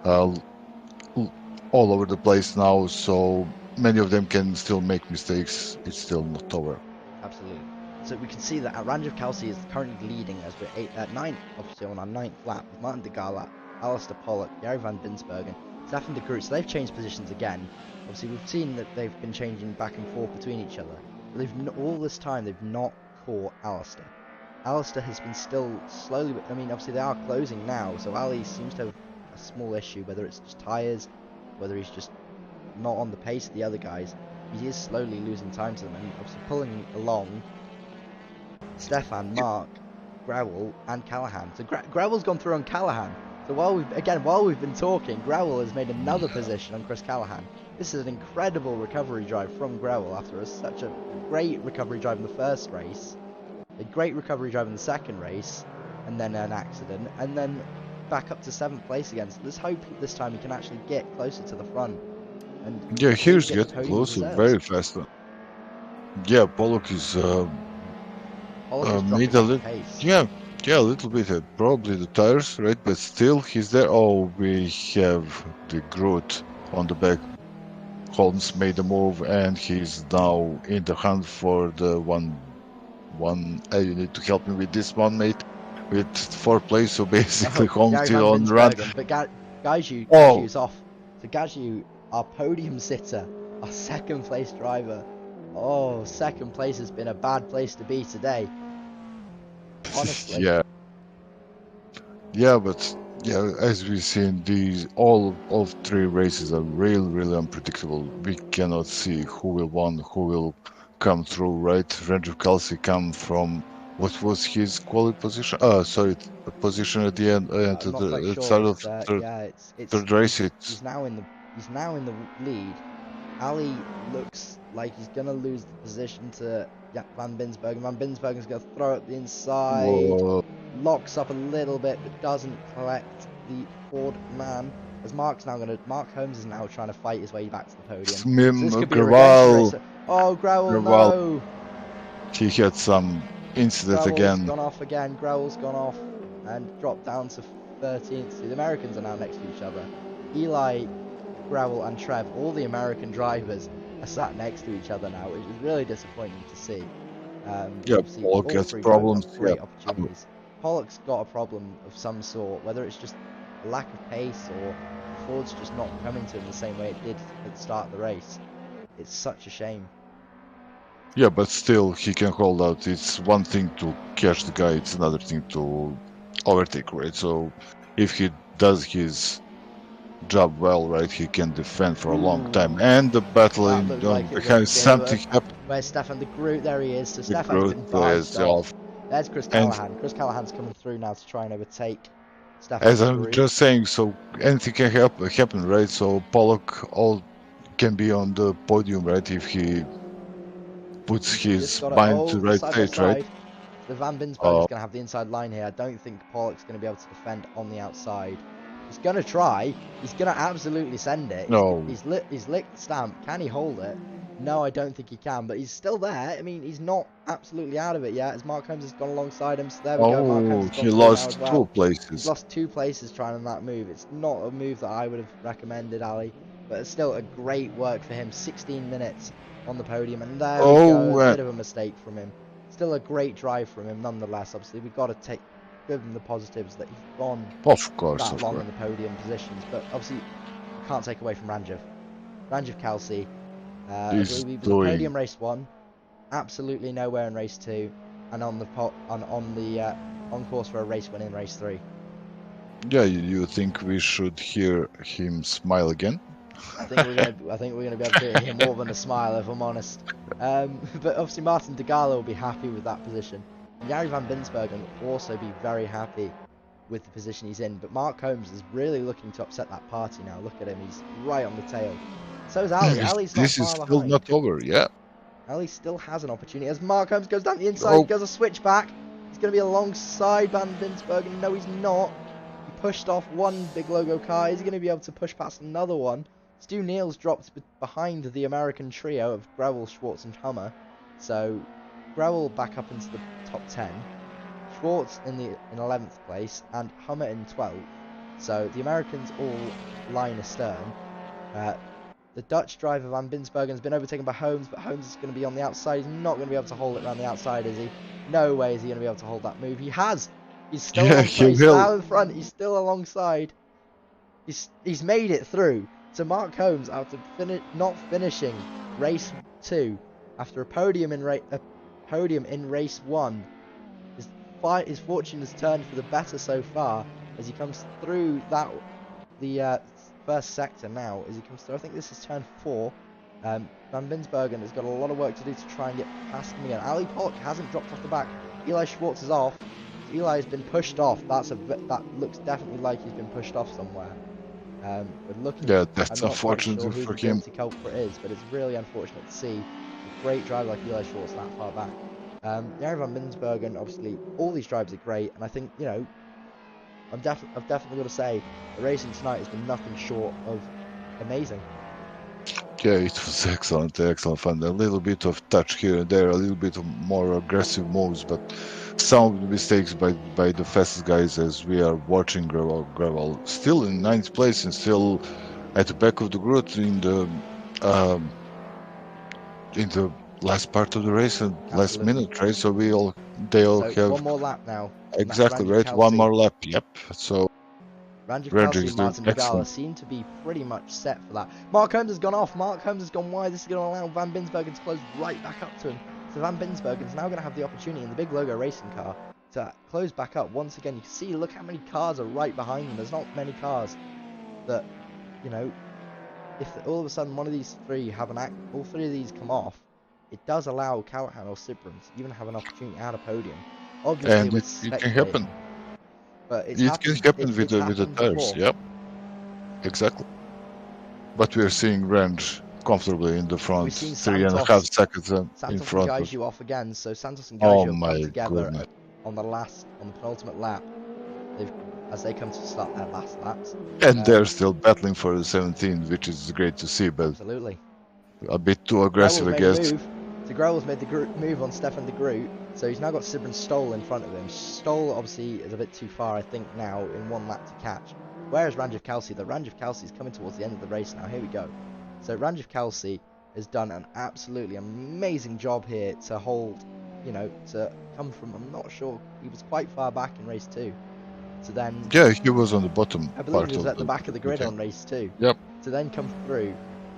all over the place now, so many of them can still make mistakes. It's still not over. Absolutely. So we can see that Ranjiv Kelsey is currently leading as we're at 9th, obviously on our 9th lap, with Martin de Gala, Alistair Pollock, Jari van Dinsbergen, Stefan de Groot. So they've changed positions again. Obviously we've seen that they've been changing back and forth between each other, but all this time they've not caught Alistair. Alistair has been still slowly, I mean, obviously they are closing now, so Ali seems to have a small issue, whether it's just tyres, whether he's just not on the pace of the other guys. He is slowly losing time to them, and obviously pulling along Stefan, Mark, Gravel, and Callahan. So Gravel's gone through on Callahan. So while we've been talking, Gravel has made another position on Chris Callahan. This is an incredible recovery drive from Gravel after such a great recovery drive in the first race, a great recovery drive in the second race, and then an accident, and then back up to 7th place again. So let's hope this time he can actually get closer to the front. And yeah, here's getting closer very fast. Yeah, Pollock is made a little pace. Yeah, a little bit. Probably the tires, right? But still, he's there. Oh, we have the Groot on the back. Holmes made a move, and he's now in the hunt for the one. You need to help me with this one, mate. With 4th place, so basically Oh, Holmes Gary still van on the run. Binsbergen, but Gaiju, Oh. Gaju's off. So Gaju, our podium sitter, our 2nd place driver. Oh, 2nd place has been a bad place to be today. Honestly. Yeah, but yeah, as we've seen, all 3 races are really unpredictable. We cannot see who will win, who will come through, right? Ranger Kelsey come from what was his quality position? Position at the end, I'm to not quite the sure. start of It's third race. he's now in the lead. Ali looks like he's gonna lose the position to Van Binsbergen. Van Binsbergen's gonna throw it the inside. Whoa. Locks up a little bit, but doesn't collect the Ford man. As Mark Holmes is now trying to fight his way back to the podium. So this could be a redemption race. Oh, Growell, no! He had some incident again. Gone off again. Growell's gone off and dropped down to 13th. So the Americans are now next to each other. Eli, Growell, and Trev, all the American drivers, are sat next to each other now, which is really disappointing to see. Pollock gets problems. Great opportunities. Pollock's got a problem of some sort, whether it's just a lack of pace or Ford's just not coming to him the same way it did at the start of the race. It's such a shame. Yeah, but still, he can hold out. It's one thing to catch the guy, it's another thing to overtake, right? So, if he does his job well, right, he can defend for a long time. And the battle behind something happened. Where's Stefan de Groot? There he is. So Stefan's been is off. There's Chris Callahan. Chris Callahan's coming through now to try and overtake Stefan As de I'm Groot. just saying, so anything can happen, right? So Pollock can be on the podium, right, if he puts his mind to the right stage, right? The Van Binsbergen's going to have the inside line here. I don't think Pollock's going to be able to defend on the outside. He's going to try. He's going to absolutely send it. No. He's licked the stamp. Can he hold it? No, I don't think he can, but he's still there. I mean, he's not absolutely out of it yet, as Mark Holmes has gone alongside him. So there we go. Mark Holmes has gone he lost 2 places. He's lost 2 places trying on that move. It's not a move that I would have recommended, Ali, but it's still a great work for him. 16 minutes on the podium, and there we go. A bit of a mistake from him. Still a great drive from him, nonetheless. Obviously, we've got to give him the positives that he's gone that long in the podium positions, but obviously, you can't take away from Ranjiv Kelsey. He's we was podium race 1, absolutely nowhere in race 2, and on course for a race win in race 3. Yeah, you think we should hear him smile again? I think we're gonna be able to hear him more than a smile, if I'm honest. But obviously Martin de Gala will be happy with that position. And Gary van Binsbergen will also be very happy with the position he's in. But Mark Holmes is really looking to upset that party now. Look at him, he's right on the tail. So is Ali. Ali's not This is far still behind. not over, yeah. Ali still has an opportunity as Mark Holmes goes down the inside, goes a switch back. He's going to be alongside Van Binsbergen. No, he's not. He pushed off one big logo car. Is he going to be able to push past another one? Stu Neal's dropped behind the American trio of Growell, Schwartz and Hummer. So Growell back up into the top 10. Schwartz in 11th place and Hummer in 12th. So the Americans all line astern. The Dutch driver Van Binsbergen has been overtaken by Holmes, but Holmes is going to be on the outside. He's not going to be able to hold it around the outside, is he? No way is he going to be able to hold that move. He has. He's still alongside. He's still out in front. He's still alongside. He's made it through. So Mark Holmes, after not finishing race 2, after a podium in race 1, his fortune has turned for the better so far as he comes through the first sector now. As he comes through, I think this is turn 4. Van Binsbergen has got a lot of work to do to try and get past him again. Ali Pollock hasn't dropped off the back. Eli Schwartz is off. Eli has been pushed off. That looks definitely like he's been pushed off somewhere. That's unfortunate for him. I'm not quite sure who the guilty culprit is, but it's really unfortunate to see a great driver like Eli Schwartz that far back. Gary van Binsbergen, obviously, all these drivers are great, and I think, you know, I've definitely got to say, the racing tonight has been nothing short of amazing. Yeah, it was excellent fun. A little bit of touch here and there, a little bit of more aggressive moves, but some of the mistakes by the fastest guys as we are watching Growell still in 9th place and still at the back of the group in the last part of the race and last Absolutely. minute, right? So they all So have one more lap now. and that's exactly Ranjiv right. One Kelsey. more lap. Yep. So Ranjiv Ranjiv Kelsey is and doing Martin Degala excellent. seem to be pretty much set for that. Mark Holmes has gone off. Mark Holmes has gone wide. This is going to allow Van Binsbergen to close right back up to him. So Van Binsbergen's now going to have the opportunity in the big logo racing car to close back up. Once again, you can see, look how many cars are right behind them. There's not many cars that, you know, if all of a sudden one of these three have all three of these come off, it does allow Callahan or Sibrin to even have an opportunity at a podium. Obviously, And we're it can speculating, happen. but it's It happened. can happen It's with the happened tires. before. Yep. Exactly. But we are seeing Range comfortably in the front, We've seen 3.5 Santos seconds in and front. Gaiju off again, so Santos and Oh Gaiju have come my together goodness. on the penultimate lap. As they come to start their last laps. And they're still battling for the 17, which is great to see, but Absolutely. a bit too aggressive, I Grewel's made guess. a move. So Grewel's made the move on Stefan de Groot, so he's now got Sibrin Stoll in front of him. Stoll obviously is a bit too far, I think, now in one lap to catch. Whereas Ranjiv Kelsey, Ranjiv Kelsey is coming towards the end of the race now. Here we go. So Ranjiv Kelsey has done an absolutely amazing job here to hold, you know, to come from, I'm not sure, he was quite far back in race 2. So then, yeah, he was on the bottom. I believe he was at the back of the grid on race 2. Yep. To then come through.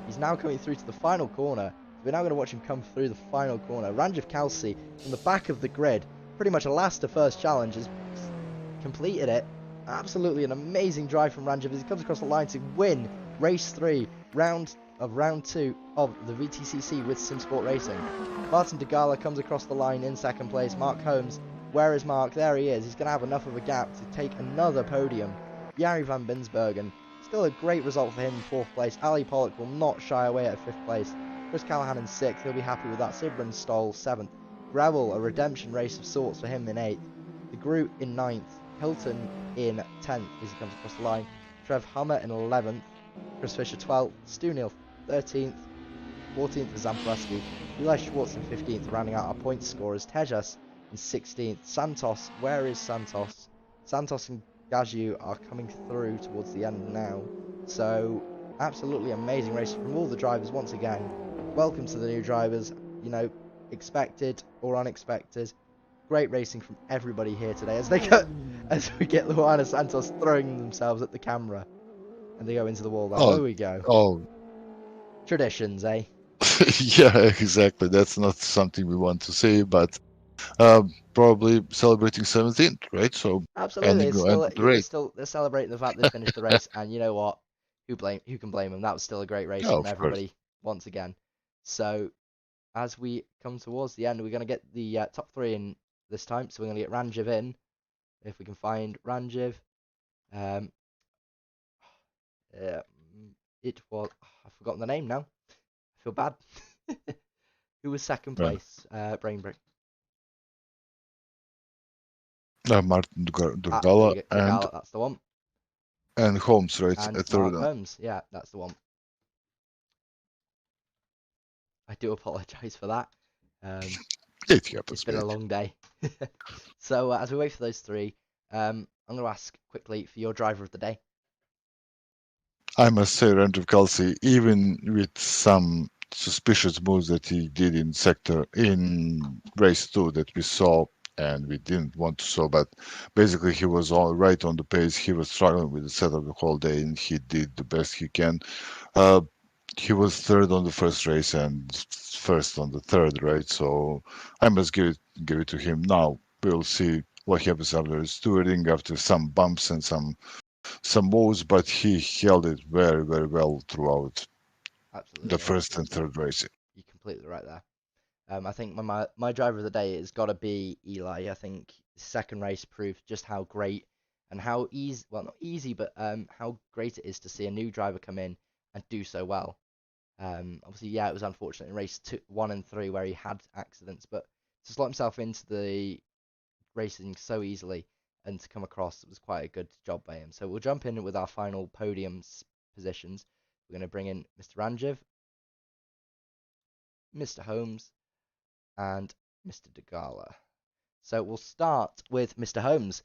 He's now coming through to the final corner. We're now going to watch him come through the final corner. Ranjiv Kelsey from the back of the grid, pretty much a last to first challenge, has completed it. Absolutely an amazing drive from Ranjiv as he comes across the line to win race 3, round 2 of the BTCC with Simsport Racing. Martin Degala comes across the line in second place. Mark Holmes, where is Mark? There he is. He's going to have enough of a gap to take another podium. Jari van Binsbergen, still a great result for him in 4th place. Ali Pollock will not shy away at 5th place. Chris Callahan in 6th, he'll be happy with that. Sibrin Stoll 7th. Grewel, a redemption race of sorts for him in 8th. De Groot in 9th. Hilton in 10th as he comes across the line. Trev Hummer in 11th. Chris Fisher 12th. Stu Neal 13th. 14th is Zamparowski. Eli Schwartz in 15th, rounding out our points scorers. Tejas in 16th. Santos, where is Santos? Santos and Gaiju are coming through towards the end now. So, absolutely amazing race from all the drivers once again. Welcome to the new drivers, you know, expected or unexpected. Great racing from everybody here today as we get Luana Santos throwing themselves at the camera. And they go into the wall. There we go. Oh. Traditions, eh? Yeah, exactly. That's not something we want to see, but probably celebrating 17th, right? So absolutely, they're celebrating the fact they finished the race, and you know what? Who can blame them? That was still a great race from everybody once again. So as we come towards the end, we're going to get the top 3 in this time. So we're going to get Ranjiv in, if we can find Ranjiv. It was I've forgotten the name now. I feel bad. Who was second place? Brainbrick. Martin Degala and that's the one. And Holmes, right? And Mark Holmes, yeah, that's the one. I do apologise for that. It happens. It's been a long day. So as we wait for those 3, I'm going to ask quickly for your driver of the day. I must say, Ranjiv Kelsey, even with some suspicious moves that he did in race 2 that we saw and we didn't want to saw, but basically he was all right on the pace. He was struggling with the setup the whole day, and he did the best he can. He was 3rd on the first race and 1st on the 3rd, right? So I must give it to him. Now we'll see what happens after his stewarding, after some bumps and some woes, but he held it very, very well throughout the 1st and 3rd race. You're completely right there. I think my driver of the day has got to be Eli. I think the 2nd race proved just how great and how easy, well, not easy, but how great it is to see a new driver come in and do so well. Obviously, yeah, it was unfortunate in race 1 and 3 where he had accidents, but to slot himself into the racing so easily and to come across, it was quite a good job by him. So we'll jump in with our final podium positions. We're going to bring in Mr. Ranjiv, Mr. Holmes, and Mr. Degala. So we'll start with Mr. Holmes.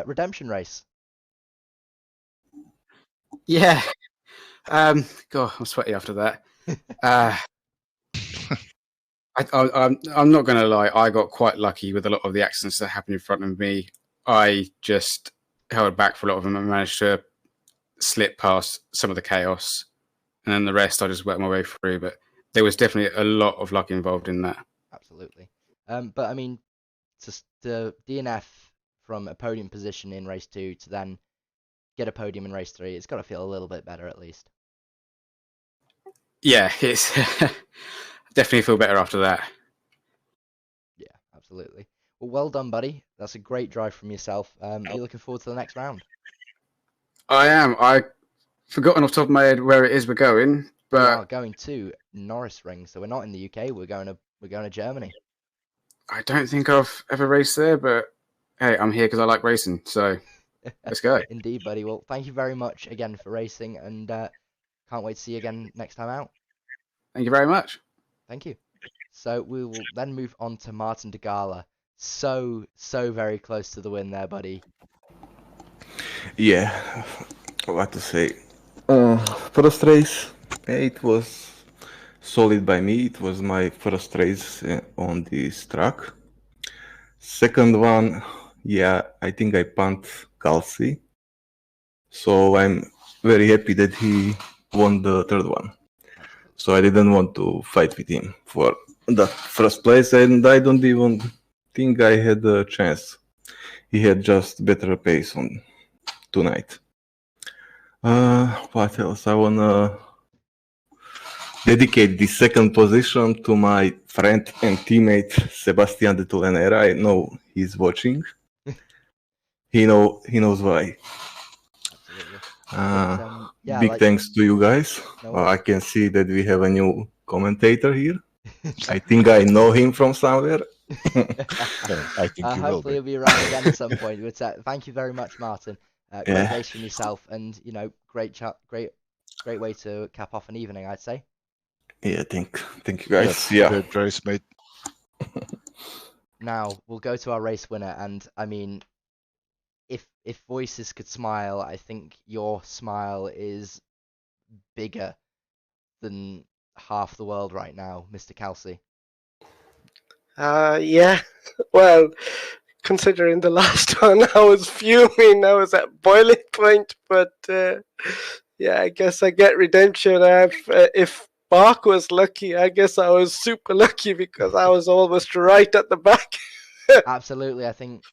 Redemption race. Yeah. God, I'm sweaty after that. I'm not going to lie. I got quite lucky with a lot of the accidents that happened in front of me. I just held back for a lot of them and managed to slip past some of the chaos, and then the rest I just worked my way through. But there was definitely a lot of luck involved in that. Absolutely. But I mean, to DNF from a podium position in race 2 to then get a podium in race 3, it's got to feel a little bit better at least. Yeah, it's definitely feel better after that. Yeah, absolutely. Well done, buddy. That's a great drive from yourself. Are you looking forward to the next round? I am. I forgotten off the top of my head where it is we're going, We are but going to Norsring, so we're not in the UK. We're going to Germany. I don't think I've ever raced there. But hey, I'm here because I like racing, so let's go. Indeed, buddy. Well, thank you very much again for racing, and can't wait to see you again next time out. Thank you very much. Thank you. So we will then move on to Martin de Gala. So very close to the win there, buddy. Yeah, what to say. First race, it was solid by me. It was my first race on this track. Second one, yeah, I think I pumped Kelsey. So I'm very happy that he won the third one. So I didn't want to fight with him for the first place, and I don't even think I had a chance. He had just better pace on tonight. What else? I wanna dedicate the second position to my friend and teammate Sebastian de Tolenera. I know he's watching. He knows why. Yeah, big thanks to you guys. I can see that we have a new commentator here. I think I know him from somewhere. I think you will hopefully he'll be around again at some point. But thank you very much, Martin. Great race from yourself, and great way to cap off an evening, I'd say. Yeah, thank you guys. Yeah. Great race, mate. Now we'll go to our race winner, and I mean, if voices could smile, I think your smile is bigger than half the world right now, Mr. Kelsey. Yeah. Well, considering the last one, I was fuming. I was at boiling point, but yeah, I guess I get redemption. If Bach was lucky, I guess I was super lucky because I was almost right at the back. Absolutely, I think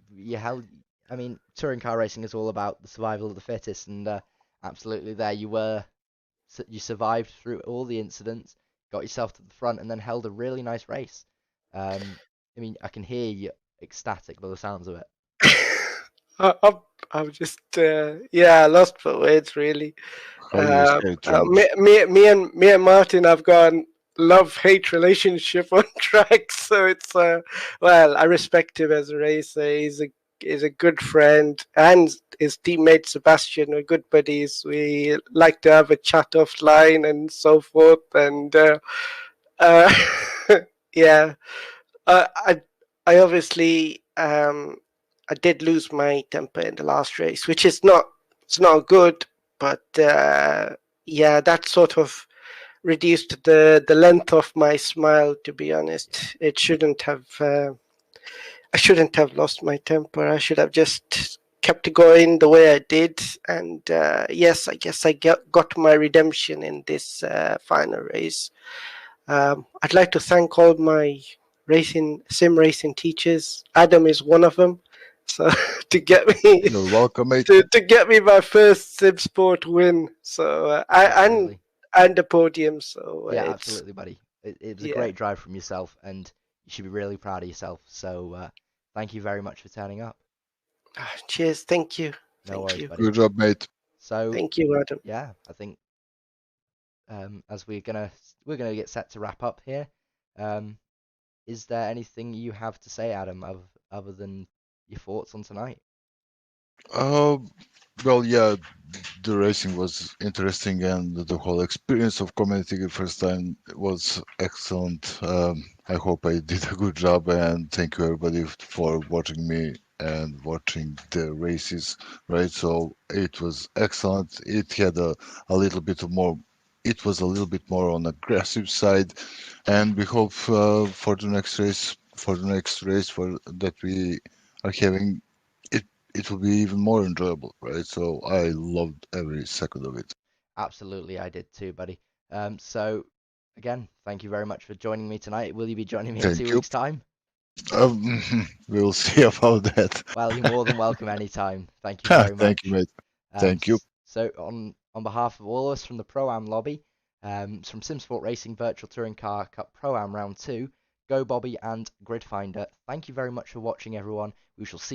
you held. I mean, touring car racing is all about the survival of the fittest, and absolutely there you were. You survived through all the incidents, got yourself to the front, and then held a really nice race. I mean, I can hear you ecstatic by the sounds of it. I'm just yeah, lost for words really. Me and Martin have got a love-hate relationship on track, so it's well, I respect him as a racer. He's a good friend, and his teammate Sebastian are good buddies. We like to have a chat offline and so forth, and yeah, I obviously I did lose my temper in the last race, which is not good, but yeah, that sort of reduced the length of my smile. To be honest, it shouldn't have. I shouldn't have lost my temper. I should have just kept going the way I did. And yes, I guess I got my redemption in this final race. I'd like to thank all my sim racing teachers. Adam is one of them. So to get me, you're welcome, mate. To get me my first Simsport win. So and the podium. So yeah, absolutely, buddy. It was a great drive from yourself, and you should be really proud of yourself. So thank you very much for turning up. Cheers. Thank you. No worries, buddy. Good job, mate. So thank you, Adam. Yeah, I think as we're gonna get set to wrap up here. Is there anything you have to say, Adam, other than your thoughts on tonight? Well, yeah, the racing was interesting, and the whole experience of commentating the first time was excellent. I hope I did a good job, and thank you everybody for watching me and watching the races. Right, so it was excellent. It had a little bit of more it was a little bit more on aggressive side, and we hope for the next race, that we are having, it will be even more enjoyable, right? So I loved every second of it. Absolutely, I did too, buddy. So again, thank you very much for joining me tonight. Will you be joining me in Thank 2 you. weeks' time? We'll see about that. Well, you're more than welcome anytime. Thank you very much. Thank you, mate. Thank you. So on behalf of all of us from the Pro-Am lobby, from Simsport Racing Virtual Touring Car Cup Pro-Am Round 2, Go Bobby and Gridfinder, thank you very much for watching, everyone. We shall see